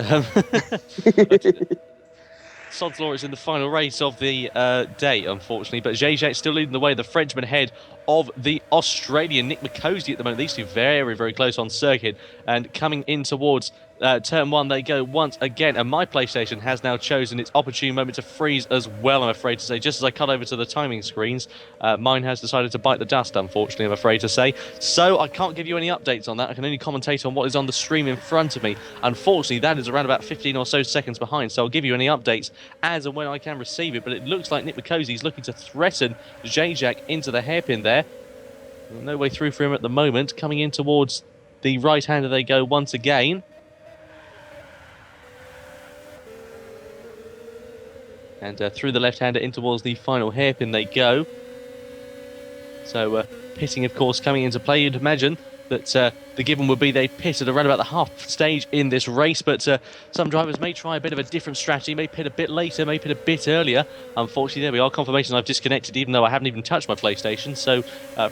Sod's Law is in the final race of the day, unfortunately, but Zajak still leading the way, the Frenchman ahead of the Australian Nick McCosey at the moment. These two very, very close on circuit, and coming in towards turn one they go once again, and my PlayStation has now chosen its opportune moment to freeze as well, I'm afraid to say. Just as I cut over to the timing screens, mine has decided to bite the dust, unfortunately, I'm afraid to say. So I can't give you any updates on that. I can only commentate on what is on the stream in front of me. Unfortunately, that is around about 15 or so seconds behind, so I'll give you any updates as and when I can receive it. But it looks like Nick McCosey is looking to threaten Zajak into the hairpin there. No way through for him at the moment. Coming in towards the right-hander they go once again. And through the left-hander in towards the final hairpin they go. So pitting, of course, coming into play. You'd imagine that the given would be they pit at around about the half stage in this race, but some drivers may try a bit of a different strategy, may pit a bit later, may pit a bit earlier. Unfortunately, there we are. Confirmation I've disconnected, even though I haven't even touched my PlayStation, so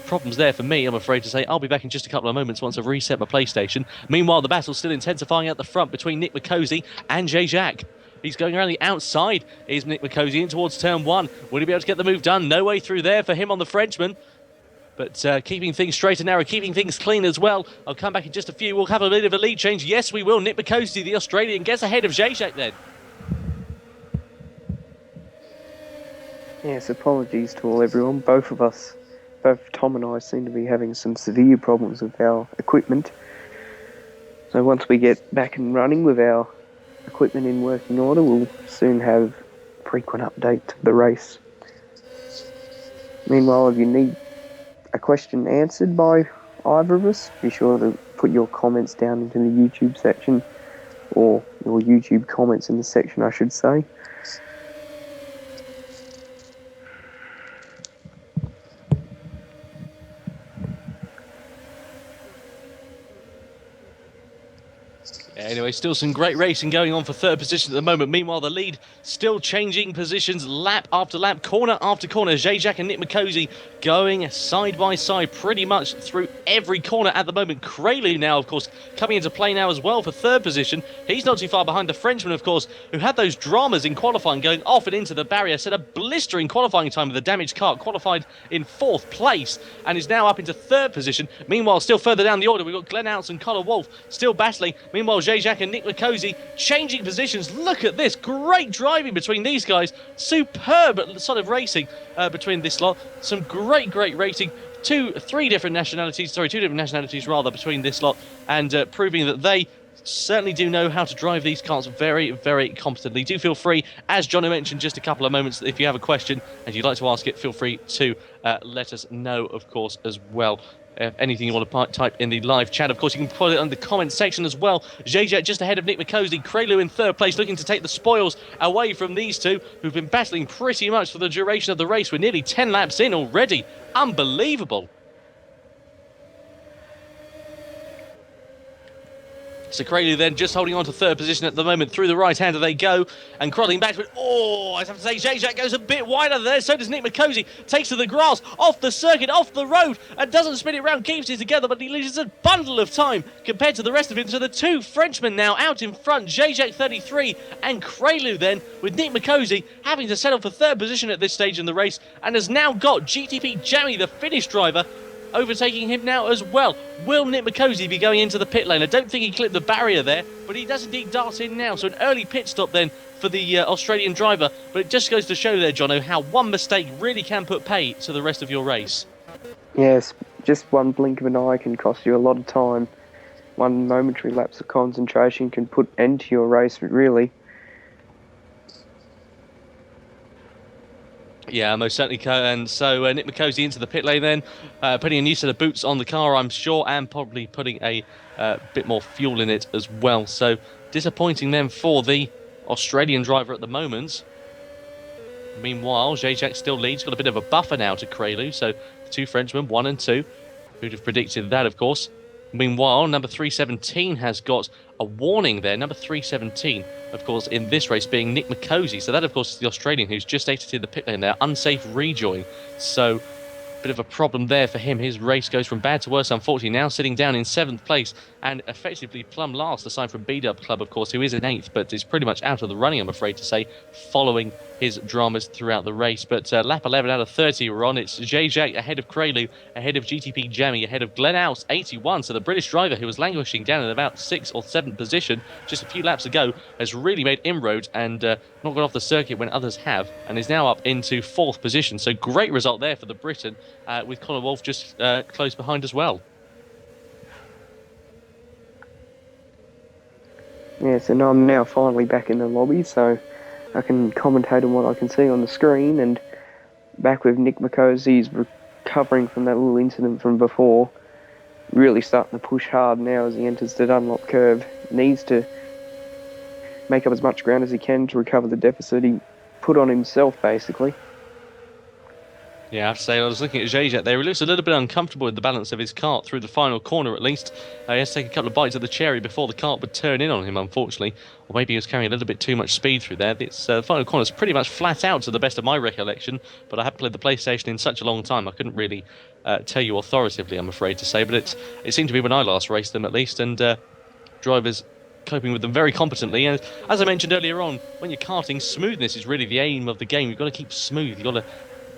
problems there for me, I'm afraid to say. I'll be back in just a couple of moments once I've reset my PlayStation. Meanwhile, the battle's still intensifying at the front between Nick McCosey and Zajak. He's going around the outside, is Nick McCosey, in towards turn one. Will he be able to get the move done? No way through there for him on the Frenchman. But keeping things straight and narrow, keeping things clean as well. I'll come back in just a few. We'll have a bit of a lead change. Yes, we will. Nick McCosey, the Australian, gets ahead of Zajak then. Yes, apologies to everyone. Both of us, both Tom and I, seem to be having some severe problems with our equipment. So once we get back and running with our equipment in working order, we'll soon have frequent updates of the race. Meanwhile, if you need a question answered by either of us, be sure to put your comments down into the YouTube section, or your YouTube comments in the section, I should say. Anyway, still some great racing going on for third position at the moment. Meanwhile, the lead still changing positions lap after lap, corner after corner. Zajak and Nick McCosey going side by side pretty much through every corner at the moment. Kralu now, of course, coming into play now as well for third position. He's not too far behind the Frenchman, of course, who had those dramas in qualifying, going off and into the barrier, set a blistering qualifying time with a damaged kart, qualified in fourth place, and is now up into third position. Meanwhile, still further down the order, we've got Glenn Outs and Conor Wolf still battling. Meanwhile, Zajak and Nick McCosey changing positions. Look at this. Great driving between these guys. Superb sort of racing between this lot. Some great racing. Two different nationalities between this lot, and proving that they certainly do know how to drive these cars very, very competently. Do feel free, as Jono mentioned just a couple of moments, if you have a question and you'd like to ask it, feel free to let us know, of course, as well. Anything you want to type in the live chat, of course, you can put it on the comment section as well. Zajak just ahead of Nick McCosey. Kralu in third place, looking to take the spoils away from these two, who've been battling pretty much for the duration of the race. We're nearly 10 laps in already. Unbelievable. So Crayley then just holding on to third position at the moment. Through the right-hander they go, and crawling back. Oh, I have to say, Jack goes a bit wider there. So does Nick McCosey. Takes to the grass, off the circuit, off the road, and doesn't spin it round, keeps it together, but he loses a bundle of time compared to the rest of him. So the two Frenchmen now out in front, Jack 33 and Crayley then, with Nick McCosey having to settle for third position at this stage in the race, and has now got GTP Jammy, the Finnish driver, overtaking him now as well. Will Nick McCosey be going into the pit lane? I don't think he clipped the barrier there, but he does indeed dart in now. So an early pit stop then for the Australian driver. But it just goes to show there, Jono, how one mistake really can put pay to the rest of your race. Yes, just one blink of an eye can cost you a lot of time. One momentary lapse of concentration can put end to your race, really. Yeah, most certainly. And so Nick McCosey into the pit lane then, putting a new set of boots on the car, I'm sure, and probably putting a bit more fuel in it as well. So disappointing then for the Australian driver at the moment. Meanwhile, Jack still leads, got a bit of a buffer now to Crayley. So the two Frenchmen, 1 and 2, who'd have predicted that, of course. Meanwhile, number 317 has got a warning there. Number 317, of course, in this race being Nick McCosey. So that, of course, is the Australian who's just exited the pit lane there. Unsafe rejoin. So bit of a problem there for him. His race goes from bad to worse, unfortunately, now sitting down in 7th place and effectively plumb last, aside from B-Dub Club, of course, who is in 8th, but is pretty much out of the running, I'm afraid to say, following his dramas throughout the race. But lap 11 out of 30 we're on. It's Jack ahead of Crayley, ahead of GTP Jammy, ahead of Glenn House, 81. So the British driver, who was languishing down in about 6th or 7th position just a few laps ago, has really made inroads and not got off the circuit when others have, and is now up into 4th position. So great result there for the Briton, with Conor Wolf just close behind as well. Yes, and I'm now finally back in the lobby, so I can commentate on what I can see on the screen, and back with Nick McCosey's recovering from that little incident from before, really starting to push hard now as he enters the Dunlop curve. Needs to make up as much ground as he can to recover the deficit he put on himself, basically. Yeah, I have to say, I was looking at Jack there. He looks a little bit uncomfortable with the balance of his cart through the final corner, at least. He has to take a couple of bites of the cherry before the cart would turn in on him, unfortunately. Or maybe he was carrying a little bit too much speed through there. The final corner is pretty much flat out to the best of my recollection, but I haven't played the PlayStation in such a long time, I couldn't really tell you authoritatively, I'm afraid to say. But it seemed to be when I last raced them, at least, and drivers coping with them very competently. And as I mentioned earlier on, when you're karting, smoothness is really the aim of the game. You've got to keep smooth. You've got to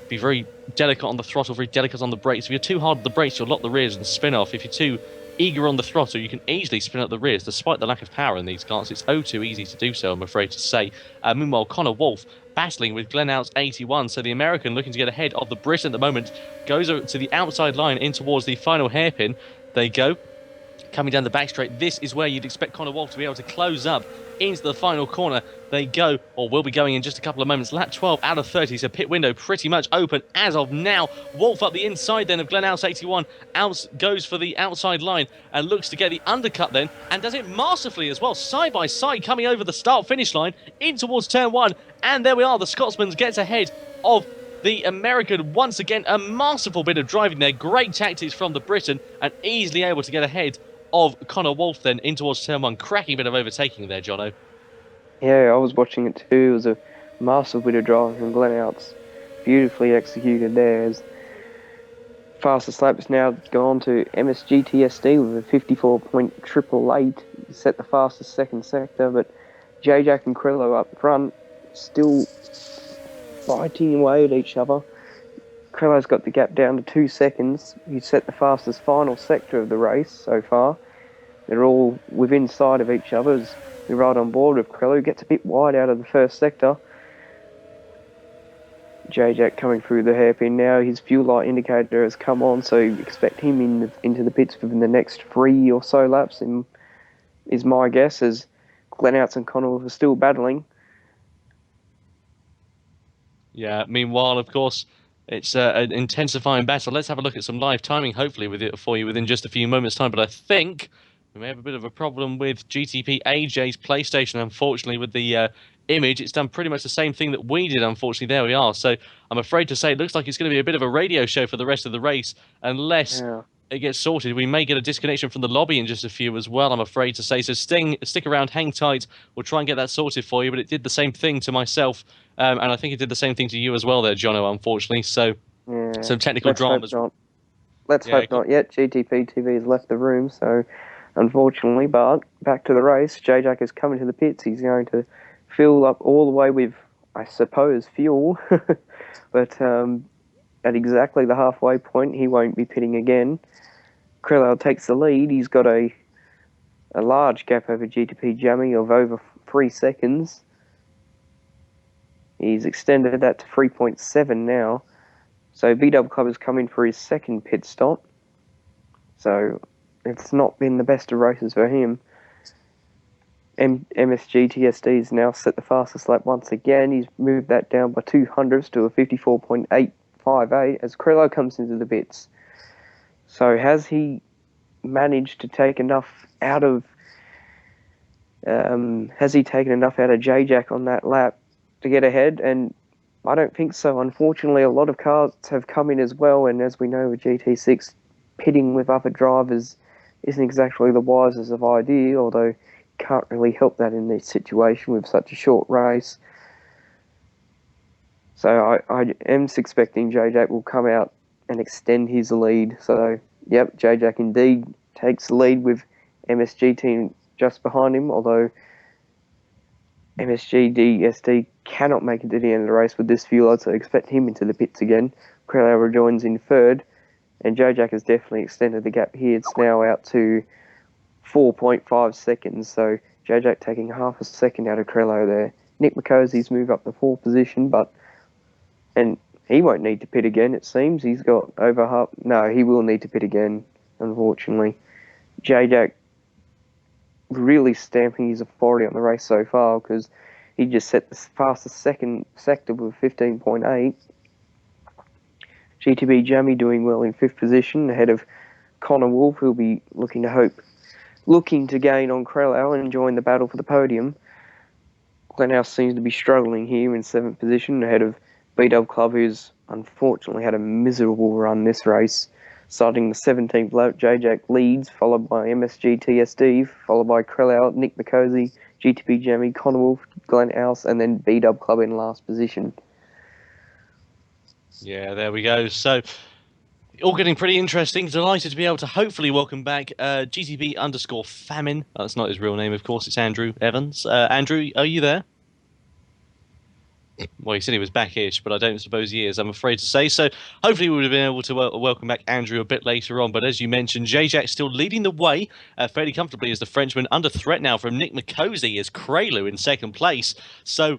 be very delicate on the throttle, very delicate on the brakes. If you're too hard on the brakes, you'll lock the rears and spin off. If you're too eager on the throttle, you can easily spin up the rears. Despite the lack of power in these karts, it's oh too easy to do so, I'm afraid to say. Meanwhile, Conor Wolf battling with Glenn Out's 81, so the American looking to get ahead of the Brit at the moment goes over to the outside line in towards the final hairpin. They go. Coming down the back straight, this is where you'd expect Conor Wolf to be able to close up into the final corner. They go, or will be going in just a couple of moments. Lap 12 out of 30, so pit window pretty much open as of now. Wolf up the inside then of Glenn House 81. House goes for the outside line and looks to get the undercut then, and does it masterfully as well, side by side, coming over the start-finish line in towards turn 1. And there we are, the Scotsman gets ahead of the American. Once again, a masterful bit of driving there. Great tactics from the Briton, and easily able to get ahead of Conor Wolf then in towards turn 1. Cracking bit of overtaking there, Jono. Yeah, I was watching it too. It was a masterful bit of driving from Glenn Outs. Beautifully executed there. As fastest lap is now gone to MSGTSD with a 54.888. Set the fastest second sector, but Jack and Krillo up front still fighting away at each other. Krillo's got the gap down to 2 seconds. He set the fastest final sector of the race so far. They're all within sight of each other as we ride on board with Krillo. Gets a bit wide out of the first sector. Jack coming through the hairpin now. His fuel light indicator has come on, so expect him into the pits within the next 3 or so laps, is my guess, as Glenn Outs and Conor are still battling. Yeah, meanwhile, of course, it's an intensifying battle. Let's have a look at some live timing, hopefully, with it for you within just a few moments' time. But I think we may have a bit of a problem with GTP AJ's PlayStation, unfortunately, with the image. It's done pretty much the same thing that we did, unfortunately. There we are. So I'm afraid to say it looks like it's going to be a bit of a radio show for the rest of the race, unless it gets sorted. We may get a disconnection from the lobby in just a few as well, I'm afraid to say. So stick around, hang tight. We'll try and get that sorted for you. But it did the same thing to myself, and I think it did the same thing to you as well there, Jono, unfortunately. So Yeah, some technical let's hope dramas. not. Let's Yeah, hope not yet. GTP TV has left the room, so unfortunately, but back to the race. J-Jack is coming to the pits. He's going to fill up all the way with, I suppose, fuel. But at exactly the halfway point, he won't be pitting again. Krellau takes the lead. He's got a large gap over GTP Jammy of over 3 seconds. He's extended that to 3.7 now. So VW Club has come in for his second pit stop. So it's not been the best of races for him. MSG TSD has now set the fastest lap once again. He's moved that down by 200ths to a 54.858 as Krellau comes into the pits. So has he managed to take enough out of... has he taken enough out of J-Jack on that lap to get ahead? And I don't think so. Unfortunately, a lot of cars have come in as well, and as we know with GT6, pitting with other drivers isn't exactly the wisest of idea, although can't really help that in this situation with such a short race. So I am expecting J-Jack will come out and extend his lead. So, yep, J-Jack indeed takes the lead with MSG team just behind him, although MSG DSD cannot make it to the end of the race with this fuel, so expect him into the pits again. Krellau rejoins in third, and J-Jack has definitely extended the gap here. It's now out to 4.5 seconds, so J-Jack taking half a second out of Krellau there. Nick McCosey's moved up to 4th position, and he won't need to pit again, it seems. He's got over half... No, he will need to pit again, unfortunately. J-Jack really stamping his authority on the race so far, because he just set the fastest second sector with 15.8. GTB Jammy doing well in 5th position, ahead of Connor Wolf, who'll be looking to gain on Krellau and join the battle for the podium. Glenhouse seems to be struggling here in 7th position, ahead of B-Dub Club, who's unfortunately had a miserable run this race. Starting the 17th lap, J-Jack leads, followed by MSG TSD, followed by Krellau, Nick McCosey, GTP Jammy, Connor Wolf, Glenhouse, and then B-Dub Club in last position. Yeah, there we go. So, all getting pretty interesting. Delighted to be able to hopefully welcome back GTB_Famine. That's not his real name, of course. It's Andrew Evans. Andrew, are you there? Well, he said he was back-ish, but I don't suppose he is, I'm afraid to say. So hopefully we would have been able to welcome back Andrew a bit later on. But as you mentioned, J-Jack still leading the way fairly comfortably as the Frenchman, under threat now from Nick McCosey as Krelu in 2nd place. So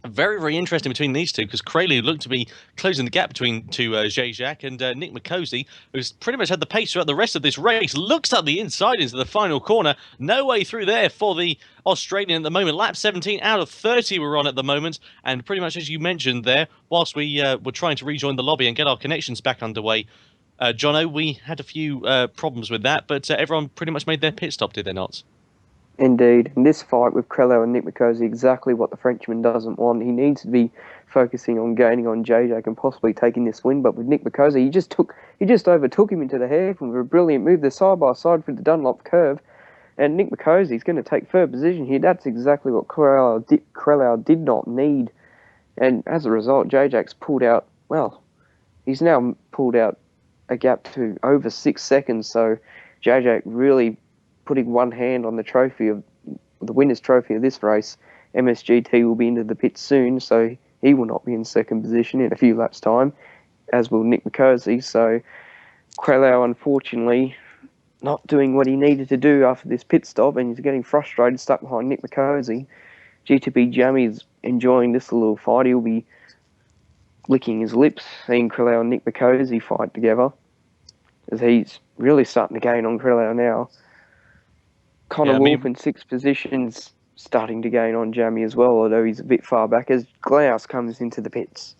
very, very interesting between these two, because Krelu looked to be closing the gap between J-Jack and Nick McCosey, who's pretty much had the pace throughout the rest of this race. Looks up the inside into the final corner. No way through there for the Australian at the moment. Lap 17 out of 30 we're on at the moment. And pretty much as you mentioned there, whilst we were trying to rejoin the lobby and get our connections back underway, Jono, we had a few problems with that, but everyone pretty much made their pit stop, did they not? Indeed. In this fight with Krellau and Nick McCosey, exactly what the Frenchman doesn't want. He needs to be focusing on gaining on J-Jack and possibly taking this win. But with Nick McCosey, he just overtook him into the hairpin with a brilliant move. They're side by side for the Dunlop curve. And Nick McCosey's going to take 3rd position here. That's exactly what Krellau did not need. And as a result, J-Jack's pulled out, well, he's now pulled out a gap to over 6 seconds. So J-Jack really putting one hand on the trophy of the winner's trophy of this race. MSGT will be into the pit soon, so he will not be in 2nd position in a few laps' time, as will Nick McCosey. So Krellau, unfortunately, not doing what he needed to do after this pit stop, and he's getting frustrated, stuck behind Nick McCosey. GTP Jammy's enjoying this little fight. He'll be licking his lips, seeing Krellau and Nick McCosey fight together, as he's really starting to gain on Krellau now. Connor Wolf in 6th position's starting to gain on Jammy as well, although he's a bit far back as Glaus comes into the pits.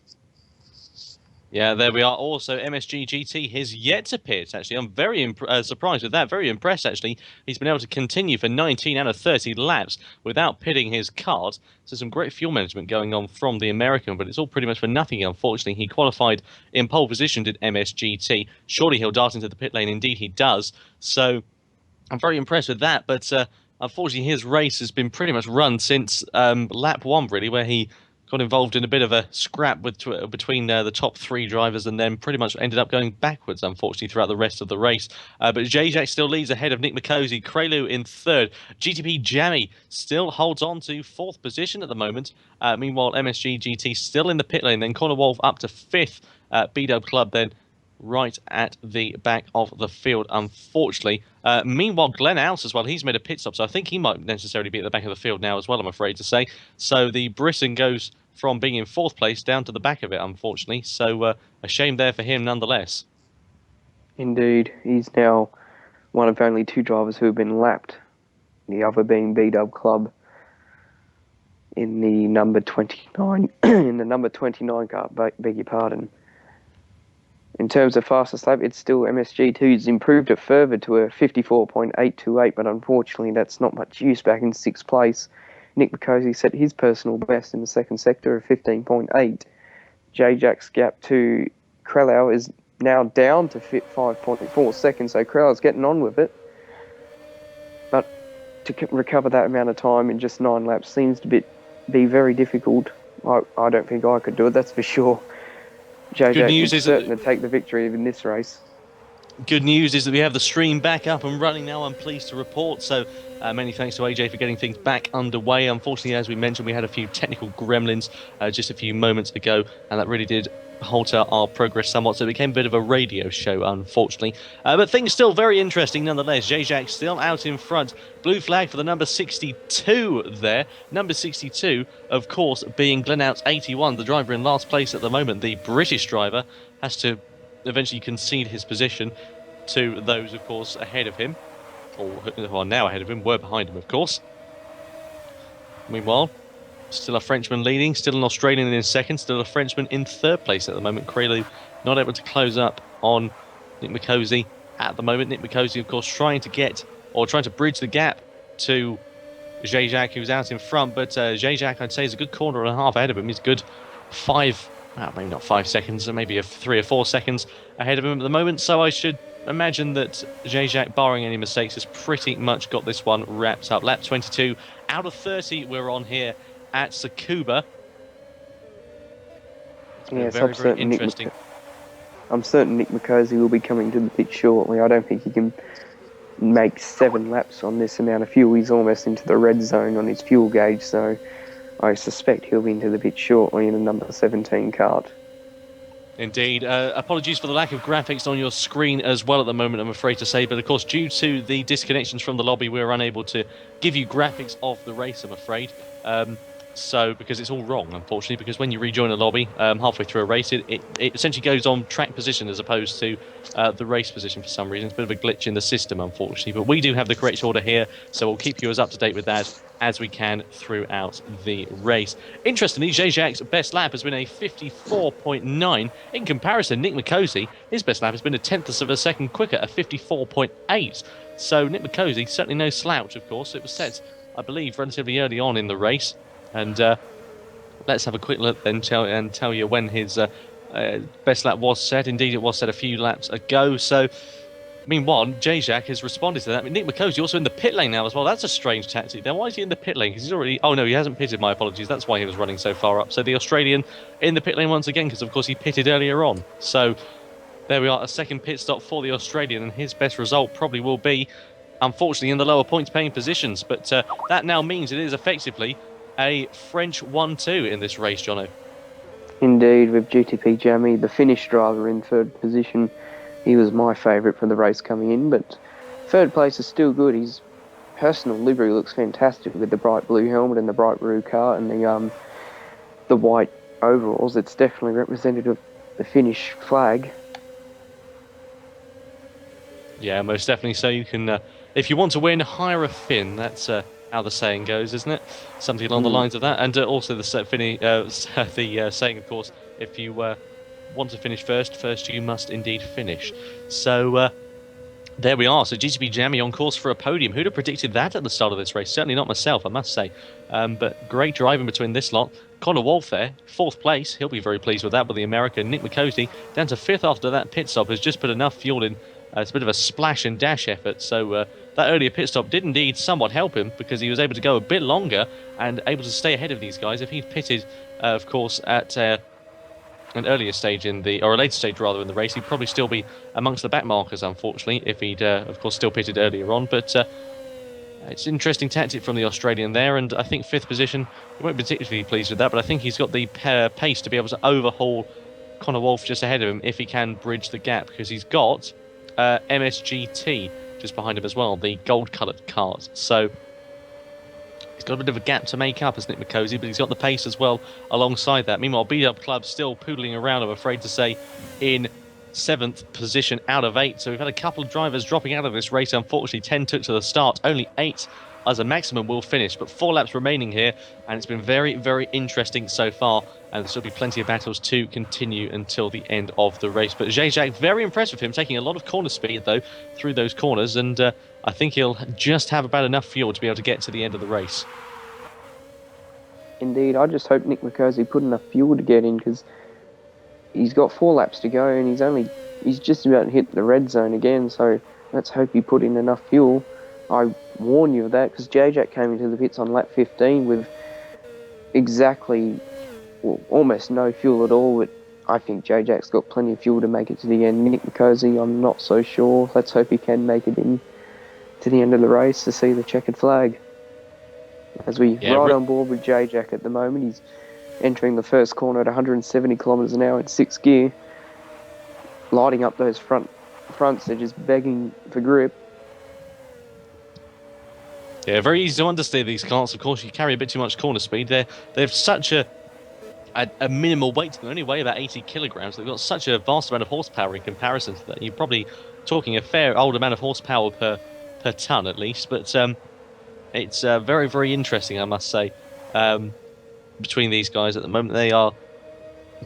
Yeah, there we are. Also, MSG GT has yet to pit, actually. I'm very surprised with that. Very impressed, actually. He's been able to continue for 19 out of 30 laps without pitting his cart. So some great fuel management going on from the American, but it's all pretty much for nothing, unfortunately. He qualified in pole position, did MSGT. Surely he'll dart into the pit lane. Indeed, he does. So I'm very impressed with that, but unfortunately his race has been pretty much run since lap 1, really, where he got involved in a bit of a scrap between the top 3 drivers and then pretty much ended up going backwards, unfortunately, throughout the rest of the race. But J-Jack still leads ahead of Nick Mikosi, Krelu in 3rd. GTP Jammy still holds on to 4th position at the moment. Meanwhile, MSG GT still in the pit lane, then Connor Wolf up to 5th. B-Dub Club then right at the back of the field, unfortunately. Meanwhile, Glenn House as well, he's made a pit stop, so I think he might necessarily be at the back of the field now as well, I'm afraid to say. So the Britain goes from being in 4th place down to the back of it, unfortunately. So a shame there for him nonetheless. Indeed, he's now one of only 2 drivers who have been lapped, the other being B-Dub Club in the number 29 in the number 29 car, beg your pardon. In terms of fastest lap, it's still MSG2's improved it further to a 54.828, but unfortunately that's not much use back in 6th place. Nick Mikosi set his personal best in the 2nd sector of 15.8. J-Jack's gap to Krelau is now down to 5.4 seconds, so Krelau's getting on with it. But to recover that amount of time in just 9 laps seems to be very difficult. I don't think I could do it, that's for sure. J-Jack is certain to take the victory in this race. Good news is that we have the stream back up and running now, I'm pleased to report. So many thanks to AJ for getting things back underway. Unfortunately, as we mentioned, we had a few technical gremlins just a few moments ago, and that really did halter our progress somewhat, so it became a bit of a radio show, unfortunately. But things still very interesting nonetheless. J-Jack still out in front. Blue flag for the number 62 there. Number 62, of course, being Glenouts 81, the driver in last place at the moment. The British driver has to eventually concede his position to those, of course, ahead of him, or who are now ahead of him, were behind him, of course. Meanwhile, still a Frenchman leading, still an Australian in 2nd, still a Frenchman in 3rd place at the moment. Krelu not able to close up on Nick Mikosi at the moment. Nick Mikosi, of course, trying to bridge the gap to J-Jack, who's out in front, but J-Jack, I'd say, is a good corner and a half ahead of him. He's good 5, maybe not 5 seconds, maybe 3 or 4 seconds ahead of him at the moment, so I should imagine that J-Jack, barring any mistakes, has pretty much got this one wrapped up. Lap 22 out of 30 we're on here at Tsukuba. Yes, very interesting. I'm certain Nick Mikosi will be coming to the pit shortly. I don't think he can make 7 laps on this amount of fuel. He's almost into the red zone on his fuel gauge, so I suspect he'll be into the pit shortly in a number 17 kart. Indeed. Apologies for the lack of graphics on your screen as well at the moment, I'm afraid to say. But of course, due to the disconnections from the lobby, we're unable to give you graphics of the race, I'm afraid. So, because it's all wrong, unfortunately, because when you rejoin a lobby halfway through a race, it essentially goes on track position as opposed to the race position for some reason. It's a bit of a glitch in the system, unfortunately. But we do have the correct order here, so we'll keep you as up to date with that as we can throughout the race. Interestingly, J-Jack's best lap has been a 54.9. In comparison, Nick Mikosi, his best lap has been a 1/10 of a second quicker, a 54.8. So Nick Mikosi, certainly no slouch, of course. It was set, I believe, relatively early on in the race. And let's have a quick look then and tell you when his best lap was set. Indeed, it was set a few laps ago. So, meanwhile, J-Jack has responded to that. I mean, Nick Mikosi also in the pit lane now as well. That's a strange tactic. Then why is he in the pit lane? Because he's already... Oh, no, he hasn't pitted. My apologies. That's why he was running so far up. So the Australian in the pit lane once again, because, of course, he pitted earlier on. So there we are, a second pit stop for the Australian, and his best result probably will be, unfortunately, in the lower points-paying positions. But that now means it is effectively a French 1-2 in this race, Jono. Indeed, with GTP Jammy, the Finnish driver in 3rd position. He was my favourite for the race coming in, but 3rd place is still good. His personal livery looks fantastic with the bright blue helmet and the bright blue car and the white overalls. It's definitely representative of the Finnish flag. Yeah, most definitely. So you can, if you want to win, hire a Finn. That's how the saying goes, isn't it? Something along the lines of that. And also the saying, of course, if you want to finish first you must indeed finish. So there we are. So GTP Jammy on course for a podium. Who'd have predicted that at the start of this race? Certainly not myself, I must say. But great driving between this lot. Connor Wolf there, 4th place. He'll be very pleased with that. But the American Nick McCosey down to 5th after that pit stop has just put enough fuel in. It's a bit of a splash and dash effort. So that earlier pit stop did indeed somewhat help him because he was able to go a bit longer and able to stay ahead of these guys. If he'd pitted, of course, at an earlier stage or a later stage rather in the race, he'd probably still be amongst the back markers, unfortunately, if he'd, of course, still pitted earlier on. But it's an interesting tactic from the Australian there, and I think 5th position, he won't be particularly pleased with that, but I think he's got the pace to be able to overhaul Connor Wolf just ahead of him if he can bridge the gap, because he's got MSGT just behind him as well, the gold-coloured cart. So he's got a bit of a gap to make up as Nick McCosey, but he's got the pace as well alongside that. Meanwhile, Beat Up Club still poodling around, I'm afraid to say, in 7th position out of 8. So we've had a couple of drivers dropping out of this race. Unfortunately, 10 took to the start. Only 8 as a maximum will finish, but 4 laps remaining here, and it's been very, very interesting so far, and there'll still be plenty of battles to continue until the end of the race. But Jacques, very impressed with him, taking a lot of corner speed, though, through those corners, and I think he'll just have about enough fuel to be able to get to the end of the race. Indeed, I just hope Nick McCosey put enough fuel to get in, because he's got 4 laps to go, and he's just about to hit the red zone again, so let's hope he put in enough fuel. I warn you of that, because Jack came into the pits on lap 15 with almost no fuel at all, but I think Jack's got plenty of fuel to make it to the end. Nick McCosey, I'm not so sure. Let's hope he can make it in to the end of the race to see the checkered flag. As we ride on board with Jack at the moment, he's entering the first corner at 170 kilometres an hour in 6th gear, lighting up those fronts. They're just begging for grip. Yeah, very easy to understeer these carts. Of course, you carry a bit too much corner speed. They've such a minimal weight to them, only weigh about 80 kilograms. They've got such a vast amount of horsepower in comparison to that. You're probably talking a fair old amount of horsepower per ton at least. But it's very, very interesting, I must say, between these guys at the moment. They are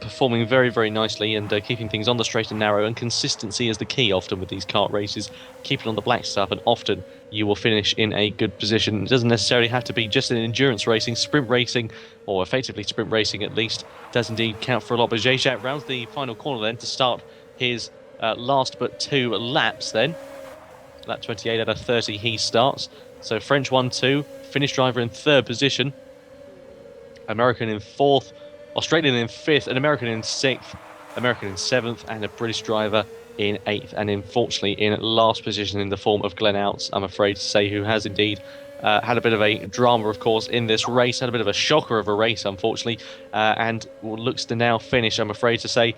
performing very, very nicely and keeping things on the straight and narrow, and consistency is the key often with these kart races. Keep it on the black stuff, and often you will finish in a good position. It doesn't necessarily have to be just in endurance racing. Sprint racing, or effectively sprint racing at least, does indeed count for a lot. But Jacques rounds the final corner then to start his last but 2 laps then. Lap 28 out of 30 he starts. So French 1-2, Finnish driver in 3rd position, American in 4th, Australian in 5th, an American in 6th, American in 7th, and a British driver in 8th, and unfortunately in last position in the form of Glenn Outs, I'm afraid to say, who has indeed had a bit of a drama, of course, in this race, had a bit of a shocker of a race, unfortunately, and looks to now finish, I'm afraid to say,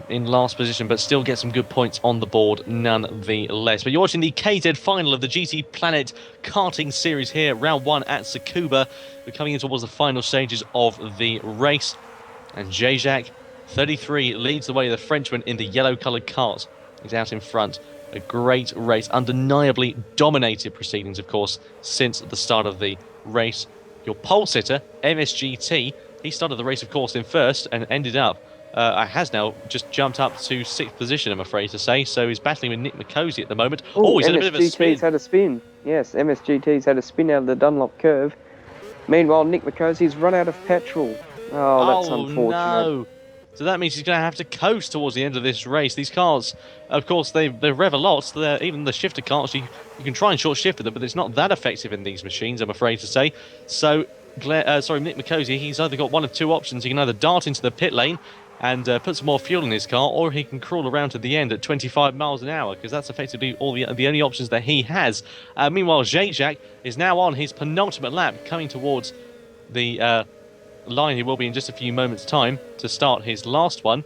in last position, but still get some good points on the board nonetheless. But you're watching the KZ final of the GTPlanet karting series here, round 1 at Tsukuba. We're coming in towards the final stages of the race, and Jacques, 33, leads the way. The Frenchman in the yellow-coloured cart is out in front. A great race, undeniably dominated proceedings, of course, since the start of the race. Your pole sitter, MSGT, he started the race, of course, in 1st and ended up has now just jumped up to 6th position, I'm afraid to say. So he's battling with Nick McCosey at the moment. Ooh, He's had a bit of a spin. MSGT's had a spin. Yes, MSGT's had a spin out of the Dunlop curve. Meanwhile, Nick McCosey's run out of petrol. Oh, that's unfortunate. No. So that means he's going to have to coast towards the end of this race. These cars, of course, they rev a lot. Even the shifter carts, you can try and short shift with them, but it's not that effective in these machines, I'm afraid to say. So, Nick McCosey, he's either got one of 2 options. He can either dart into the pit lane and put some more fuel in his car, or he can crawl around to the end at 25 miles an hour, because that's effectively all the only options that he has. Meanwhile, Jacques is now on his penultimate lap, coming towards the line. He will be in just a few moments' time to start his last one.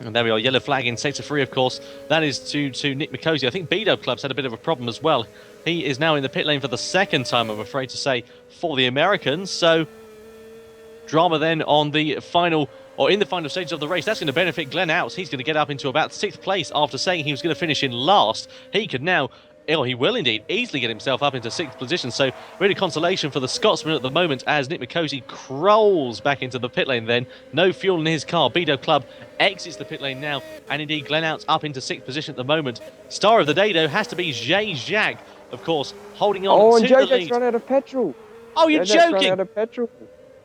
And there we are, yellow flag in sector 3, of course. That is to Nick McCosey. I think B-Dub Club's had a bit of a problem as well. He is now in the pit lane for the 2nd time, I'm afraid to say, for the Americans. So, drama then on the final, or in the final stages of the race. That's going to benefit Glenn Outs. He's going to get up into about 6th place after saying he was going to finish in last. He could now he will indeed easily get himself up into 6th position. So really consolation for the Scotsman at the moment as Nick Mikosi crawls back into the pit lane then. No fuel in his car. Bido Club exits the pit lane now. And indeed, Glenouts up into 6th position at the moment. Star of the day, though, has to be Jacques, of course, holding on Oh, and to the JJ's lead. run out of petrol. Oh, you're JJ's run joking! out of petrol.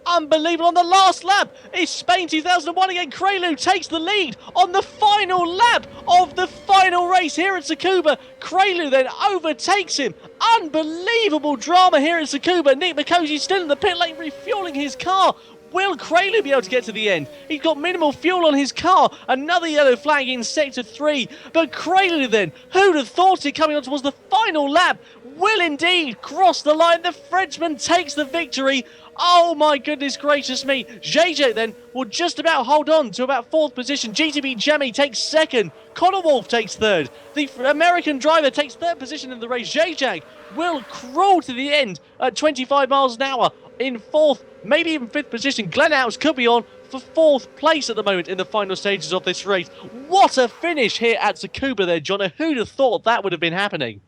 Unbelievable on the last lap. It's Spain 2001 again. Krelu takes the lead on the final lap of the final race here at Tsukuba. Krelu then overtakes him. Unbelievable drama here at Tsukuba. Nick Mikosi still in the pit lane refueling his car. Will Krelu be able to get to the end? He's got minimal fuel on his car. Another yellow flag in Sector 3. But Krelu then, who'd have thought it coming on towards the final lap, will indeed cross the line. The Frenchman takes the victory. Oh my goodness gracious me. JJ then will just about hold on to about 4th position. GTP Jemmy takes 2nd. Connor Wolf takes 3rd. The American driver takes 3rd position in the race. JJ will crawl to the end at 25 miles an hour in 4th, maybe even 5th position. Glenouts could be on for 4th place at the moment in the final stages of this race. What a finish here at Tsukuba there, John. Who'd have thought that would have been happening?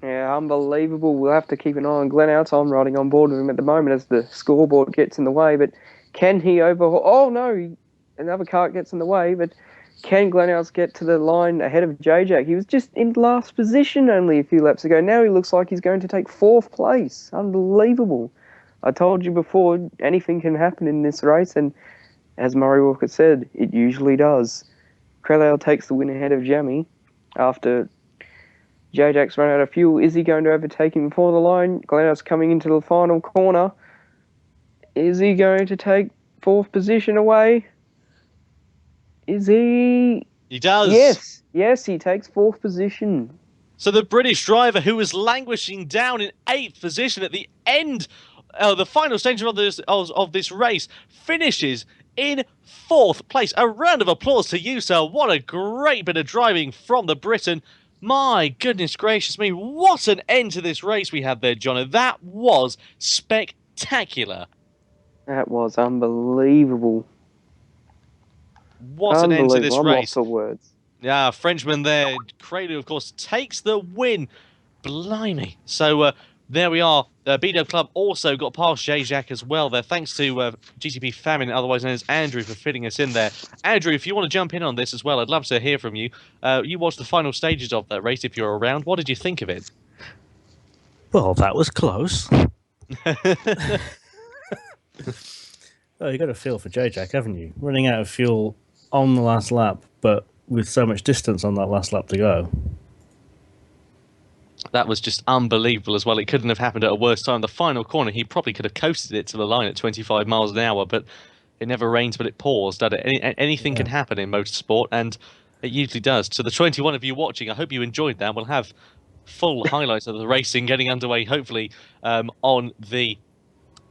Yeah, unbelievable. We'll have to keep an eye on Glenouts. I'm riding on board with him at the moment as the scoreboard gets in the way. But can he overhaul? Oh, no. Another car gets in the way. But can Glenouts get to the line ahead of JJ? He was just in last position only a few laps ago. Now he looks like he's going to take 4th place. Unbelievable. I told you before, anything can happen in this race. And as Murray Walker said, it usually does. Krelel takes the win ahead of Jamie after J-Jack's run out of fuel. Is he going to overtake him before the line? Glenouts coming into the final corner. Is he going to take 4th position away? Is he? He does. Yes, he takes 4th position. So the British driver who was languishing down in 8th position at the end the final stage of this race finishes in 4th place. A round of applause to you, sir. What a great bit of driving from the Briton. My goodness gracious me, what an end to this race we had there, Jono. That was spectacular. That was unbelievable. What an end to this I'm race. lost for words. Yeah, Frenchman there. Krelu, of course, takes the win. Blimey. So there we are. Bido Club also got past Jacques as well there. Thanks to GTP Famine, otherwise known as Andrew, for fitting us in there. Andrew, if you want to jump in on this as well, I'd love to hear from you. You watched the final stages of that race if you're around. What did you think of it? Well, that was close. Oh, you got a feel for J-Jack, haven't you? Running out of fuel on the last lap, but with so much distance on that last lap to go. That was just unbelievable as well. It couldn't have happened at a worse time. The final corner, he probably could have coasted it to the line at 25 miles an hour, but it never rains, but it pours, does it? Anything can happen in motorsport, and it usually does. To the 21 of you watching, I hope you enjoyed that. We'll have full highlights of the racing getting underway, hopefully, on the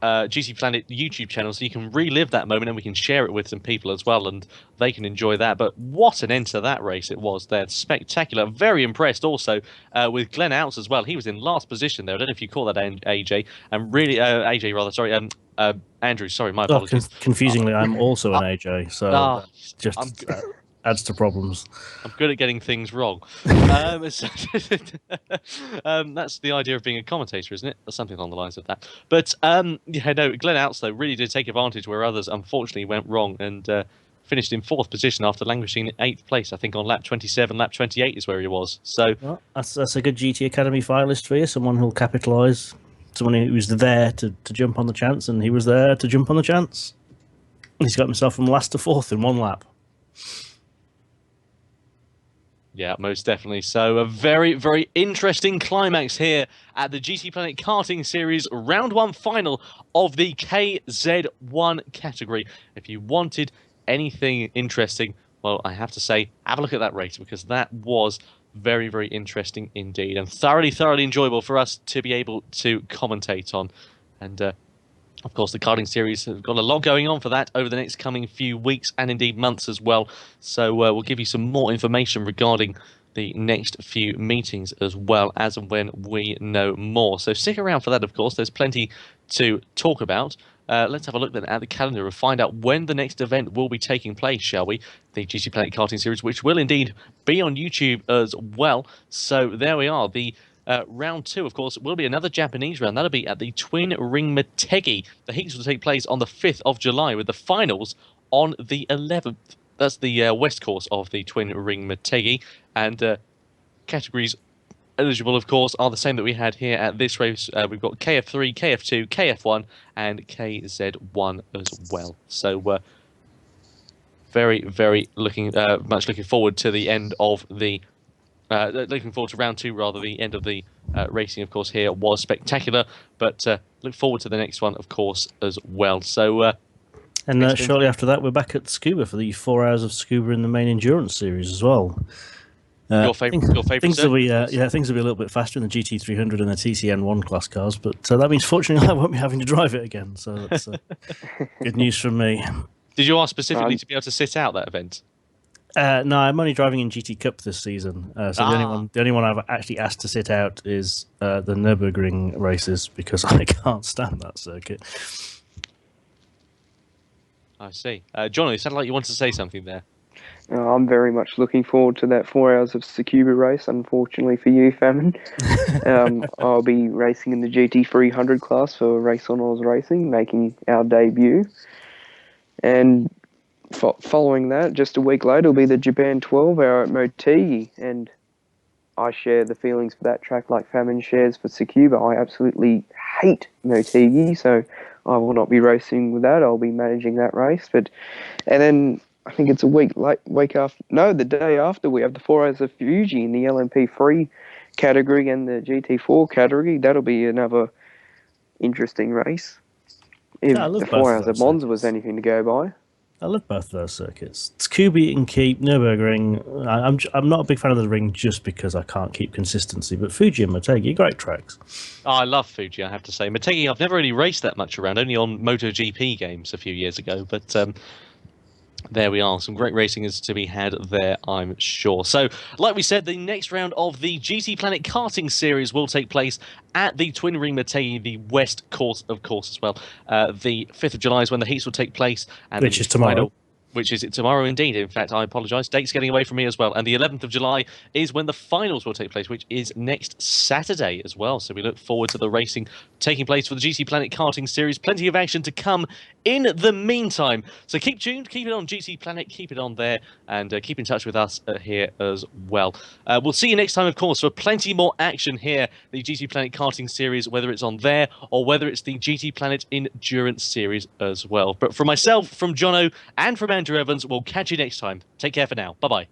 GTPlanet YouTube channel, so you can relive that moment and we can share it with some people as well and they can enjoy that. But what an end to that race it was there. Spectacular. Very impressed also with Glenouts as well. He was in last position there. I don't know if you call that AJ. And really, AJ rather, sorry. Andrew, sorry, my apologies. Confusingly, I'm also an AJ, so just adds to problems. I'm good at getting things wrong. That's the idea of being a commentator, isn't it? Or something along the lines of that. But yeah, no, Glenouts though really did take advantage where others unfortunately went wrong and finished in 4th position after languishing in 8th place. I think on lap 27, lap 28 is where he was. So well, that's a good GT Academy finalist for you. Someone who'll capitalise. Someone who was there to jump on the chance, and he was there to jump on the chance. He's got himself from last to 4th in 1 lap. Yeah, most definitely. So a very, very interesting climax here at the GTPlanet Karting Series Round 1 final of the KZ1 category. If you wanted anything interesting, well, I have to say, have a look at that race because that was very, very interesting indeed and thoroughly, thoroughly enjoyable for us to be able to commentate on. And of course, the karting series have got a lot going on for that over the next coming few weeks and indeed months as well. So we'll give you some more information regarding the next few meetings as well as and when we know more. So stick around for that, of course. There's plenty to talk about. Let's have a look then at the calendar and find out when the next event will be taking place, shall we? The GTPlanet Karting Series, which will indeed be on YouTube as well. So there we are. The round 2, of course, will be another Japanese round. That'll be at the Twin Ring Motegi. The heats will take place on the 5th of July, with the finals on the 11th. That's the west course of the Twin Ring Motegi. And categories eligible, of course, are the same that we had here at this race. We've got KF3, KF2, KF1, and KZ1 as well. So very, very much looking forward to the end of the looking forward to round 2, rather. The end of the racing, of course, here was spectacular, but look forward to the next one, of course, as well. So, and shortly after that, we're back at Tsukuba for the 4 hours of Tsukuba in the main endurance series as well. Your favourite things will be things will be a little bit faster in the GT300 and the TCN1 class cars, but that means fortunately I won't be having to drive it again. So that's good news from me. Did you ask specifically to be able to sit out that event? No, I'm only driving in GT Cup this season, so the only one I've actually asked to sit out is the Nürburgring races, because I can't stand that circuit. I see. John, it sounded like you wanted to say something there. I'm very much looking forward to that 4 hours of Tsukuba race. Unfortunately for you, Famine, I'll be racing in the GT300 class for Race on Oz Racing, making our debut. And following that, just a week later, will be the Japan 12 hour at Motegi. And I share the feelings for that track like Famine shares for Tsukuba. I absolutely hate Motegi, so I will not be racing with that. I'll be managing that race. And then I think it's the day after, we have the 4 hours of Fuji in the LMP3 category and the GT4 category. That'll be another interesting race. If the 4 hours of Monza was anything to go by. I love both of those circuits. Tsukuba and Keep, Nürburgring. I'm not a big fan of the ring just because I can't keep consistency, but Fuji and Motegi, great tracks. Oh, I love Fuji, I have to say. Motegi, I've never really raced that much around, only on MotoGP games a few years ago, but there we are. Some great racing is to be had there, I'm sure. So, like we said, the next round of the GTPlanet karting series will take place at the Twin Ring Motegi, the west course, of course, as well. The 5th of July is when the heats will take place. And which is tomorrow. Which is tomorrow indeed. In fact, I apologise. Date's getting away from me as well. And the 11th of July is when the finals will take place, which is next Saturday as well. So we look forward to the racing taking place for the GTPlanet karting series. Plenty of action to come in the meantime. So keep tuned, keep it on GTPlanet, keep it on there, and keep in touch with us here as well. We'll see you next time, of course, for plenty more action here, the GTPlanet karting series, whether it's on there or whether it's the GTPlanet endurance series as well. But from myself, from Jono, and from Andrew Evans, we'll catch you next time. Take care for now. Bye-bye.